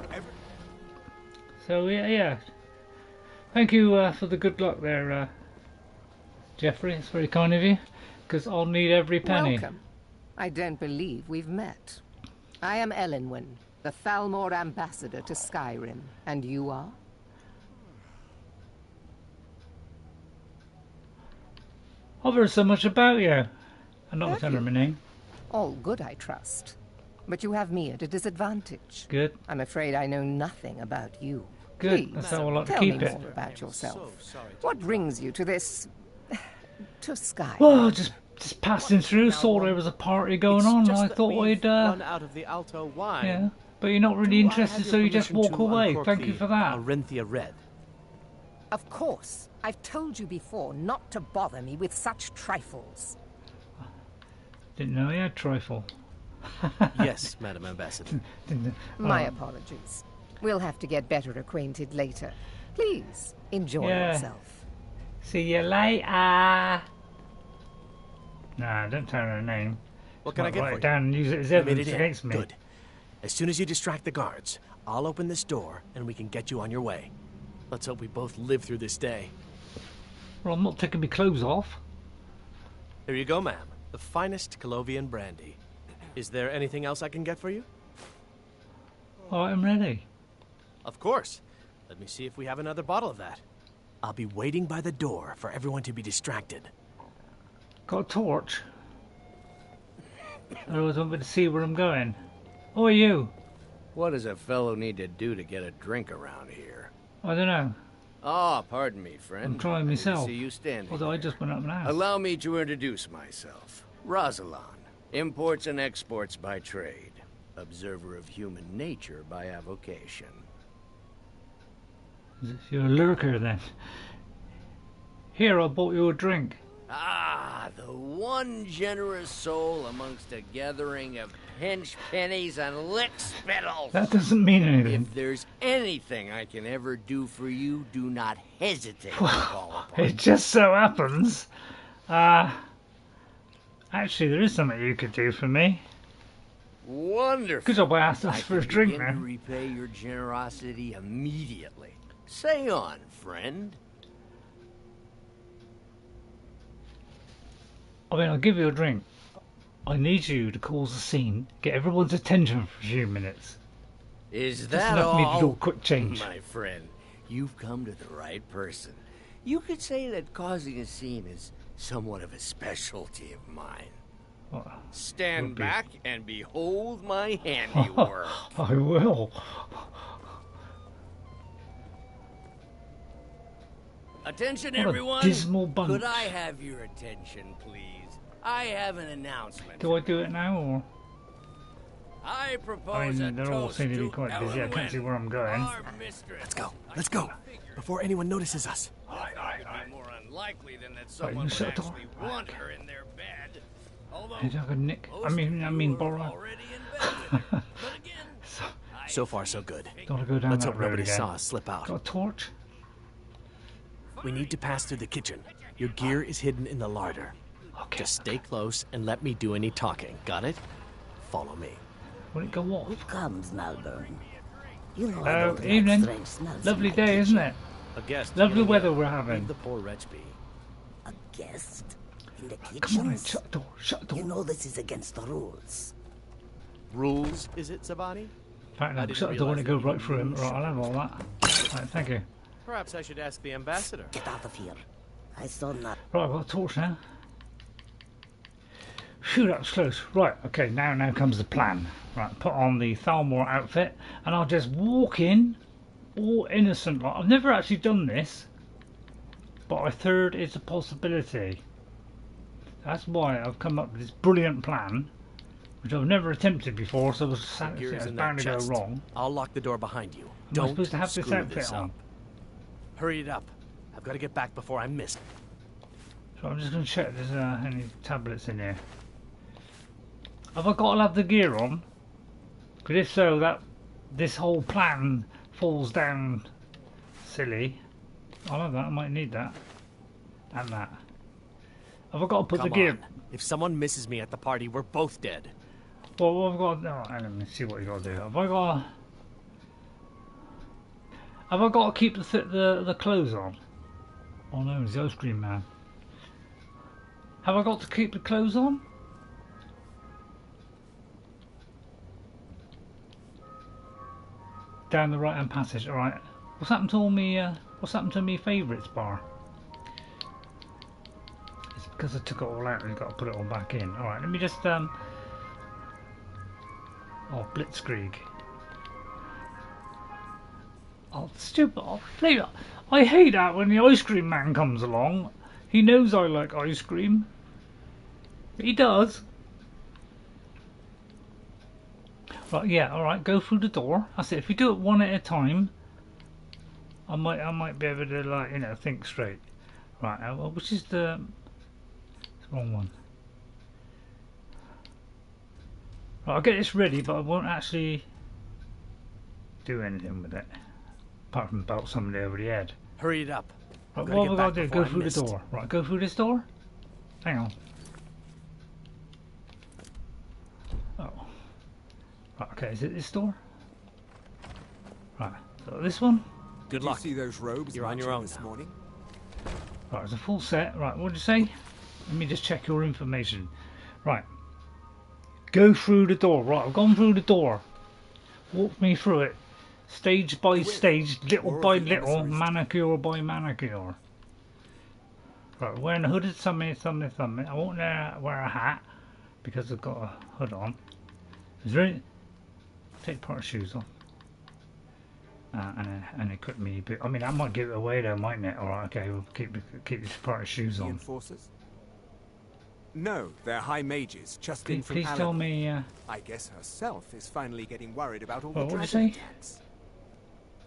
S1: So yeah. Thank you for the good luck there, Jeffrey. It's very kind of you, because I'll need every penny.
S15: Welcome. I don't believe we've met. I am Eowyn, the Thalmor ambassador to Skyrim, and you are?
S1: I've heard so much about you. I'm not telling her my name.
S15: All good, I trust. But you have me at a disadvantage.
S1: Good.
S15: I'm afraid I know nothing about you.
S1: Good.
S15: Please,
S1: That's how I like to
S15: tell
S1: keep
S15: me
S1: it.
S15: more about yourself. What brings you to this... to Skyrim?
S1: Well, just passing through, saw there was a party going on, and I thought I'd...
S13: run out of the Alto wine.
S1: Yeah, but you're not really interested, so you just walk away. Thank you for that.
S13: Arinthia Red.
S15: Of course. I've told you before not to bother me with such trifles.
S1: Didn't know he had trifle.
S13: Yes, Madam Ambassador.
S15: My apologies. We'll have to get better acquainted later. Please, enjoy yourself.
S1: See you later. Nah, don't tell her her name.
S13: What can I get
S1: write
S13: for
S1: it down and use it as evidence against me.
S13: Good. As soon as you distract the guards, I'll open this door and we can get you on your way. Let's hope we both live through this day.
S1: Well, I'm not taking my clothes off.
S13: Here you go, ma'am. The finest Colovian brandy. Is there anything else I can get for you?
S1: All right, I'm ready.
S13: Of course. Let me see if we have another bottle of that. I'll be waiting by the door for everyone to be distracted.
S1: Got a torch. Otherwise, I'm going to see where I'm going. Who are you?
S4: What does a fellow need to do to get a drink around here?
S1: I don't know.
S4: Ah, pardon me, friend.
S1: I'm trying myself.
S4: I didn't see you standing.
S1: Although I just went up and asked.
S4: Allow me to introduce myself. Rosalind, imports and exports by trade. Observer of human nature by avocation.
S1: You're a lurker then. Here, I bought you a drink.
S4: Ah, the one generous soul amongst a gathering of pinch pennies and lick spittles.
S1: That doesn't mean anything.
S4: If there's anything I can ever do for you, do not hesitate to call upon.
S1: It just so happens, actually there is something you could do for me.
S4: Wonderful.
S1: Good job I asked us for a drink,
S4: begin
S1: man.
S4: to repay your generosity immediately. Say on, friend.
S1: I mean, I'll give you a drink. I need you to cause a scene, get everyone's attention for a few minutes.
S4: Is
S1: That's
S4: that
S1: enough for me to
S4: all?
S1: do a quick change.
S4: My friend, you've come to the right person. You could say that causing a scene is somewhat of a specialty of mine. Stand back and behold my handiwork.
S1: I will.
S4: Attention,
S1: What a
S4: everyone.
S1: dismal bunch.
S4: Could I have your attention, please? I have an announcement.
S1: Do I do it now, or?
S4: I propose
S1: I
S4: a
S1: mean, they're all
S4: toast
S1: seem to be
S4: to
S1: quite busy. I can't see where I'm going.
S4: our mistress.
S13: Let's go. Before anyone notices us.
S4: Be more unlikely than that someone would
S1: shut the door.
S4: actually want her in their bed. Although
S1: Hey, I could nick. I mean, borrow.
S13: So far, so good.
S1: Don't want to go down
S13: Let's
S1: that
S13: hope
S1: road
S13: nobody
S1: again.
S13: saw us slip out.
S1: Got a torch?
S13: We need to pass through the kitchen. Your gear is hidden in the larder. Just stay close and let me do any talking. Got it? Follow me.
S1: Will it go off?
S16: Here comes Malborn. You know I
S1: Hello,
S16: don't like
S1: evening.
S16: strange smells
S1: Lovely
S16: in my
S1: day, isn't it?
S13: A guest.
S1: Lovely
S13: here.
S1: weather we're
S13: Leave
S1: having.
S13: the poor wretch be.
S16: A guest? In the kitchen?
S1: Come on, shut the door. Shut the door.
S16: You know this is against the rules.
S13: Rules, is it, Sabani?
S1: In fact,
S13: I
S1: no,
S13: didn't
S1: shut the door and it
S13: realize
S1: goes right through him. Right, I'll have all that. Right, thank you.
S13: Perhaps I should ask the ambassador.
S16: Get out of here. I saw nothing.
S1: Right, I've got a torch now. Phew, that was close. Right, okay, now comes the plan. Right, put on the Thalmor outfit, and I'll just walk in, all innocent. Like, I've never actually done this, but I heard it's a possibility. That's why I've come up with this brilliant plan, which I've never attempted before, so it's
S13: Gears in
S1: bound
S13: that
S1: to go
S13: chest.
S1: wrong.
S13: I'll lock the door behind you.
S1: Am I
S13: Don't
S1: supposed to have this
S13: screw
S1: outfit
S13: this
S1: on?
S13: up. Hurry it up. I've got to get back before I'm missed.
S1: So I'm just going to check if there's any tablets in here. Have I got to have the gear on? Because if so, this whole plan falls down silly. I'll have that, I might need that. And that. Have I got to put
S13: Come
S1: the gear...
S13: on. If someone misses me at the party, we're both dead.
S1: Well, I've got... Oh, let me see what you got to do. Have I got to keep the clothes on? Oh no, it's the ice cream man. Have I got to keep the clothes on? Down the right hand passage. All right. What's happened to all me? What's happened to me favourites bar? It's because I took it all out and got to put it all back in. All right. Let me just Oh, Blitzkrieg. Oh, stupid! Oh, flavour. I hate that when the ice cream man comes along. He knows I like ice cream. He does. Right, yeah, alright, go through the door. That's it. If you do it one at a time, I might be able to, like, you know, think straight. Right, well, which is the wrong one. Right, I'll get this ready, but I won't actually do anything with it. Apart from belt somebody over the head.
S13: Hurry it up.
S1: Right, what have I got to do? Go through the door. Right, go through this door? Hang on. Oh. Right, okay, is it this door? Right, so this one?
S14: Good luck. You see those robes?
S13: You're on your own
S14: this morning.
S1: Right, it's a full set. Right, what did you say? Let me just check your information. Right. Go through the door. Right, I've gone through the door. Walk me through it. Stage by stage, little by little, manicure by manicure. Right, wearing a hooded something. I won't wear a hat because I've got a hood on. Is there any... Take part of shoes off. And equip me. I mean, that might give it away though, mightn't it? Alright, okay, we'll keep this part of shoes on.
S14: Enforcers? No, they're high mages, just in from
S1: Please tell me...
S14: I guess herself is finally getting worried about all
S1: Well,
S14: the
S1: what
S14: dragon
S1: did you say?
S14: attacks.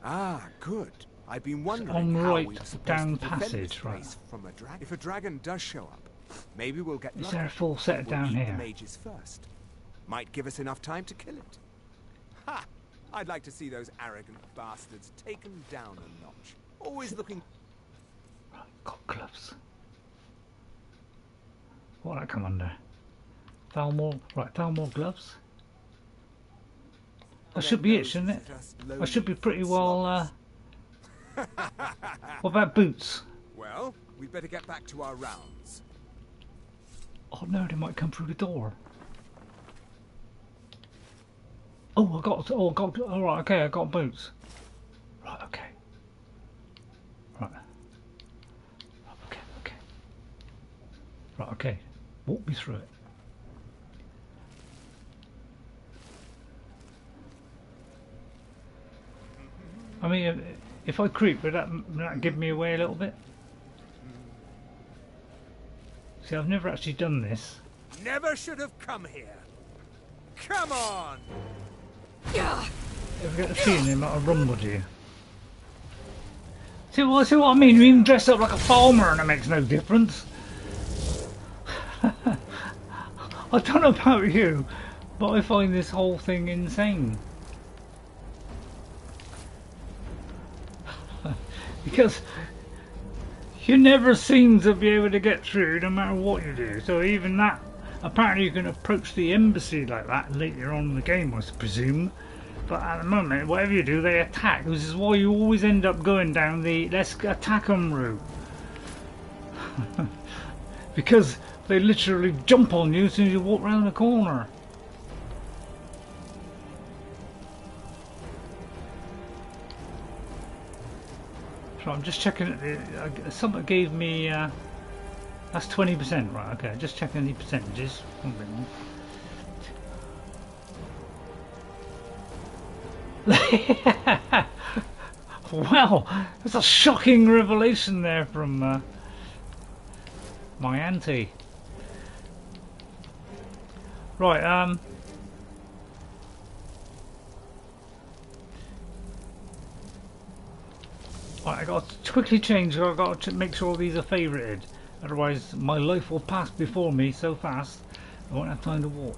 S14: Ah, good. I've been wondering
S1: on
S14: how
S1: right
S14: we were supposed
S1: down
S14: to defend
S1: passage,
S14: this
S1: right.
S14: place from a dragon. If a dragon does show up, Maybe we'll get
S1: Is there a full set down here?
S14: The mages first. Might give us enough time to kill it. Ha! I'd like to see those arrogant bastards taken down a notch. Always looking...
S1: Right, got gloves. What will that come under? Thalmor, right, Thalmor gloves. That should be it, shouldn't it? I should be pretty well, What about boots?
S14: Well, we'd better get back to our rounds.
S1: Oh no, they might come through the door. Oh, I got, alright, okay, I got boots. Right, okay. Right. Okay, okay. Right, okay. Walk me through it. I mean, if I creep, would that give me away a little bit? See, I've never actually done this.
S14: Never should have come here. Come on!
S1: If I get the feeling they might have rumbled you. See what I mean? You even dress up like a farmer and it makes no difference. I don't know about you, but I find this whole thing insane. Because you never seem to be able to get through no matter what you do. So even that, apparently you can approach the embassy like that later on in the game, I presume. But at the moment, whatever you do, they attack. This is why you always end up going down the let's attack them route. Because they literally jump on you as soon as you walk around the corner. So I'm just checking it. Something gave me that's 20%, right? Okay, just checking the percentages. Well, that's a shocking revelation there from my auntie. Right, right, I got to quickly change. I got to make sure these are favorited. Otherwise, my life will pass before me so fast I won't have time to walk.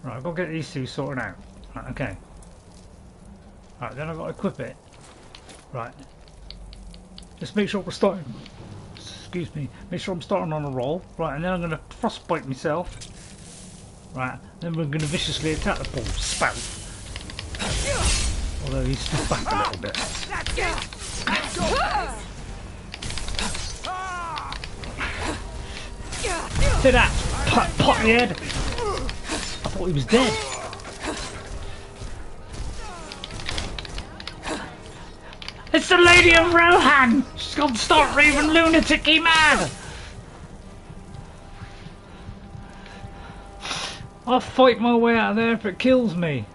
S1: Right, I've got to get these two sorted out. Right, okay. Right, then I've got to equip it. Right. Just make sure we're starting. Excuse me. Make sure I'm starting on a roll. Right, and then I'm going to frostbite myself. Right, then we're going to viciously attack the poor spout. Although he's stood back a little bit. See that? Pot the head. I thought he was dead. It's the Lady of Rohan! She's gonna start raving lunatic-y mad! I'll fight my way out of there if it kills me.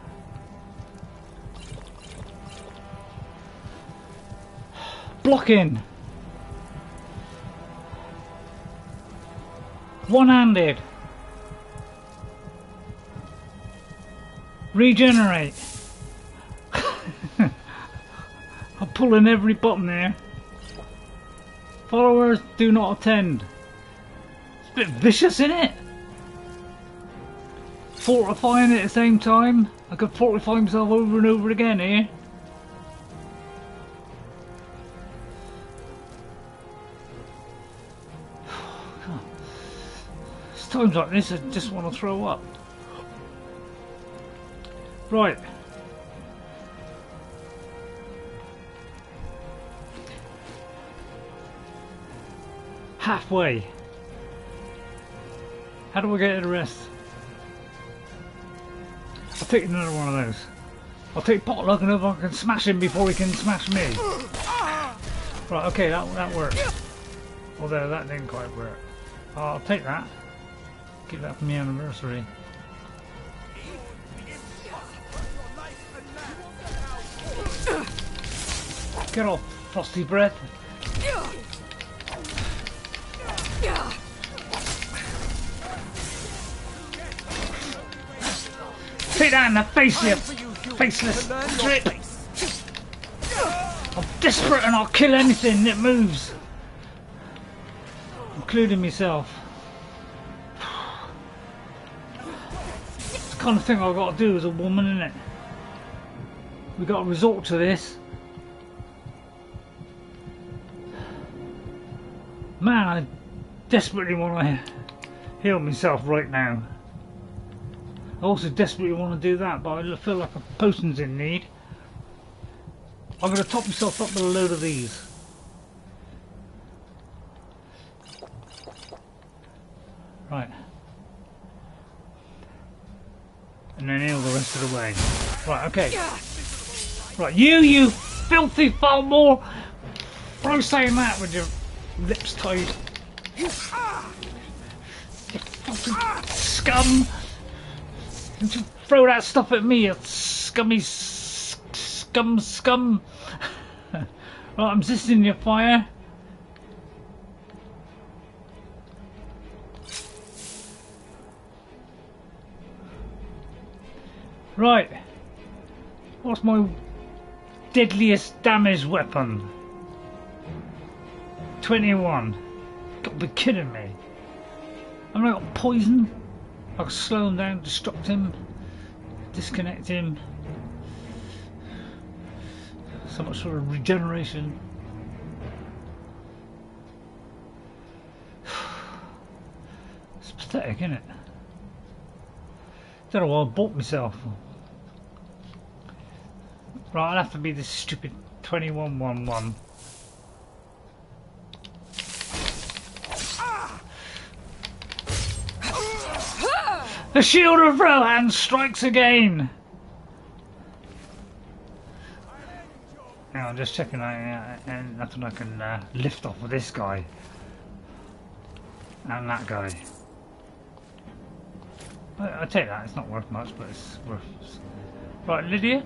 S1: Blocking. One-handed. Regenerate. I'm pulling every button there. Followers do not attend. It's a bit vicious, isn't it? Fortifying at the same time. I could fortify myself over and over again here. It's times like this I just want to throw up. Right. Halfway. How do I get to the rest? I'll take another one of those. I'll take potluck and if I can smash him before he can smash me. Right, okay, that worked. Although that didn't quite work. I'll take that. Keep that for my anniversary. Get off, frosty breath. Take that in the face, you faceless drip. I'm desperate and I'll kill anything that moves. including myself. It's the kind of thing I've got to do as a woman, isn't it? We've got to resort to this. Man, I desperately want to heal myself right now. I also desperately want to do that, but I feel like a potion's in need. I'm going to top myself up with a load of these. Right. And then heal the rest of the way. Right, okay. Right, you filthy Thalmor! Why are you saying that with your lips tied? You fucking scum! Don't you throw that stuff at me, you scummy scum! Right, I'm resisting your fire. Right. What's my deadliest damage weapon? 21. Gotta be kidding me. I've got poison. I can slow him down, destruct him, disconnect him. So much sort of regeneration. It's pathetic, isn't it? Don't know why I bought myself. Right, I'll have to be this stupid 2111. The shield of Rohan strikes again! Now I'm just checking and nothing I can lift off of this guy. And that guy. I take that, it's not worth much, but it's worth... Right, Lydia?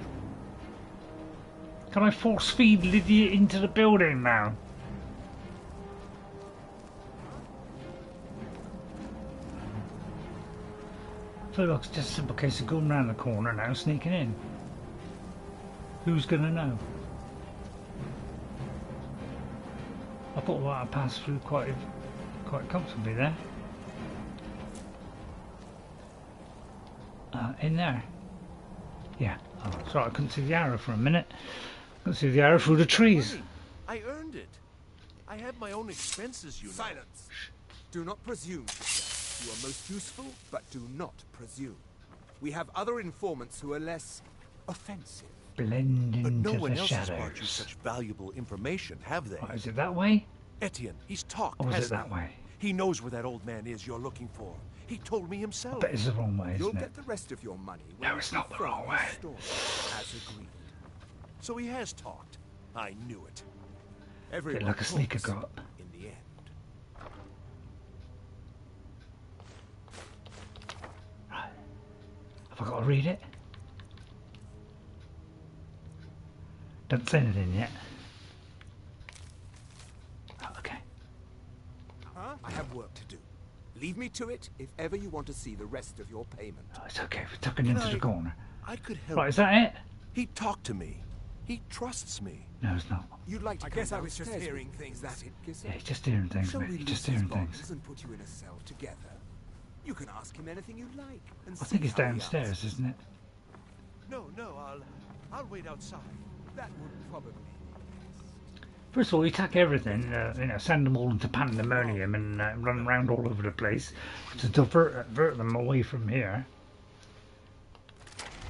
S1: Can I force feed Lydia into the building now? I feel like it's just a simple case of going round the corner now, sneaking in. Who's gonna know? I thought I passed through quite comfortably there. In there. Yeah. Oh, sorry, I couldn't see the arrow for a minute. Couldn't see the arrow through the trees.
S6: I earned it. I have my own expenses, you know.
S14: Silence! Do not presume. You are most useful, but do not presume. We have other informants who are less offensive.
S1: Blend into
S6: but no one
S1: the
S6: else
S1: shadows.
S6: has brought you such valuable information, have they?
S1: Oh, is it that way?
S6: Etienne, he's talked,
S1: Or is it
S6: hasn't
S1: that
S6: he?
S1: way?
S6: He knows where that old man is you're looking for. He told me himself.
S1: I bet it's the wrong way,
S14: You'll
S1: isn't
S14: get
S1: it?
S14: the rest of your money.
S1: No, it's not the wrong way.
S14: As agreed.
S6: So he has talked. I knew it.
S14: Everyone
S1: Bit like a sneaker
S14: talks
S1: got.
S14: in the end.
S1: Right. Have I got to read it? Don't say anything yet. Oh, okay.
S14: Huh? I have work to do. Leave me to it if ever you want to see the rest of your payment.
S1: Oh, it's okay, we're tucking into the corner.
S6: I could help.
S1: Right, is that it?
S6: He talked to me. He trusts me.
S1: No, it's not.
S14: You'd like to
S17: I
S14: come
S17: guess I was just
S14: downstairs
S17: hearing
S14: with me,
S17: things.
S14: is that it, Gizzer?
S1: Yeah, he's just hearing things,
S14: Shall
S1: mate.
S14: we
S1: He's just
S14: loose
S1: hearing
S14: his
S1: things.
S14: bottles and put you in a cell together? You can ask him anything you like. And
S1: I think
S14: see
S1: it's
S14: how he
S1: downstairs,
S14: answers.
S1: isn't it?
S6: No, I'll wait outside.
S14: That would probably.
S1: First of all, you attack everything, you know, send them all into pandemonium and run around all over the place to divert them away from here.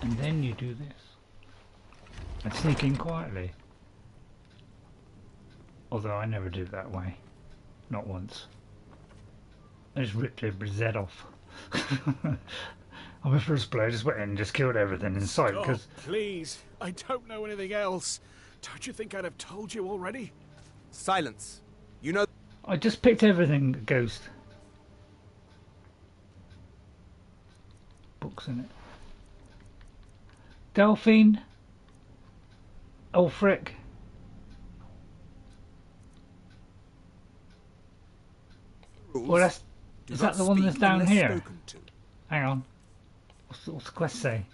S1: And then you do this. And sneak in quietly. Although I never do it that way. Not once. I just ripped everybody's head off. On my first play, I just went in and just killed everything in sight.
S17: Stop,
S1: Cause
S17: please. I don't know anything else. Don't you think I'd have told you already?
S14: Silence. You know.
S1: I just picked everything, Ghost. Books in it. Delphine. Ulfric. Well, that's... Is that the one that's down here? Hang on. What's the quest say?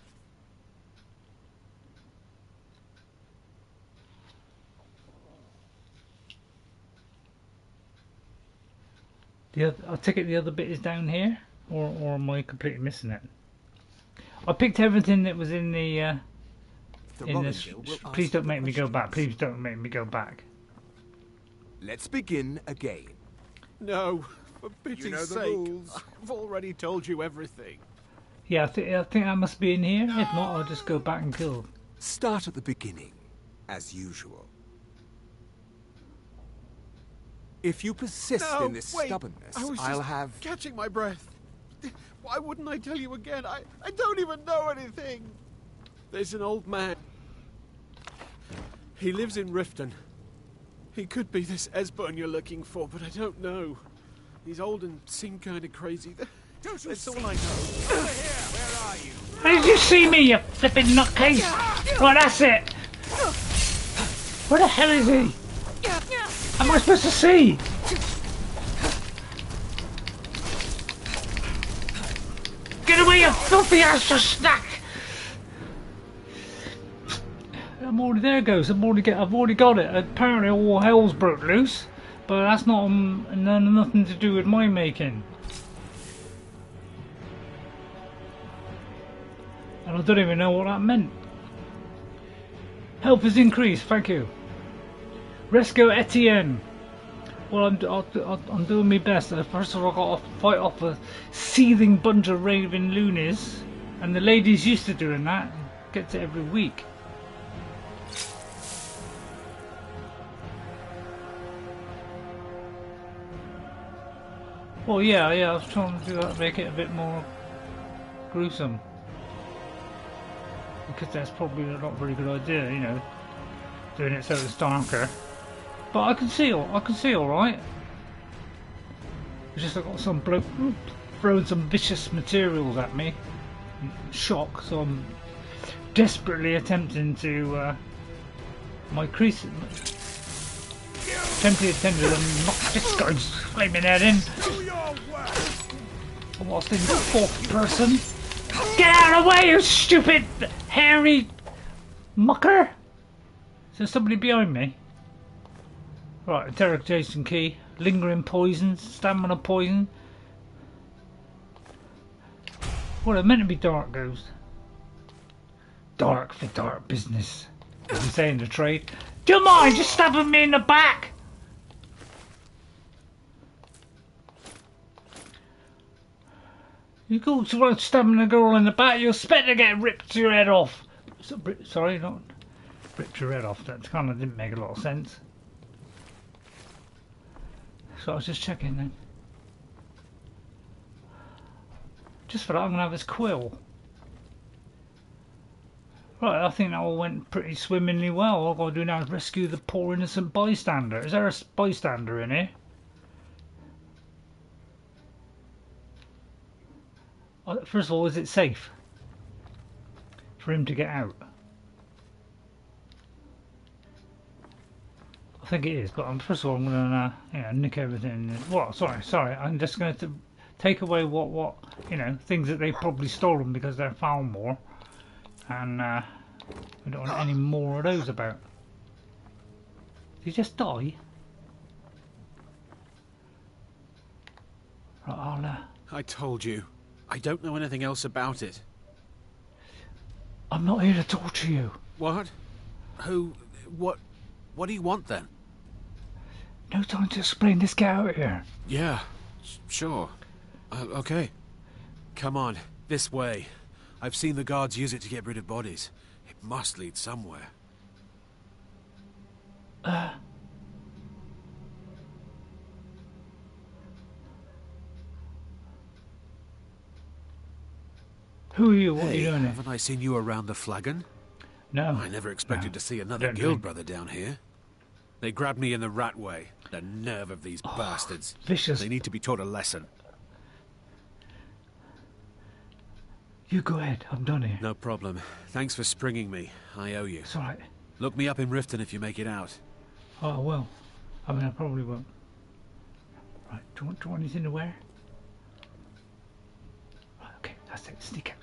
S1: I take it the other bit is down here, or am I completely missing it? I picked everything that was in the. Please don't make me go back. Please don't make me go back.
S14: Let's begin again.
S17: No, for pity's
S14: You know the
S17: sake.
S14: rules.
S17: I've already told you everything.
S1: Yeah, I think that must be in here. If not, I'll just go back and kill.
S14: Start at the beginning, as usual. If you persist
S17: No,
S14: in this
S17: wait,
S14: stubbornness,
S17: I was
S14: I'll
S17: just
S14: have...
S17: catching my breath. Why wouldn't I tell you again? I don't even know anything. There's an old man. He lives in Riften. He could be this Esbern you're looking for, but I don't know. He's old and seemed kind of crazy. That's all I know.
S14: Over here! Where are you?
S1: How did you see me, you flipping nutcase? Right, that's it. Where the hell is he? How am I supposed to see? Get away, you filthy ass snack! I'm already there, Ghost. I've already got it. Apparently, all hell's broke loose, but that's not nothing to do with my making. And I don't even know what that meant. Help has increased, thank you. Rescue Etienne. Well, I'm doing my best. First of all, I've got to fight off a seething bunch of raving loonies, and the lady's used to doing that. Gets it every week. Well, yeah, I was trying to do that, make it a bit more gruesome. Because that's probably not a very good idea, you know, doing it so it's darker. But I can see all right. It's just I got some bloke throwing some vicious materials at me. Shock, so I'm desperately attempting to attempting to knock this guy's flaming head in. Whilst in fourth person. Get out of the way, you stupid hairy mucker! Is there somebody behind me? Right, interrogation key. Lingering poisons, stamina poison. Well, it meant to be dark, Ghost. Dark for dark business, as we say in the trade. Do you mind just stabbing me in the back? You go to stabbing a girl in the back, you'll expect to get ripped your head off. Sorry, not ripped your head off. That kind of didn't make a lot of sense. So I was just checking then. Just for that, I'm going to have this quill. Right, I think that all went pretty swimmingly well. All I've got to do now is rescue the poor innocent bystander. Is there a bystander in here? First of all, is it safe for him to get out? I think it is, but first of all, I'm going to nick everything. What? Sorry. I'm just going to take away what things that they've probably stolen because they're Thalmor, and we don't want any more of those about. Did he just die? Right, I'll.
S17: I told you. I don't know anything else about it.
S1: I'm not here to torture you.
S17: What? What do you want then?
S1: No time to explain this. Get out of here.
S17: Yeah, sure. Okay. Come on, this way. I've seen the guards use it to get rid of bodies. It must lead somewhere. Who are you? What are you doing here? Haven't I seen you around the flagon?
S1: No.
S17: I never expected to see another guild brother down here. They grabbed me in the Ratway. The nerve of these bastards.
S1: Vicious.
S17: They need to be taught a lesson.
S1: You go ahead. I'm done here.
S17: No problem. Thanks for springing me. I owe you.
S1: It's alright.
S17: Look me up in Riften if you make it out.
S1: Oh, I will. I mean, I probably won't. Right, do you want anything to wear? Right, okay, that's it. Sneak out.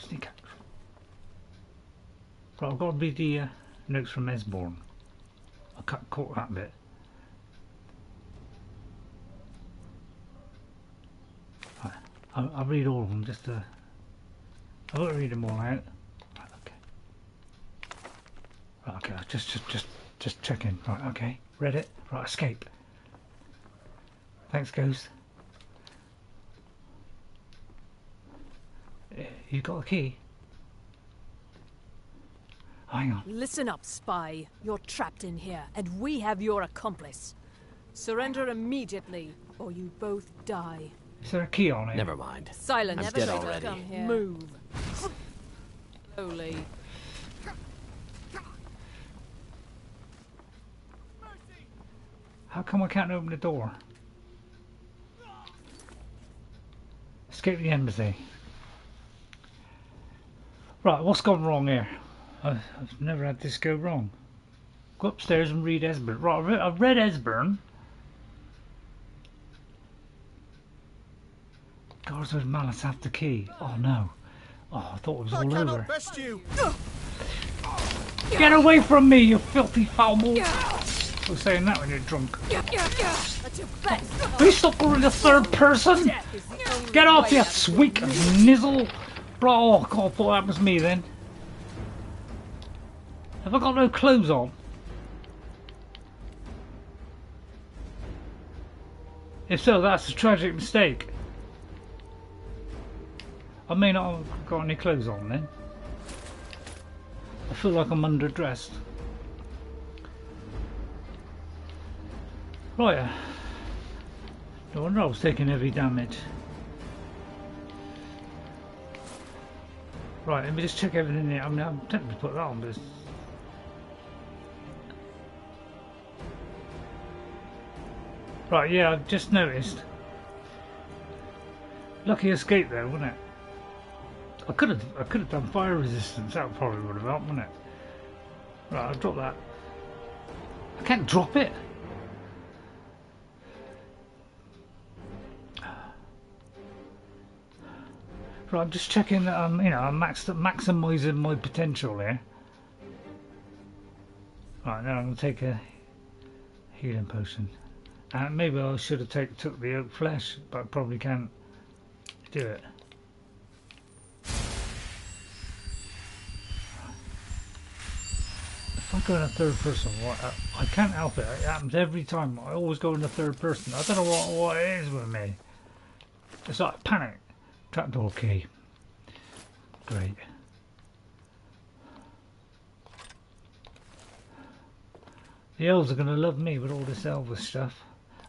S1: Right, I've got to read the notes from Esborn. I caught that bit. I'll read all of them just to... I won't read them all out. Right, okay. Right, okay, just checking. Right, okay. Read it. Right, escape. Thanks, Ghost. You got a key? Hang on.
S18: Listen up, spy. You're trapped in here, and we have your accomplice. Surrender immediately, or you both die.
S1: Is there a key on it?
S13: Never mind.
S18: Silence.
S13: I'm dead already.
S18: Move. Slowly.
S1: How come I can't open the door? Escape the embassy. Right, what's gone wrong here? I've never had this go wrong. Go upstairs and read Esbern. Right, I've read Esbern. Guards with malice have the key. Oh no. Oh, I thought it was all over.
S7: Best you.
S1: Get away from me, you filthy Thalmor! I was saying that when you're drunk. Please stop going to third person! Get off, you sweet nizzle! Bro, oh god, I thought that was me then. Have I got no clothes on? If so, that's a tragic mistake. I may not have got any clothes on then. I feel like I'm underdressed. Right. No wonder I was taking heavy damage. Right, let me just check everything here. I mean, I'm tempted to put that on, but it's... Right, yeah, I've just noticed. Lucky escape there, wasn't it? I could have done fire resistance. That probably would have helped, wouldn't it? Right, I'll drop that. I can't drop it. Right, I'm just checking that I'm, you know, I'm maximising my potential here. Right, now I'm going to take a healing potion. And maybe I should have took the oak flesh, but I probably can't do it. If I go in a third person, I can't help it. It happens every time. I always go in the third person. I don't know what it is with me. It's like panic. Trapdoor key. Great. The elves are going to love me with all this Elvis stuff.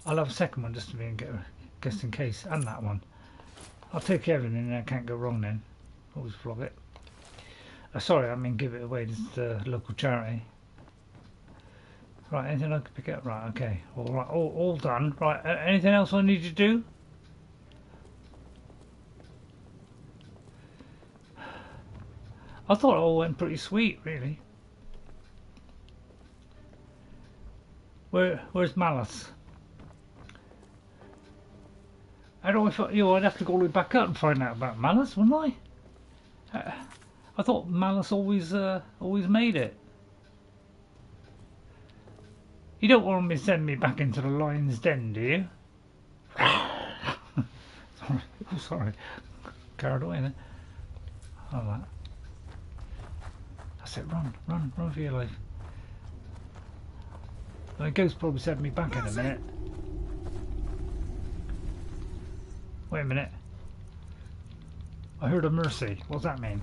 S1: I'll have a second one just to be just in case. And that one. I'll take everything that can't go wrong then. Always flog it. Sorry, I mean give it away. This is a local charity. Right, anything I can pick up? Right, okay. Alright, all done. Right, anything else I need to do? I thought it all went pretty sweet, really. Where's Malice? How do I find, you know, I'd have to go all the way back up and find out about Malice, wouldn't I? I thought Malice always made it. You don't want me to send me back into the lion's den, do you? sorry. Carried away then. Oh, that. That's it, run for your life. The ghost probably sent me back in a minute. Wait a minute. I heard a mercy. What's that mean?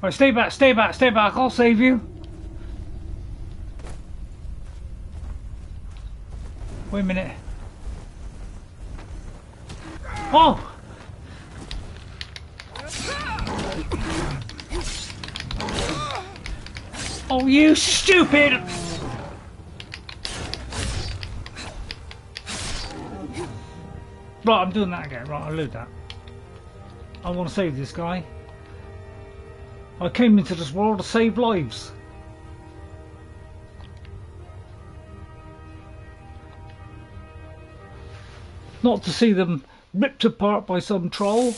S1: Right, stay back, I'll save you. Wait a minute. Oh! Oh, you stupid! Right, I'm doing that again. Right, I'll load that. I want to save this guy. I came into this world to save lives. Not to see them ripped apart by some troll.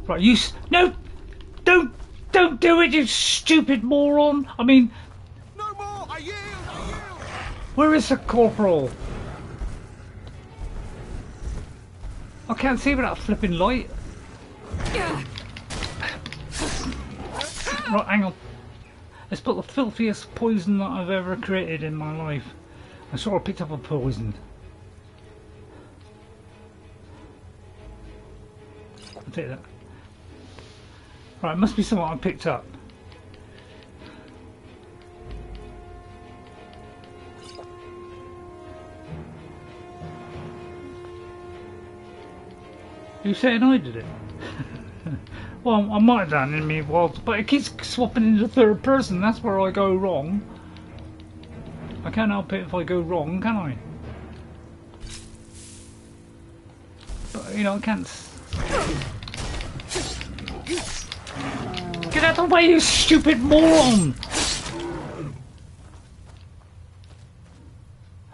S1: Right, you... No! Don't do it, you stupid moron! I mean...
S7: No more! I yield!
S1: Where is the corporal? I can't see without flipping light. Right, hang on. Let's put the filthiest poison that I've ever created in my life. I saw I picked up a poison. I'll take that. Right, it must be something I picked up. You saying I did it? Well, I might have done in me once, but it keeps swapping into third person. That's where I go wrong. I can't help it if I go wrong, can I? But you know, I can't. Get out of the way, you stupid moron!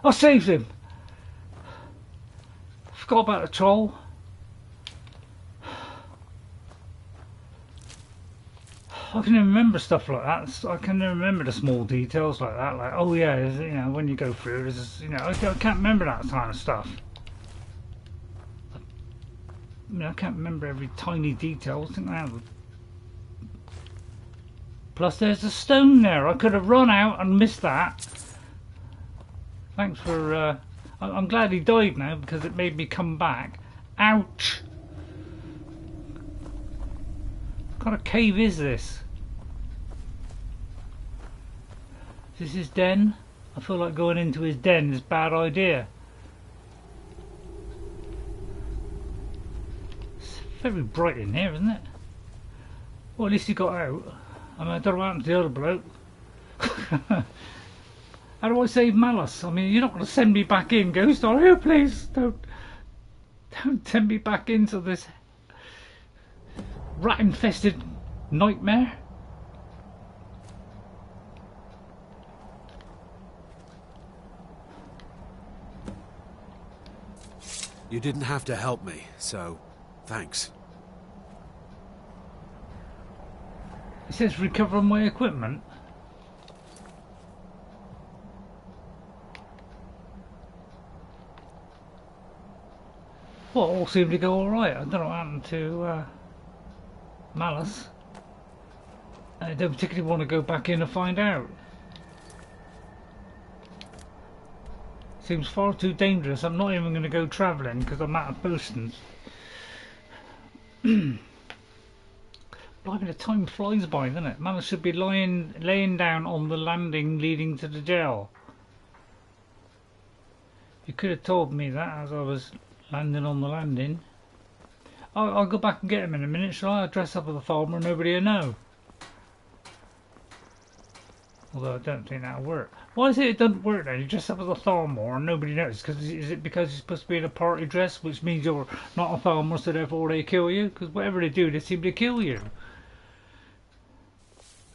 S1: I saved him. Forgot about the troll. I can remember stuff like that. I can remember the small details like that. Like, oh yeah, you know, when you go through, there's, you know, I can't remember that kind of stuff. I mean, I can't remember every tiny detail. I think I have. Plus, there's a stone there. I could have run out and missed that. Thanks for. I'm glad he died now because it made me come back. Ouch! What kind of cave is this? Is this his den? I feel like going into his den is a bad idea. It's very bright in here, isn't it? Well, at least he got out. I mean, I don't know what happened to the other bloke. How do I save Malice? I mean, you're not going to send me back in, Ghost, are you? Please, don't send me back into this rat-infested nightmare.
S17: You didn't have to help me, so thanks.
S1: It says recover my equipment. Well, all seemed to go alright. I don't know what happened to Malice. I don't particularly want to go back in and find out. Seems far too dangerous. I'm not even going to go travelling because I'm out of potions. Blimey, the time flies by, doesn't it? Mammoth should be laying down on the landing leading to the jail. You could have told me that as I was landing on the landing. I'll go back and get him in a minute, shall I? I'll dress up as a Thalmor and nobody will know. Although I don't think that'll work. Why is it doesn't work then? You dress up as a Thalmor and nobody knows. Is it because you're supposed to be in a party dress, which means you're not a Thalmor, so therefore they kill you? Because whatever they do, they seem to kill you. Do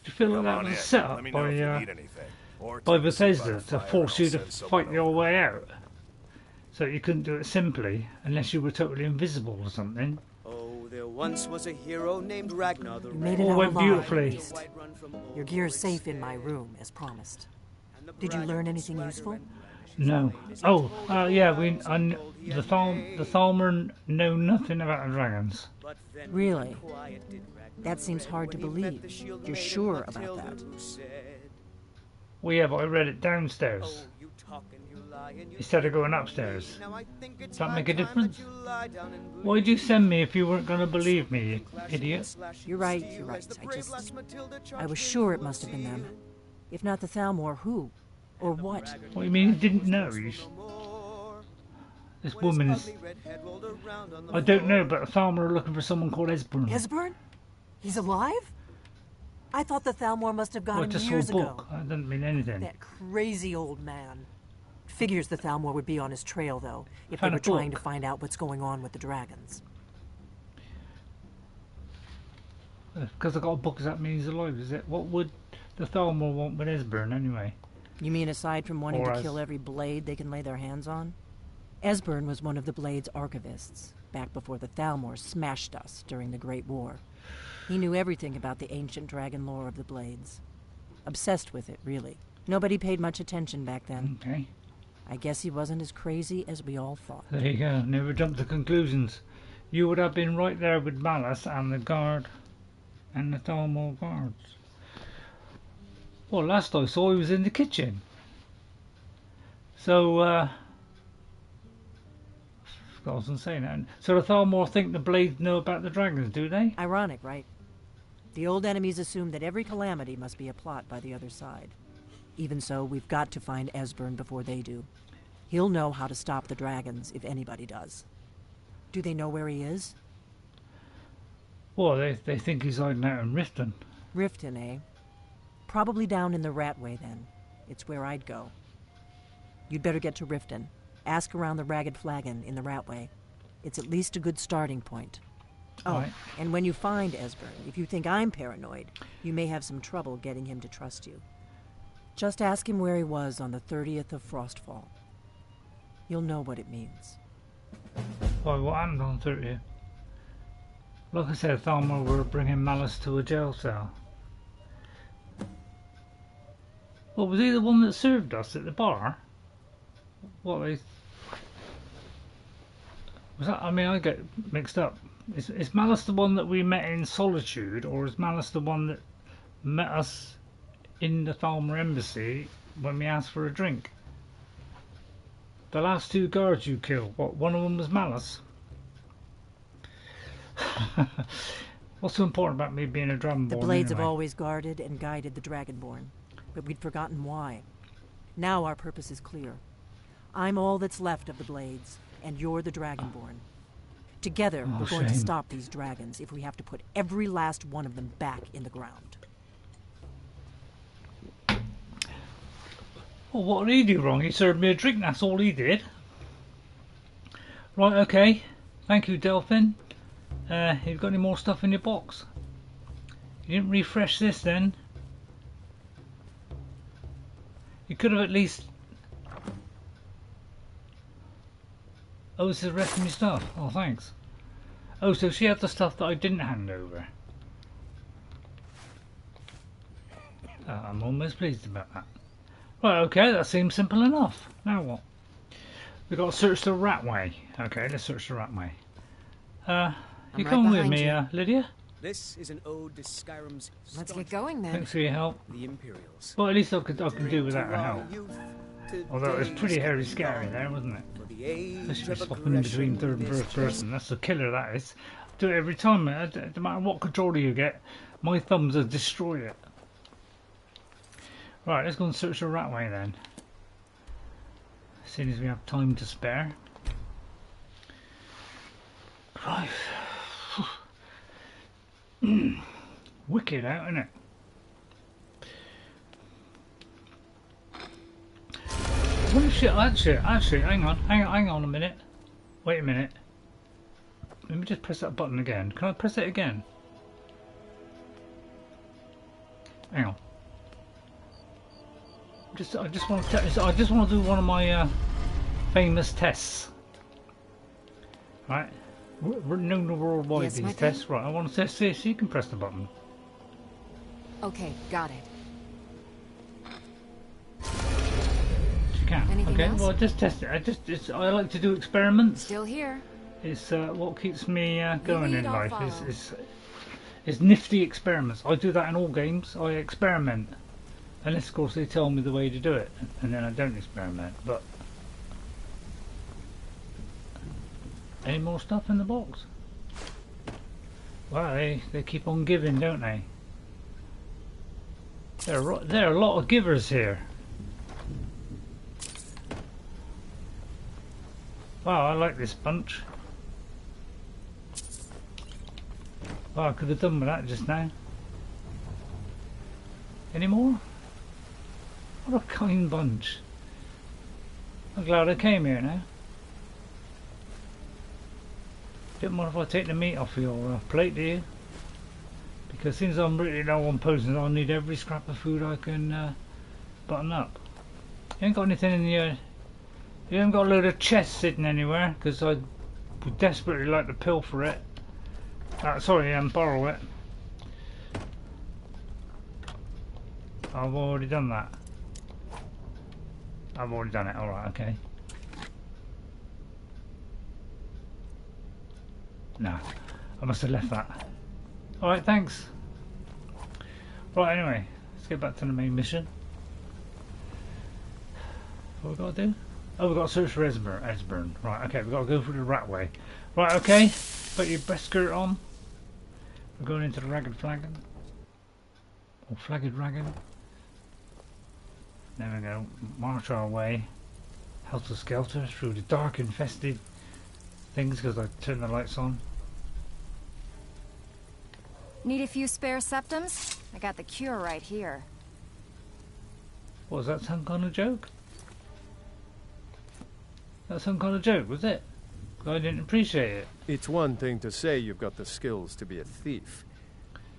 S1: you feel like that was a setup by Bethesda to force you to fight your way out? So you couldn't do it simply, unless you were totally invisible or something.
S11: Oh, there once was a hero named Ragnar the
S10: You made it
S1: all
S10: out
S1: went
S10: alive,
S1: beautifully.
S10: at least. Your gear's safe in my room, as promised. Did you learn anything useful?
S1: No. Oh, yeah. The Thalmor know nothing about the dragons.
S10: Really? That seems hard to believe. You're sure about that?
S1: Well, yeah, but I read it downstairs instead of going upstairs. Does that make a difference? Why'd you send me if you weren't going to believe me, you idiot?
S10: You're right, you're right. I was sure it must have been them. If not the Thalmor, who? Or what?
S1: What do you mean you didn't know? This woman is... I don't know, but the Thalmor are looking for someone called Esborn.
S10: Esbern? He's alive? I thought the Thalmor must have got
S1: Well,
S10: him
S1: just
S10: years
S1: a book.
S10: ago.
S1: That doesn't mean anything.
S10: That crazy old man. Figures the Thalmor would be on his trail, though, if they
S1: Found a
S10: were trying
S1: book.
S10: to find out what's going on with the dragons.
S1: Because I got a book, does that mean he's alive, is it? What would the Thalmor want with Esbern, anyway?
S10: You mean aside from wanting
S1: Or
S10: to
S1: as-
S10: kill every blade they can lay their hands on? Esbern was one of the Blade's archivists, back before the Thalmor smashed us during the Great War. He knew everything about the ancient dragon lore of the Blades. Obsessed with it, really. Nobody paid much attention back then.
S1: Okay.
S10: I guess he wasn't as crazy as we all thought.
S1: There you go, never jump to conclusions. You would have been right there with Malice and the guard and the Thalmor guards. Well, last I saw he was in the kitchen. So, I wasn't saying that. So the Thalmor think the Blades know about the dragons, do they?
S10: Ironic, right? The old enemies assume that every calamity must be a plot by the other side. Even so, we've got to find Esbern before they do. He'll know how to stop the dragons, if anybody does. Do they know where he is?
S1: Well, they think he's hiding out in Riften.
S10: Riften, eh? Probably down in the Ratway, then. It's where I'd go. You'd better get to Riften. Ask around the Ragged Flagon in the Ratway. It's at least a good starting point. Oh, right. And when you find Esbern, if you think I'm paranoid, you may have some trouble getting him to trust you. Just ask him where he was on the 30th of Frostfall. You'll know what it means.
S1: Why, what happened on 30th? Like I said, Thalmor were bringing Malice to a jail cell. Well, was he the one that served us at the bar? What, was that? I mean, I get mixed up. Is Malice the one that we met in Solitude, or is Malice the one that met us in the Thalmor Embassy when we asked for a drink? The last two guards you killed, what, one of them was Malice? What's so important about me being a Dragonborn?
S10: The Blades
S1: anyway?
S10: have always guarded and guided the Dragonborn, but we'd forgotten why. Now our purpose is clear. I'm all that's left of the Blades, and you're the Dragonborn. Together, we're going to stop these dragons if we have to put every last one of them back in the ground.
S1: Well, what did he do wrong? He served me a drink, that's all he did. Right, okay. Thank you, Delphine. You've got any more stuff in your box? You didn't refresh this then? You could have at least... Oh, this is the rest of my stuff. Oh, thanks. Oh, so she had the stuff that I didn't hand over. I'm almost pleased about that. Right, okay, that seems simple enough. Now what? We've got to search the Ratway. Okay, let's search the Ratway. You come with me, Lydia?
S11: This is an ode to Skyrim's.
S8: Let's get going then.
S1: Thanks for your help.
S11: The Imperials.
S1: Well, at least I can do without her help. Although it was pretty hairy scary there, wasn't it? Especially swapping in between third and first person. That's the killer, that is. I do it every time, no matter what controller you get, my thumbs will destroy it. Right, let's go and search the Ratway then. As soon as we have time to spare. Right. Wicked out, isn't it? What shit? Actually, hang on a minute. Wait a minute. Let me just press that button again. Can I press it again? Hang on. I just want to do one of my famous tests. Right. We're known worldwide, yes, these tests. Right, I want to test this. You can press the button.
S8: Okay, got it.
S1: You can.
S8: Anything
S1: okay,
S8: else?
S1: well, just test it. I like to do experiments.
S8: Still here.
S1: It's what keeps me going in life. Is nifty experiments. I do that in all games. I experiment, unless of course they tell me the way to do it, and then I don't experiment. But any more stuff in the box? Well, they keep on giving, don't they? There are a lot of givers here. Wow, I like this bunch. Wow, I could have done with that just now. Any more? What a kind bunch. I'm glad I came here now. Don't mind if I take the meat off your plate, do you? Because since I'm really low on potions, I'll need every scrap of food I can button up. You ain't got anything in the... you haven't got a load of chests sitting anywhere, because I would desperately like to pilfer it. Sorry, borrow it. I've already done that. I've already done it. Alright, okay. No, I must have left that. Alright, thanks. Right, anyway, let's get back to the main mission. What we got to do? Oh, we've got to search for Esbern. Right, okay, we've got to go through the Ratway. Right, okay, put your best skirt on. We're going into the Ragged Flagon. Or Flagged Ragged. There we go, march our way. Helter Skelter through the dark infested things because I turned the lights on.
S2: Need a few spare septums? I got the cure right here.
S1: Was that some kind of joke? That's some kind of joke, was it? I didn't appreciate it.
S5: It's one thing to say you've got the skills to be a thief.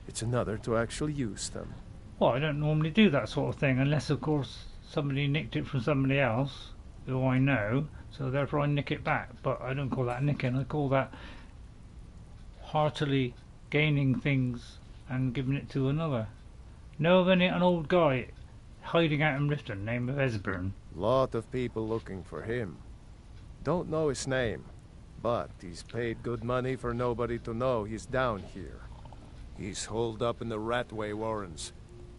S5: It's another to actually use them.
S1: Well, I don't normally do that sort of thing unless, of course, somebody nicked it from somebody else who I know, so therefore I nick it back. But I don't call that nicking, I call that heartily gaining things and giving it to another. Know of an old guy hiding out in Riften, name of Esbern?
S5: Lot of people looking for him. Don't know his name, but he's paid good money for nobody to know he's down here. He's holed up in the Ratway warrens.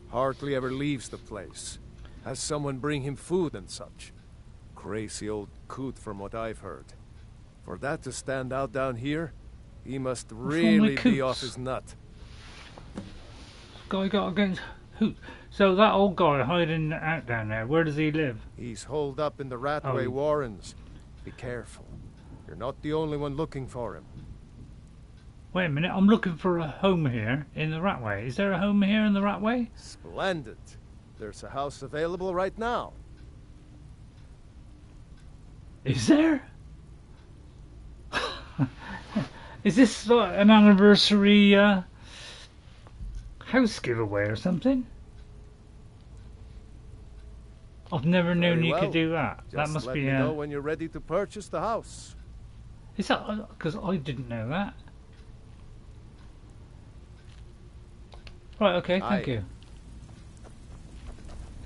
S5: Hardly ever leaves the place. Has someone bring him food and such. Crazy old coot from what I've heard. For that to stand out down here, he must really be off his nut.
S1: Guy got against who? So that old guy hiding out down there, where does he live?
S5: He's holed up in the Ratway warrens. Be careful. You're not the only one looking for him.
S1: Wait a minute, I'm looking for a home here in the Ratway. Is there a home here in the Ratway?
S5: Splendid. There's a house available right now.
S1: Is there? Is this an anniversary house giveaway or something? I've never known you could do that. That must
S5: let
S1: be
S5: me know when you're ready to purchase the house.
S1: Is that because I didn't know that? Right. Okay. Thank you.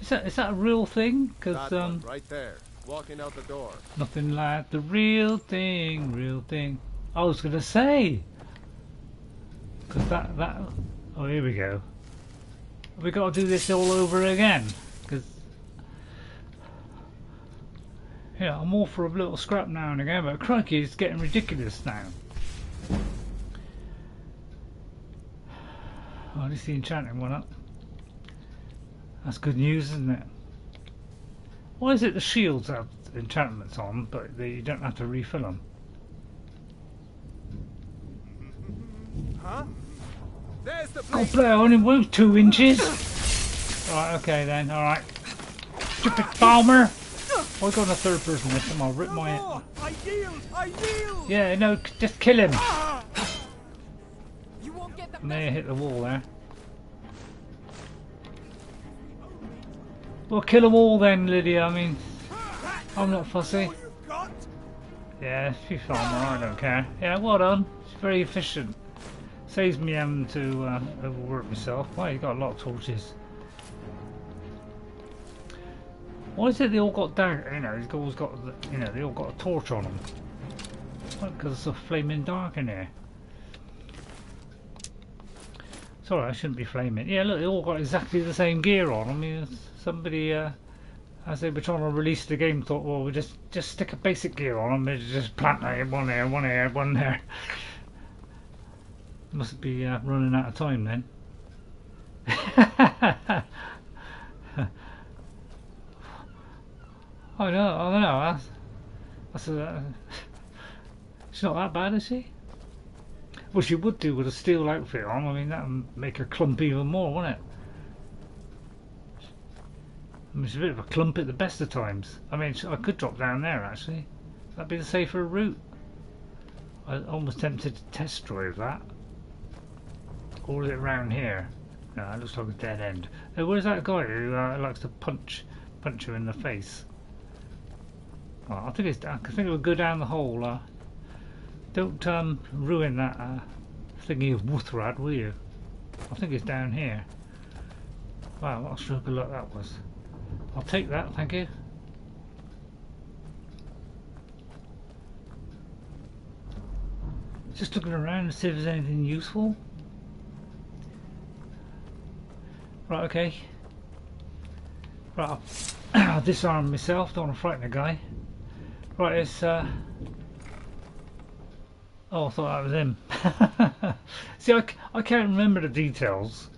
S1: Is that a real thing? Because
S5: right there, walking out the door.
S1: Nothing like the real thing, real thing. I was gonna say. Because that. Oh, here we go. We got to do this all over again. Because. Yeah, I'm all for a little scrap now and again, but crikey, it's getting ridiculous now. Oh, at least the enchanting one up. That's good news, isn't it? Why is it the shields have enchantments on, but you don't have to refill them?
S14: Huh? There's the
S1: God, play, I only moved 2 inches. Right, okay then, alright. Stupid Thalmor! I got on a third person this time, I'll rip my...
S14: I yield!
S1: Yeah, no, just kill him!
S18: You won't get the
S1: May have hit the wall there. Well, kill them all then, Lydia, I mean... I'm not fussy. Yeah, she's Thalmor, I don't care. Yeah, well done. It's very efficient. Saves me having to overwork myself. Well, you got a lot of torches. Why is it they all got dark? You know, they've always got, you know, they all got a torch on them. Because it's so flaming dark in here. Sorry, I shouldn't be flaming. Yeah, look, they all got exactly the same gear on. I mean, somebody, as they were trying to release the game, thought, well, we'll just stick a basic gear on them. Just plant one there, one here, one there. Must be running out of time then. I don't know. She's not that bad, is she? Well, she would do with a steel outfit on. I mean, that would make her clump even more, wouldn't it? I mean, she's a bit of a clump at the best of times. I mean, I could drop down there, actually. That'd be the safer route. I'm almost tempted to test drive that. Or is it around here? No, it looks like a dead end. Hey, where's that guy who likes to punch you in the face? Well, I think it would go down the hole. Don't ruin that thingy of Wuthrad, will you? I think it's down here. Wow, what a stroke of luck that was. I'll take that, thank you. Just looking around to see if there's anything useful. Right, okay. Right, I'll disarm myself, don't want to frighten the guy. Right, it's oh, I thought that was him. See, I can't remember the details.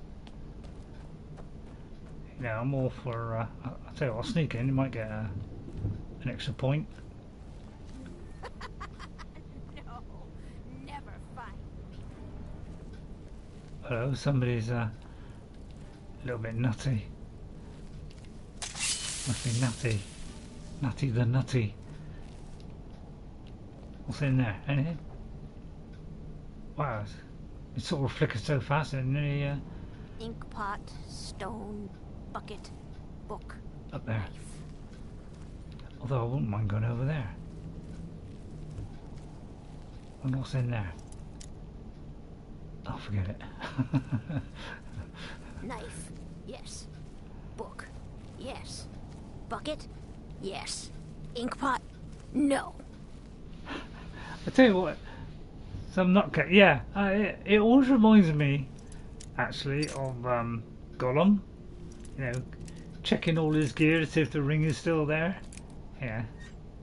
S1: You know, I'm all for, I'll tell you what, I'll sneak in, you might get an extra point.
S12: No, never find me.
S1: Hello, somebody's a little bit nutty. Must be Nutty. Nutty the Nutty. What's in there? Anything? Wow, it sort of flickers so fast and nearly
S12: Ink pot, stone, bucket, book.
S1: Up there. Although I wouldn't mind going over there. And what's in there? Oh, forget it.
S12: Knife, yes. Book, yes. Bucket, yes. Ink pot, no.
S1: I tell you what, some nutcase. Yeah, it always reminds me, actually, of Gollum. You know, checking all his gear to see if the ring is still there. Yeah,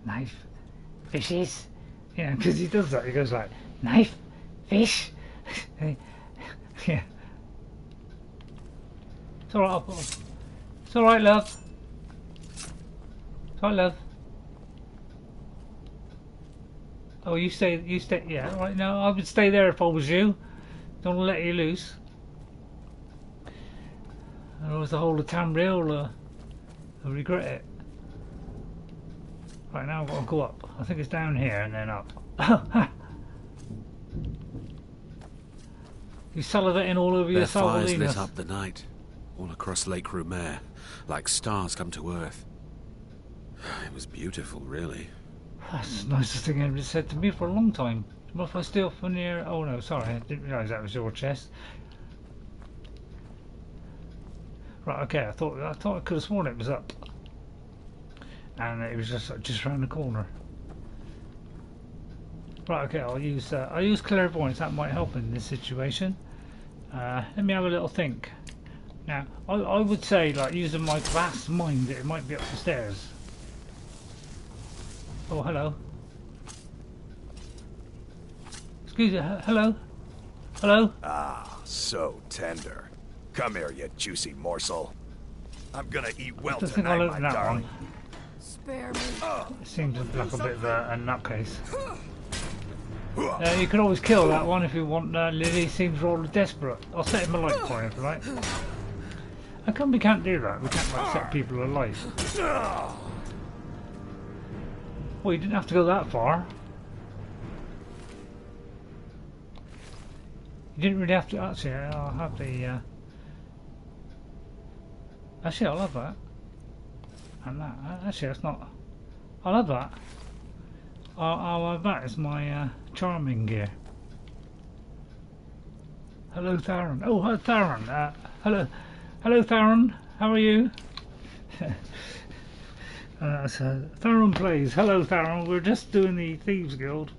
S1: knife, fishes. Yeah, because he does that. He goes like, knife, fish. Yeah. It's alright. It's alright, love. It's alright, love. Oh, you stay, yeah, right, no, I would stay there if I was you. Don't let you loose. Otherwise the whole of Tamriel, I'll regret it. Right, now I've got to go up. I think it's down here and then up. You salivating all over your
S17: Their fires
S1: Salvalinus.
S17: lit up the night, all across Lake Rumer, like stars come to earth. It was beautiful, really.
S1: That's the nicest thing anybody said to me for a long time. What if I steal from near... Oh no, sorry, I didn't realise that was your chest. Right, okay, I thought I could have sworn it was up. And it was just round the corner. Right, okay, I'll use clairvoyance, that might help in this situation. Let me have a little think. Now, I would say, like, using my vast mind, it might be up the stairs. Oh, hello. Excuse me, hello? Hello?
S19: Ah, so tender. Come here, you juicy morsel. I'm gonna eat well tonight, my darling.
S18: Spare me.
S1: It seems like a bit of a nutcase. You can always kill that one if you want. Lily seems rather desperate. I'll set him alight for you if you like. How come we can't do that? We can't like set people alight. Well, you didn't have to go that far. You didn't really have to. Actually, I'll have the. Actually, I'll have that. And that. Actually, that's not. I'll have that. I'll have that as my charming gear. Hello, Theron. Oh, hi, Theron. Hello, Theron. How are you? So Theron plays. Hello, Theron. We're just doing the Thieves Guild.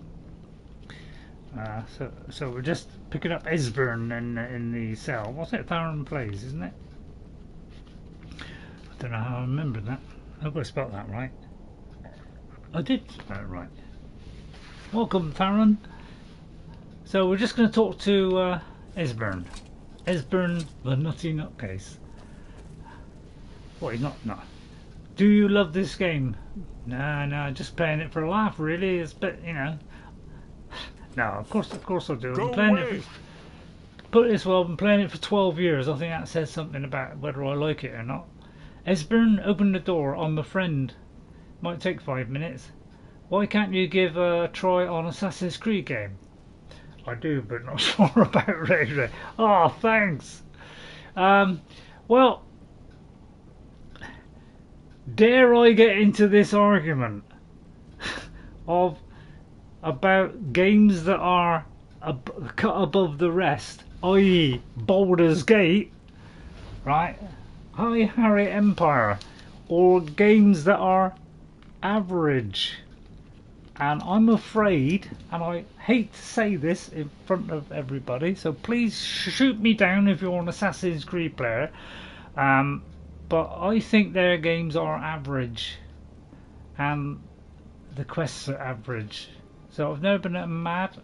S1: So we're just picking up Esbern in the cell. What's it? Theron plays, isn't it? I don't know how I remember that. I've got to spell that right. I did spell it right. Welcome, Theron. So we're just going to talk to Esbern. Esbern, the nutty nutcase. What? He's not. Do you love this game? No, just playing it for a laugh, really. It's but you know. No, of course I do. I'm playing it. Put it this way, I've been playing it for 12 years. I think that says something about whether I like it or not. Esbern, open the door. I'm a friend. Might take 5 minutes. Why can't you give a try on Assassin's Creed game? I do, but not sure about Ratway. Oh, thanks. Well, dare I get into this argument about games that are cut above the rest, i.e. Baldur's Gate, right? High Harry Empire, or games that are average. And I'm afraid, and I hate to say this in front of everybody, so please shoot me down if you're an Assassin's Creed player, but I think their games are average, and the quests are average. So I've never been mad.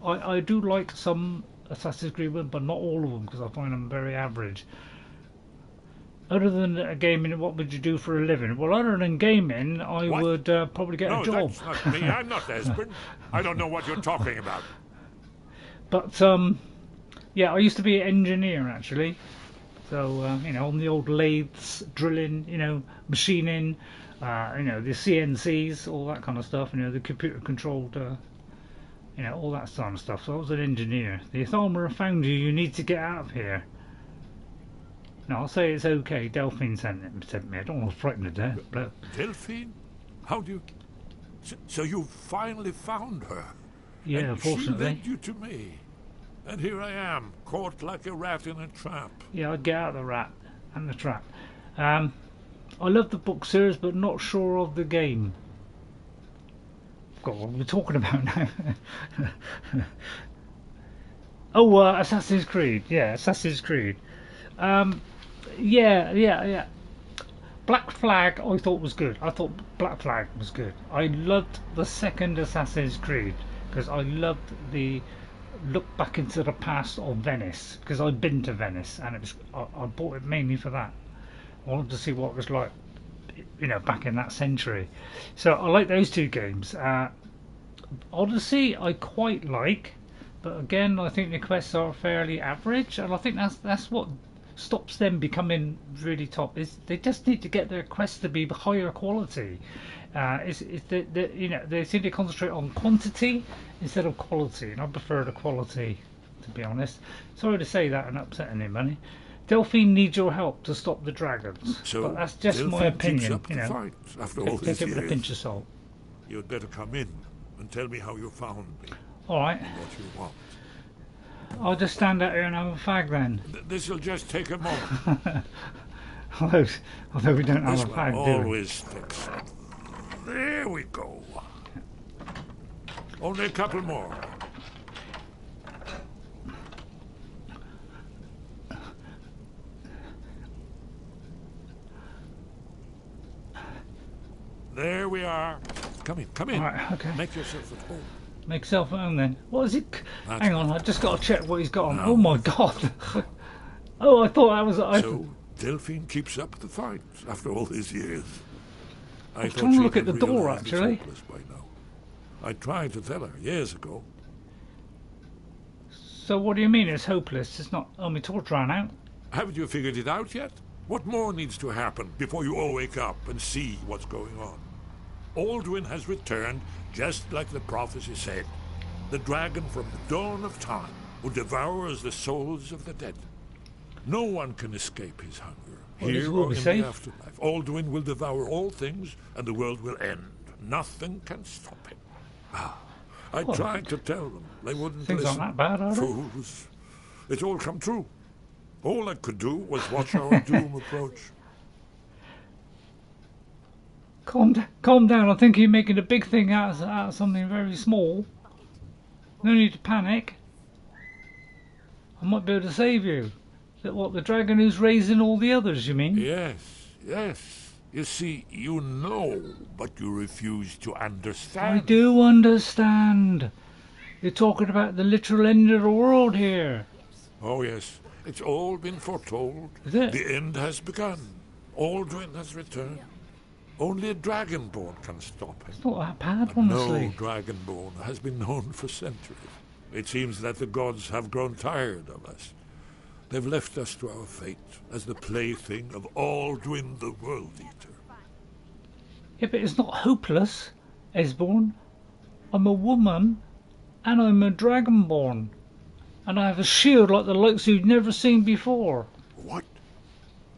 S1: I do like some Assassin's Creed ones, but not all of them, because I find them very average. Other than gaming, what would you do for a living? Well, other than gaming, I would probably get a job.
S20: No, that's not me. I'm not Esbern. I don't know what you're talking about.
S1: But, yeah, I used to be an engineer, actually. So, you know, on the old lathes, drilling, you know, machining, you know, the CNCs, all that kind of stuff, you know, the computer-controlled, you know, all that sort of stuff. So I was an engineer. The Thalmor have found you. You need to get out of here. No, I'll say it's okay. Delphine sent me. I don't want to frighten her to death. But...
S20: Delphine? How do you... So you finally found her?
S1: Yeah,
S20: and
S1: fortunately.
S20: She led you to me. And here I am, caught like a rat in a trap.
S1: Yeah, I'd get out of the rat and the trap. I love the book series, but not sure of the game. God, what are we talking about now? Oh, Assassin's Creed. Yeah, Assassin's Creed. Yeah. Black Flag I thought was good. I thought Black Flag was good. I loved the second Assassin's Creed because I loved the look back into the past of Venice, because I'd been to Venice and it was I bought it mainly for that. I wanted to see what it was like, you know, back in that century. So I like those two games. Odyssey I quite like, but again I think the quests are fairly average, and I think that's what stops them becoming really top. Is they just need to get their quests to be higher quality. You know, they seem to concentrate on quantity instead of quality, and I prefer the quality, to be honest. Sorry to say that and upset anybody. Delphine needs your help to stop the dragons,
S20: so
S1: but that's just
S20: Delphine
S1: my opinion.
S20: Up
S1: you
S20: the
S1: know,
S20: fight after all
S1: take
S20: these
S1: it with a
S20: years.
S1: pinch of salt.
S20: You'd better come in and tell me how you found me.
S1: All right.
S20: And what you want.
S1: I'll just stand out here and have a fag then.
S20: This'll just take a moment.
S1: although we don't have
S20: This
S1: a
S20: one
S1: fag, do we?
S20: always sticks. There we go. Only a couple more. There we are. Come in.
S1: All right, okay.
S20: Make yourself at home.
S1: Make yourself at home then. What is it?
S20: That's
S1: Hang on, I just got to check what he's got on.
S20: No.
S1: Oh my god. Oh, I thought that was...
S20: So, Delphine keeps up the fight after all these years.
S1: I was trying to look at the door,
S20: realized it's
S1: actually.
S20: hopeless by now. I tried to tell her years ago.
S1: So what do you mean it's hopeless? It's not... Oh, my torch ran out.
S20: Haven't you figured it out yet? What more needs to happen before you all wake up and see what's going on? Aldwyn has returned, just like the prophecy said. The dragon from the dawn of time, who devours the souls of the dead. No one can escape his hunger, here or in the afterlife. Aldwyn will devour all things, and the world will end. Nothing can stop him. I tried to tell them. They wouldn't
S1: Things
S20: listen.
S1: aren't that bad, are they?
S20: Fools. It's all come true. All I could do was watch our doom approach.
S1: Calm down. I think you're making a big thing out of something very small. No need to panic. I might be able to save you. That what, the dragon who's raising all the others, you mean?
S20: Yes. You see, you know, but you refuse to understand.
S1: I do understand. You're talking about the literal end of the world here.
S20: Oh, yes. It's all been foretold.
S1: Is it?
S20: The end has begun. Aldwyn has returned. Only a dragonborn can stop him.
S1: It's not that bad,
S20: But
S1: honestly.
S20: no dragonborn has been known for centuries. It seems that the gods have grown tired of us. They've left us to our fate as the plaything of Aldwyn the World Eater.
S1: Yeah, but it's not hopeless, Esborn. I'm a woman, and I'm a dragonborn. And I have a shield like the likes you've never seen before.
S20: What?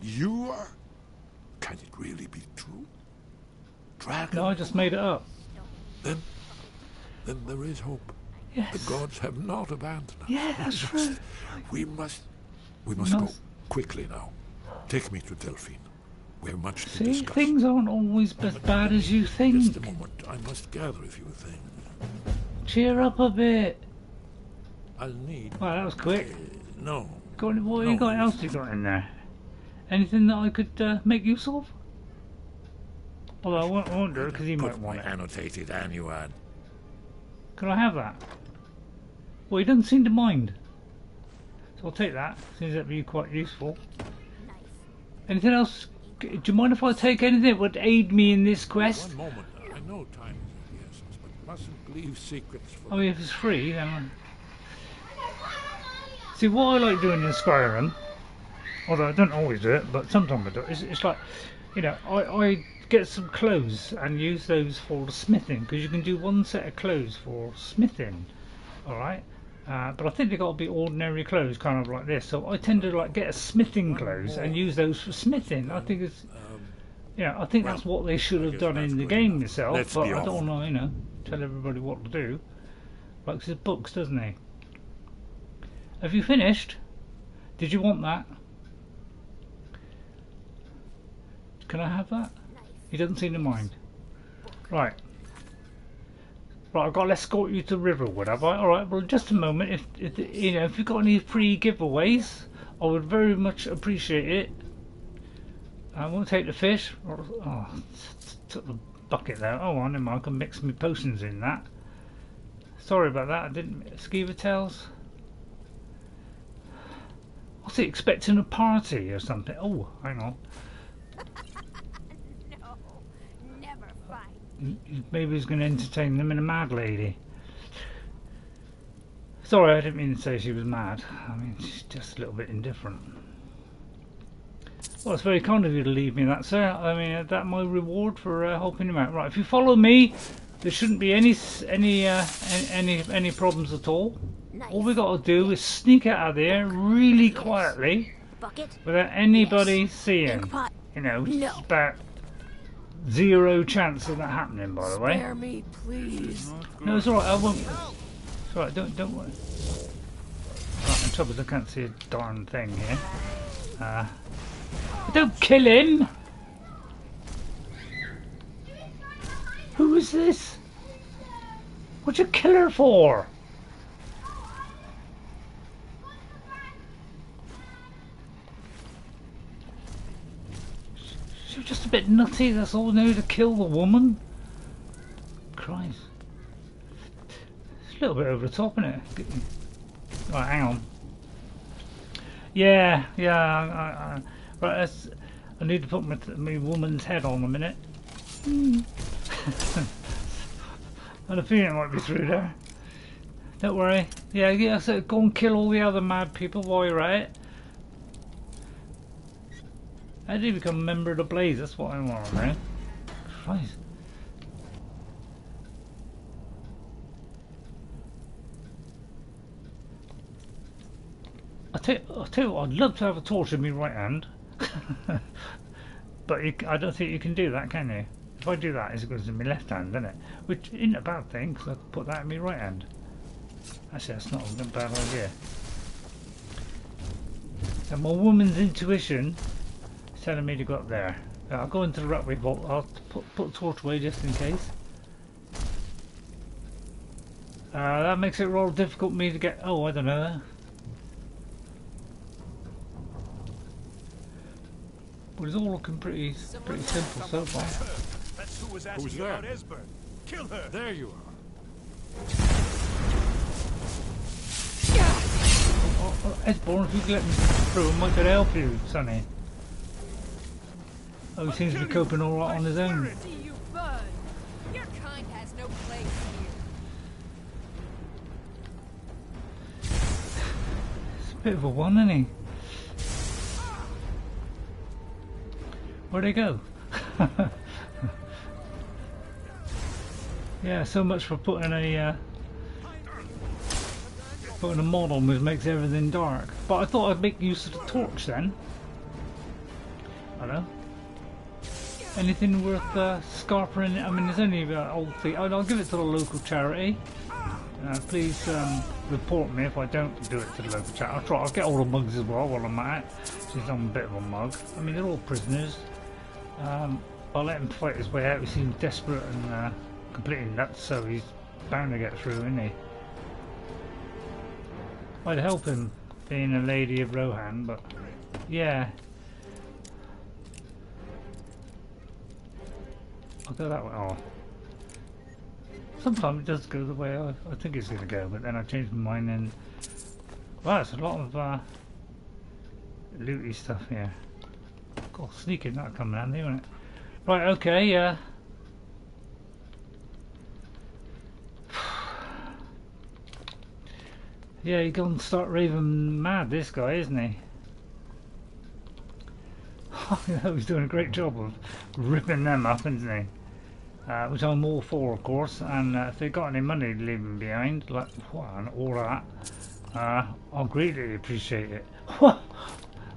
S20: You are? Can it really be true? Dragon?
S1: No, I just made it up.
S20: Then there is hope.
S1: Yes.
S20: The gods have not abandoned us.
S1: Yeah, that's right.
S20: We must go quickly now. Take me to Delphine. We have much to
S1: See,
S20: discuss.
S1: things aren't always as bad as you think.
S20: Just a moment. I must gather a few things.
S1: Cheer up a bit.
S20: I'll need...
S1: Well, that was quick.
S20: No.
S1: What
S20: No,
S1: you got else you got in there? Anything that I could make use of? Although I won't do it because he might want it.
S20: Annotated annuad.
S1: Can I have that? Well, he doesn't seem to mind. So I'll take that. Seems that'd be quite useful. Anything else? Do you mind if I take anything that would aid me in this quest?
S20: One moment. I know time is of the essence, but mustn't leave secrets for...
S1: I mean, if it's free, then... See, what I like doing in Skyrim, although I don't always do it, but sometimes I do, it's like, you know, I get some clothes and use those for smithing, because you can do one set of clothes for smithing, alright? But I think they've got to be ordinary clothes, kind of like this, so I tend to like get a smithing clothes and use those for smithing. I think it's, yeah, I think that's what they should have done in the game itself, but I don't want to, you know, tell everybody what to do. Likes his books, doesn't he? Have you finished? Did you want that? Can I have that? He doesn't seem to mind. Right. Right, I've got to escort you to Riverwood, have I? Alright, well just a moment. If you know, if you've got any free giveaways, I would very much appreciate it. I won't take the fish. Oh, took the bucket there. Oh, I never mind, I can mix my potions in that. Sorry about that, I didn't... Skeever tails? What's he expecting, a party or something? Oh, hang on.
S12: No, never fight.
S1: Maybe he's going to entertain them in a mad lady. Sorry, I didn't mean to say she was mad. I mean, she's just a little bit indifferent. Well, it's very kind of you to leave me that, sir. I mean, that's my reward for helping him out. Right, if you follow me, there shouldn't be any problems at all. Nice. All we got to do is sneak out of there really quietly, without anybody seeing. You know, it's about 0 chance of that happening. By the way.
S8: Spare me, please.
S1: No, it's all right. I won't. It's all right. Don't worry. Right, the trouble is I can't see a darn thing here. Don't kill him. Who is this? What'd you kill her for? She was just a bit nutty, that's all. Now to kill the woman? Christ. It's a little bit over the top, isn't it? Right, hang on. Yeah, right, I need to put my woman's head on a minute. I had a feeling it might be through there. Don't worry. Yeah, so go and kill all the other mad people while you're at it. How do you become a member of the Blaze? That's what I want to know. Christ. I'll tell you what, I'd love to have a torch in my right hand. But I don't think you can do that, can you? If I do that, it goes in my left hand, doesn't it? Which isn't a bad thing, because I can put that in my right hand. Actually, that's not a bad idea. And my woman's intuition is telling me to go up there. I'll go into the Ratway vault. I'll put the torch away just in case. That makes it rather difficult for me to get... Oh, I don't know. But it's all looking pretty simple so far.
S7: That's who was asking about Esbern. Kill her.
S20: There you are.
S1: Esborn, if you could let me through, I might could help you, Sonny. Oh, he seems to be coping all right on his own.
S8: You burn. Your kind has no place here.
S1: It's a bit of a one, isn't he? Where'd he go? Yeah, so much for putting a mod on which makes everything dark. But I thought I'd make use of the torch then. I don't know. Anything worth scarpering it? I mean, there's only old thing. I'll give it to the local charity. Please report me if I don't do it to the local charity. I'll get all the mugs as well while I'm at it. Since I'm a bit of a mug. I mean, they're all prisoners. I'll let him fight his way out. He seems desperate and completely nuts, so he's bound to get through, isn't he? I'd help him, being a lady of Rohan, but yeah. I'll go that way. Oh. Sometimes it does go the way I think it's going to go, but then I change my mind and... Wow, there's a lot of looty stuff here. God, sneaking, that'll come handy, won't it? Right, okay, yeah, he's going to start raving mad, this guy, isn't he? He's doing a great job of ripping them up, isn't he? Which I'm all for, of course, and if they've got any money leaving behind, like and all that, I'll greatly appreciate it. Well,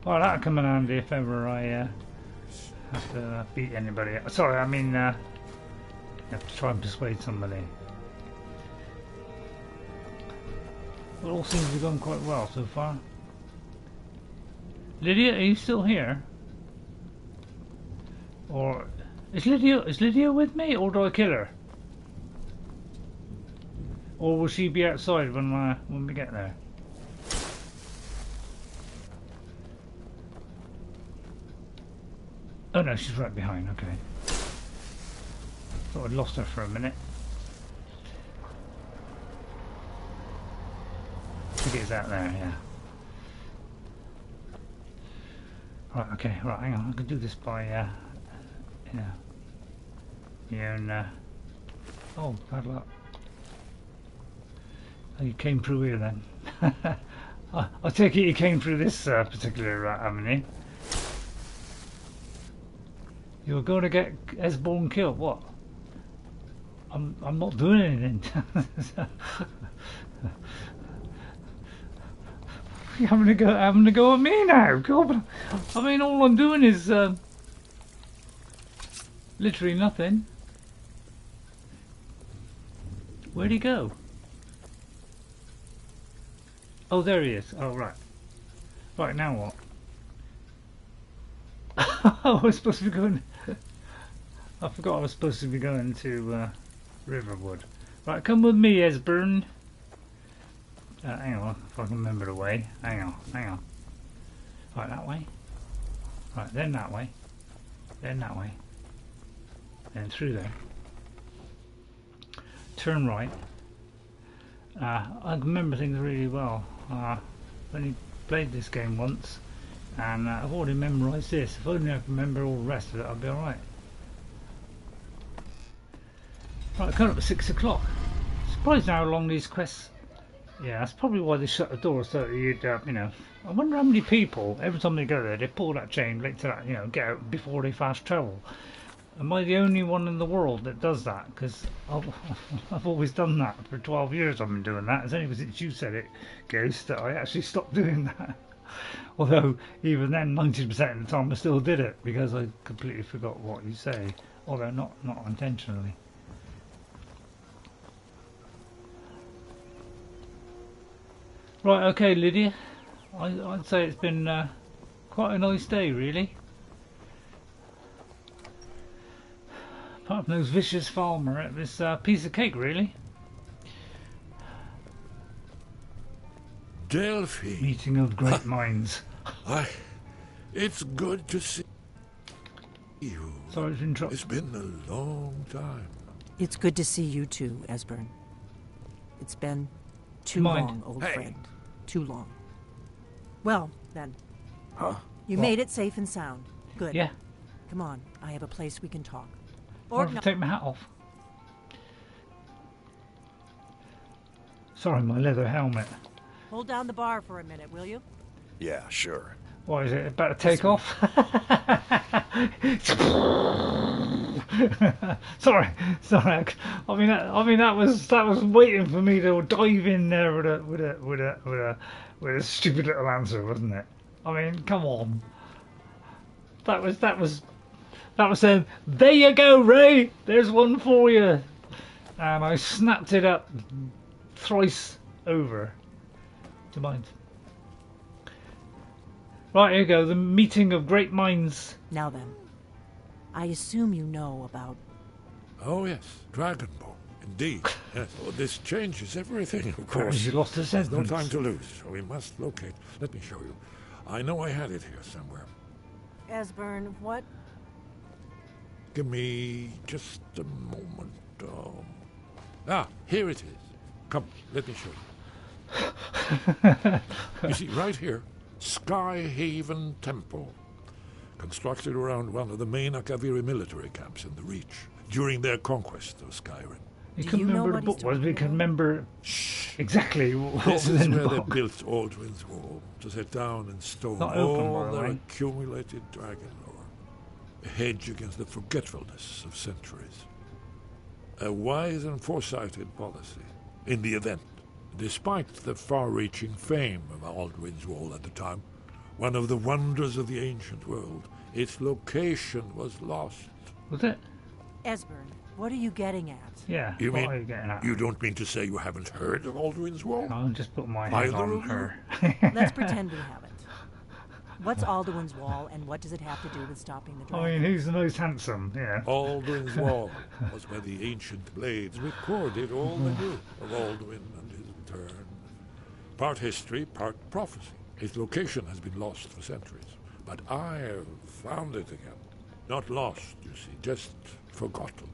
S1: that'll come in handy if ever I have to beat anybody. Sorry, I mean, have to try and persuade somebody. It all seems to be going quite well so far. Lydia, are you still here? Or is Lydia with me, or do I kill her? Or will she be outside when we get there? Oh no, she's right behind, okay. Thought I'd lost her for a minute. I think it's out there, yeah. Right, okay, right, hang on, I can do this by, yeah, and, oh, bad luck. Oh, you came through here then. I take it you came through this particular avenue. You're going to get Esborn killed. What? I'm not doing anything. You're having to go at me now. God, I mean, all I'm doing is literally nothing. Where'd he go? Oh, there he is. Oh, right. Right, now what? I was supposed to be going... I forgot I was supposed to be going to Riverwood. Right, come with me, Esbern. Hang on, if I can remember the way. Hang on. Right, that way. Right, then that way. Then that way. Then through there. Turn right. I remember things really well. I've only played this game once, and I've already memorised this. If only I can remember all the rest of it, I'll be alright. Right, coming up at 6 o'clock. Surprised how long these quests... Yeah, that's probably why they shut the doors, so that you'd, you know... I wonder how many people, every time they go there, they pull that chain, like to that, you know, get out before they fast travel. Am I the only one in the world that does that? Because I've always done that. For 12 years I've been doing that. It's only since you said it, Ghost, that I actually stopped doing that. Although, even then, 90% of the time I still did it, because I completely forgot what you say. Although, not intentionally. Right, okay, Lydia. I'd say it's been quite a nice day, really. Apart from those vicious Thalmor, it was a piece of cake, really.
S20: Delphine.
S1: Meeting of great minds.
S20: It's good to see you.
S1: Sorry to interrupt.
S20: It's been a long time.
S10: It's good to see you too, Esbern. It's been too long, old friend. Too long. Well, then.
S19: Huh?
S10: You made it safe and sound. Good.
S1: Yeah.
S10: Come on, I have a place we can talk.
S1: Or if I take my hat off. Sorry, my leather helmet.
S10: Hold down the bar for a minute, will you?
S19: Yeah, sure.
S1: What is it about to take off? sorry. I mean that was waiting for me to dive in there with a stupid little answer, wasn't it? I mean, come on. That was saying, there you go, Ray. There's one for you. And I snapped it up thrice over. Do you mind? Right, here you go. The meeting of great minds.
S10: Now then, I assume you know about...
S20: Oh yes, Dragonborn. Indeed, yes. Oh, this changes everything, of
S1: Perhaps
S20: course.
S1: you lost his
S20: There's no
S1: sentence.
S20: time to lose, so we must locate. Let me show you. I know I had it here somewhere.
S10: Esbern, what?
S20: Give me just a moment. Here it is. Come, let me show you. You see, right here, Skyhaven Temple. Constructed around one of the main Akaviri military camps in the Reach during their conquest of Skyrim.
S1: You couldn't remember the book was, but you can remember exactly what
S20: This
S1: was
S20: is
S1: in the
S20: where they
S1: book.
S20: built Aldrin's Wall, to set down in stone
S1: Not open,
S20: all
S1: by the
S20: their
S1: way.
S20: accumulated dragon lore. A hedge against the forgetfulness of centuries. A wise and foresighted policy in the event. Despite the far-reaching fame of Aldrin's Wall at the time, one of the wonders of the ancient world, its location was lost.
S1: Was it?
S10: Esbern, what are you getting at?
S1: Yeah,
S20: You
S1: what
S20: mean,
S1: are you getting at?
S20: you don't mean to say you haven't heard of Aldrin's Wall?
S1: I'll just put my head
S20: Either
S1: on
S20: of you?
S1: her.
S10: Let's pretend we haven't. What's Alduin's Wall, and what does it have to do with stopping the
S1: I
S10: dragon?
S1: mean, who's the most handsome? Yeah.
S20: Aldrin's Wall was where the ancient blades recorded all they knew of Aldwin and his return. Part history, part prophecy. Its location has been lost for centuries, but I have found it again. Not lost, you see, just forgotten.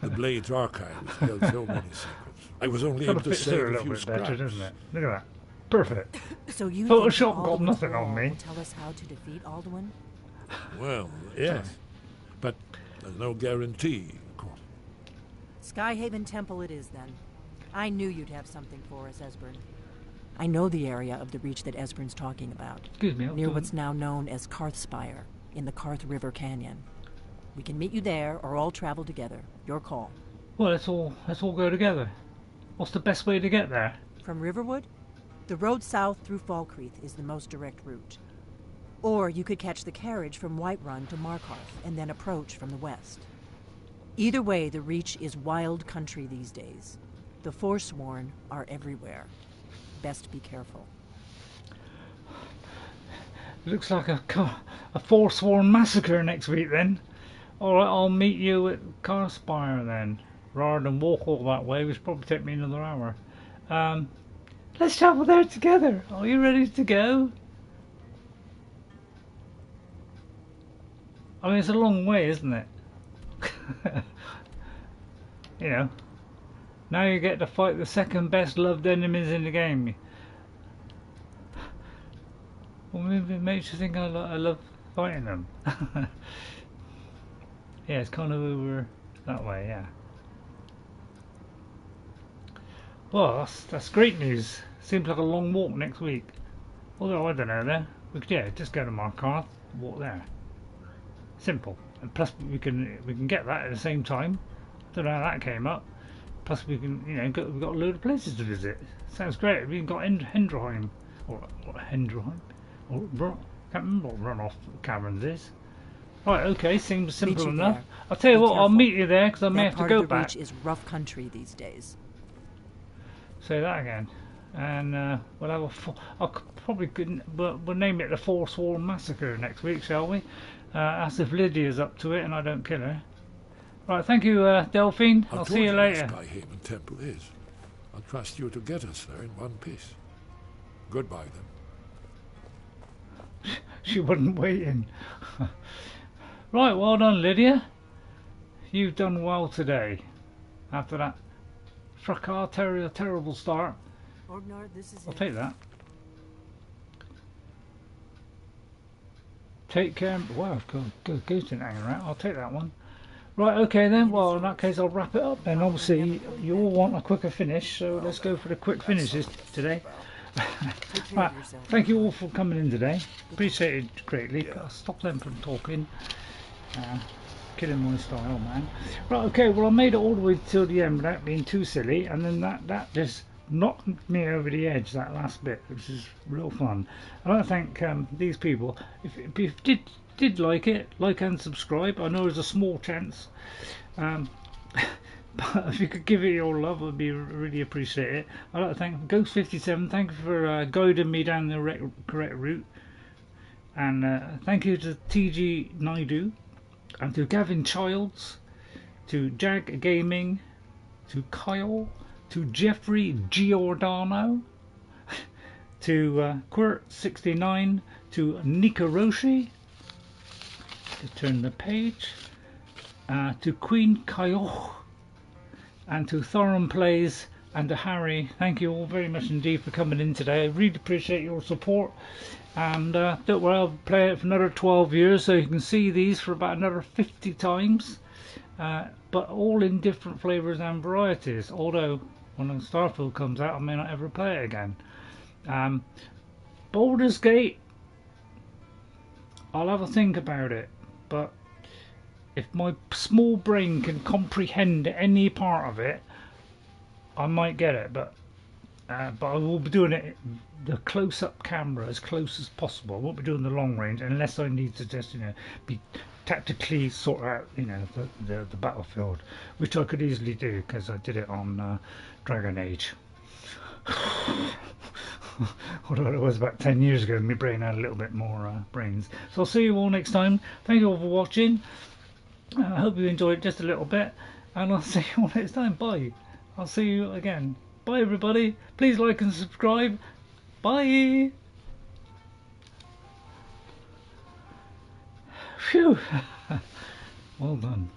S20: The Blades archive has held so many secrets. I was only able to
S1: fits
S20: save
S1: her
S20: a
S1: a little
S20: few
S1: bit better,
S20: scraps.
S1: doesn't it? Look at that. Perfect.
S10: So you
S1: Photoshop
S10: think
S1: got
S10: Alduin's
S1: nothing on
S10: Wall
S1: me.
S10: will tell us how to defeat Alduin?
S20: Well, yes, but there's no guarantee, of course.
S10: Skyhaven Temple it is, then. I knew you'd have something for us, Esbern. I know the area of the Reach that Esbern's talking about.
S1: Excuse me.
S10: Near what's now known as Karthspire, in the Karth River Canyon. We can meet you there, or all travel together. Your call.
S1: Well, let's all go together. What's the best way to get there?
S10: From Riverwood? The road south through Falkreath is the most direct route. Or you could catch the carriage from Whiterun to Markarth, and then approach from the west. Either way, the Reach is wild country these days. The Forsworn are everywhere. Best be careful.
S1: Looks like a forsworn massacre next week then. Alright, I'll meet you at Karthspire then. Rather than walk all that way, which probably take me another hour. Let's travel there together. Are you ready to go? I mean, it's a long way, isn't it? You know. Now you get to fight the second best loved enemies in the game. Well, maybe it makes you think I love fighting them. Yeah, it's kind of over that way, yeah. Well, that's great news. Seems like a long walk next week. Although, I don't know there. We could, yeah, just go to Markarth, walk there. Simple. And plus we can get that at the same time. Don't know how that came up. Plus we can, you know, we've got a load of places to visit. Sounds great. We've got Hendrheim. Or Hendrheim. Or can't remember what Runoff Caverns is. Right, okay, seems simple enough.
S10: There.
S1: I'll tell you
S10: Be
S1: what, I'll
S10: careful.
S1: meet you there because I may
S10: That
S1: have to
S10: part
S1: go
S10: of the
S1: back.
S10: Reach is rough country these days.
S1: Say that again. And we'll have we'll name it the Forsworn Massacre next week, shall we? Ask if Lydia's up to it and I don't kill her. Right, thank you, Delphine. I'll see you later.
S20: Where Skyhaven Temple is. I'll trust you to get us there in one piece. Goodbye, then.
S1: She wasn't waiting. Right, well done, Lydia. You've done well today. After that fracas, terrible start.
S10: Orgnar, this is
S1: I'll
S10: it.
S1: take that. Take care. Wow, good goose didn't hang around. I'll take that one. Right, okay then. Well, in that case, I'll wrap it up. And obviously, you all want a quicker finish, so let's go for the quick finishes today. Right, thank you all for coming in today. Appreciate it greatly. I'll stop them from talking. Killing my style, man. Right, okay. Well, I made it all the way till the end without being too silly, and then that just knocked me over the edge. That last bit, which is real fun. I'd like to thank these people. If you did like it, like and subscribe. I know there's a small chance. But if you could give it your love, it would be really appreciated. I'd like to thank Ghost57. Thank you for guiding me down the correct route. And thank you to TG Naidu. and to Gavin Childs, to Jag Gaming, to Kyle, to Jeffrey Giordano, to Quirt69, to Nikaroshi, to turn the page, to Queen Kayo, and to Thorum Plays, and to Harry. Thank you all very much indeed for coming in today. I really appreciate your support, and don't worry, I'll play it for another 12 years, so you can see these for about another 50 times, but all in different flavours and varieties, although when Starfield comes out I may not ever play it again. Baldur's Gate, I'll have a think about it, but if my small brain can comprehend any part of it, I might get it, but I will be doing it the close-up camera as close as possible. I won't be doing the long range unless I need to just, you know, be tactically sort out, you know, the battlefield, which I could easily do because I did it on Dragon Age. Although it was about 10 years ago, my brain had a little bit more brains. So I'll see you all next time. Thank you all for watching. I hope you enjoyed just a little bit, and I'll see you all next time. Bye. I'll see you again. Bye everybody. Please like and subscribe. Bye. Phew. Well done.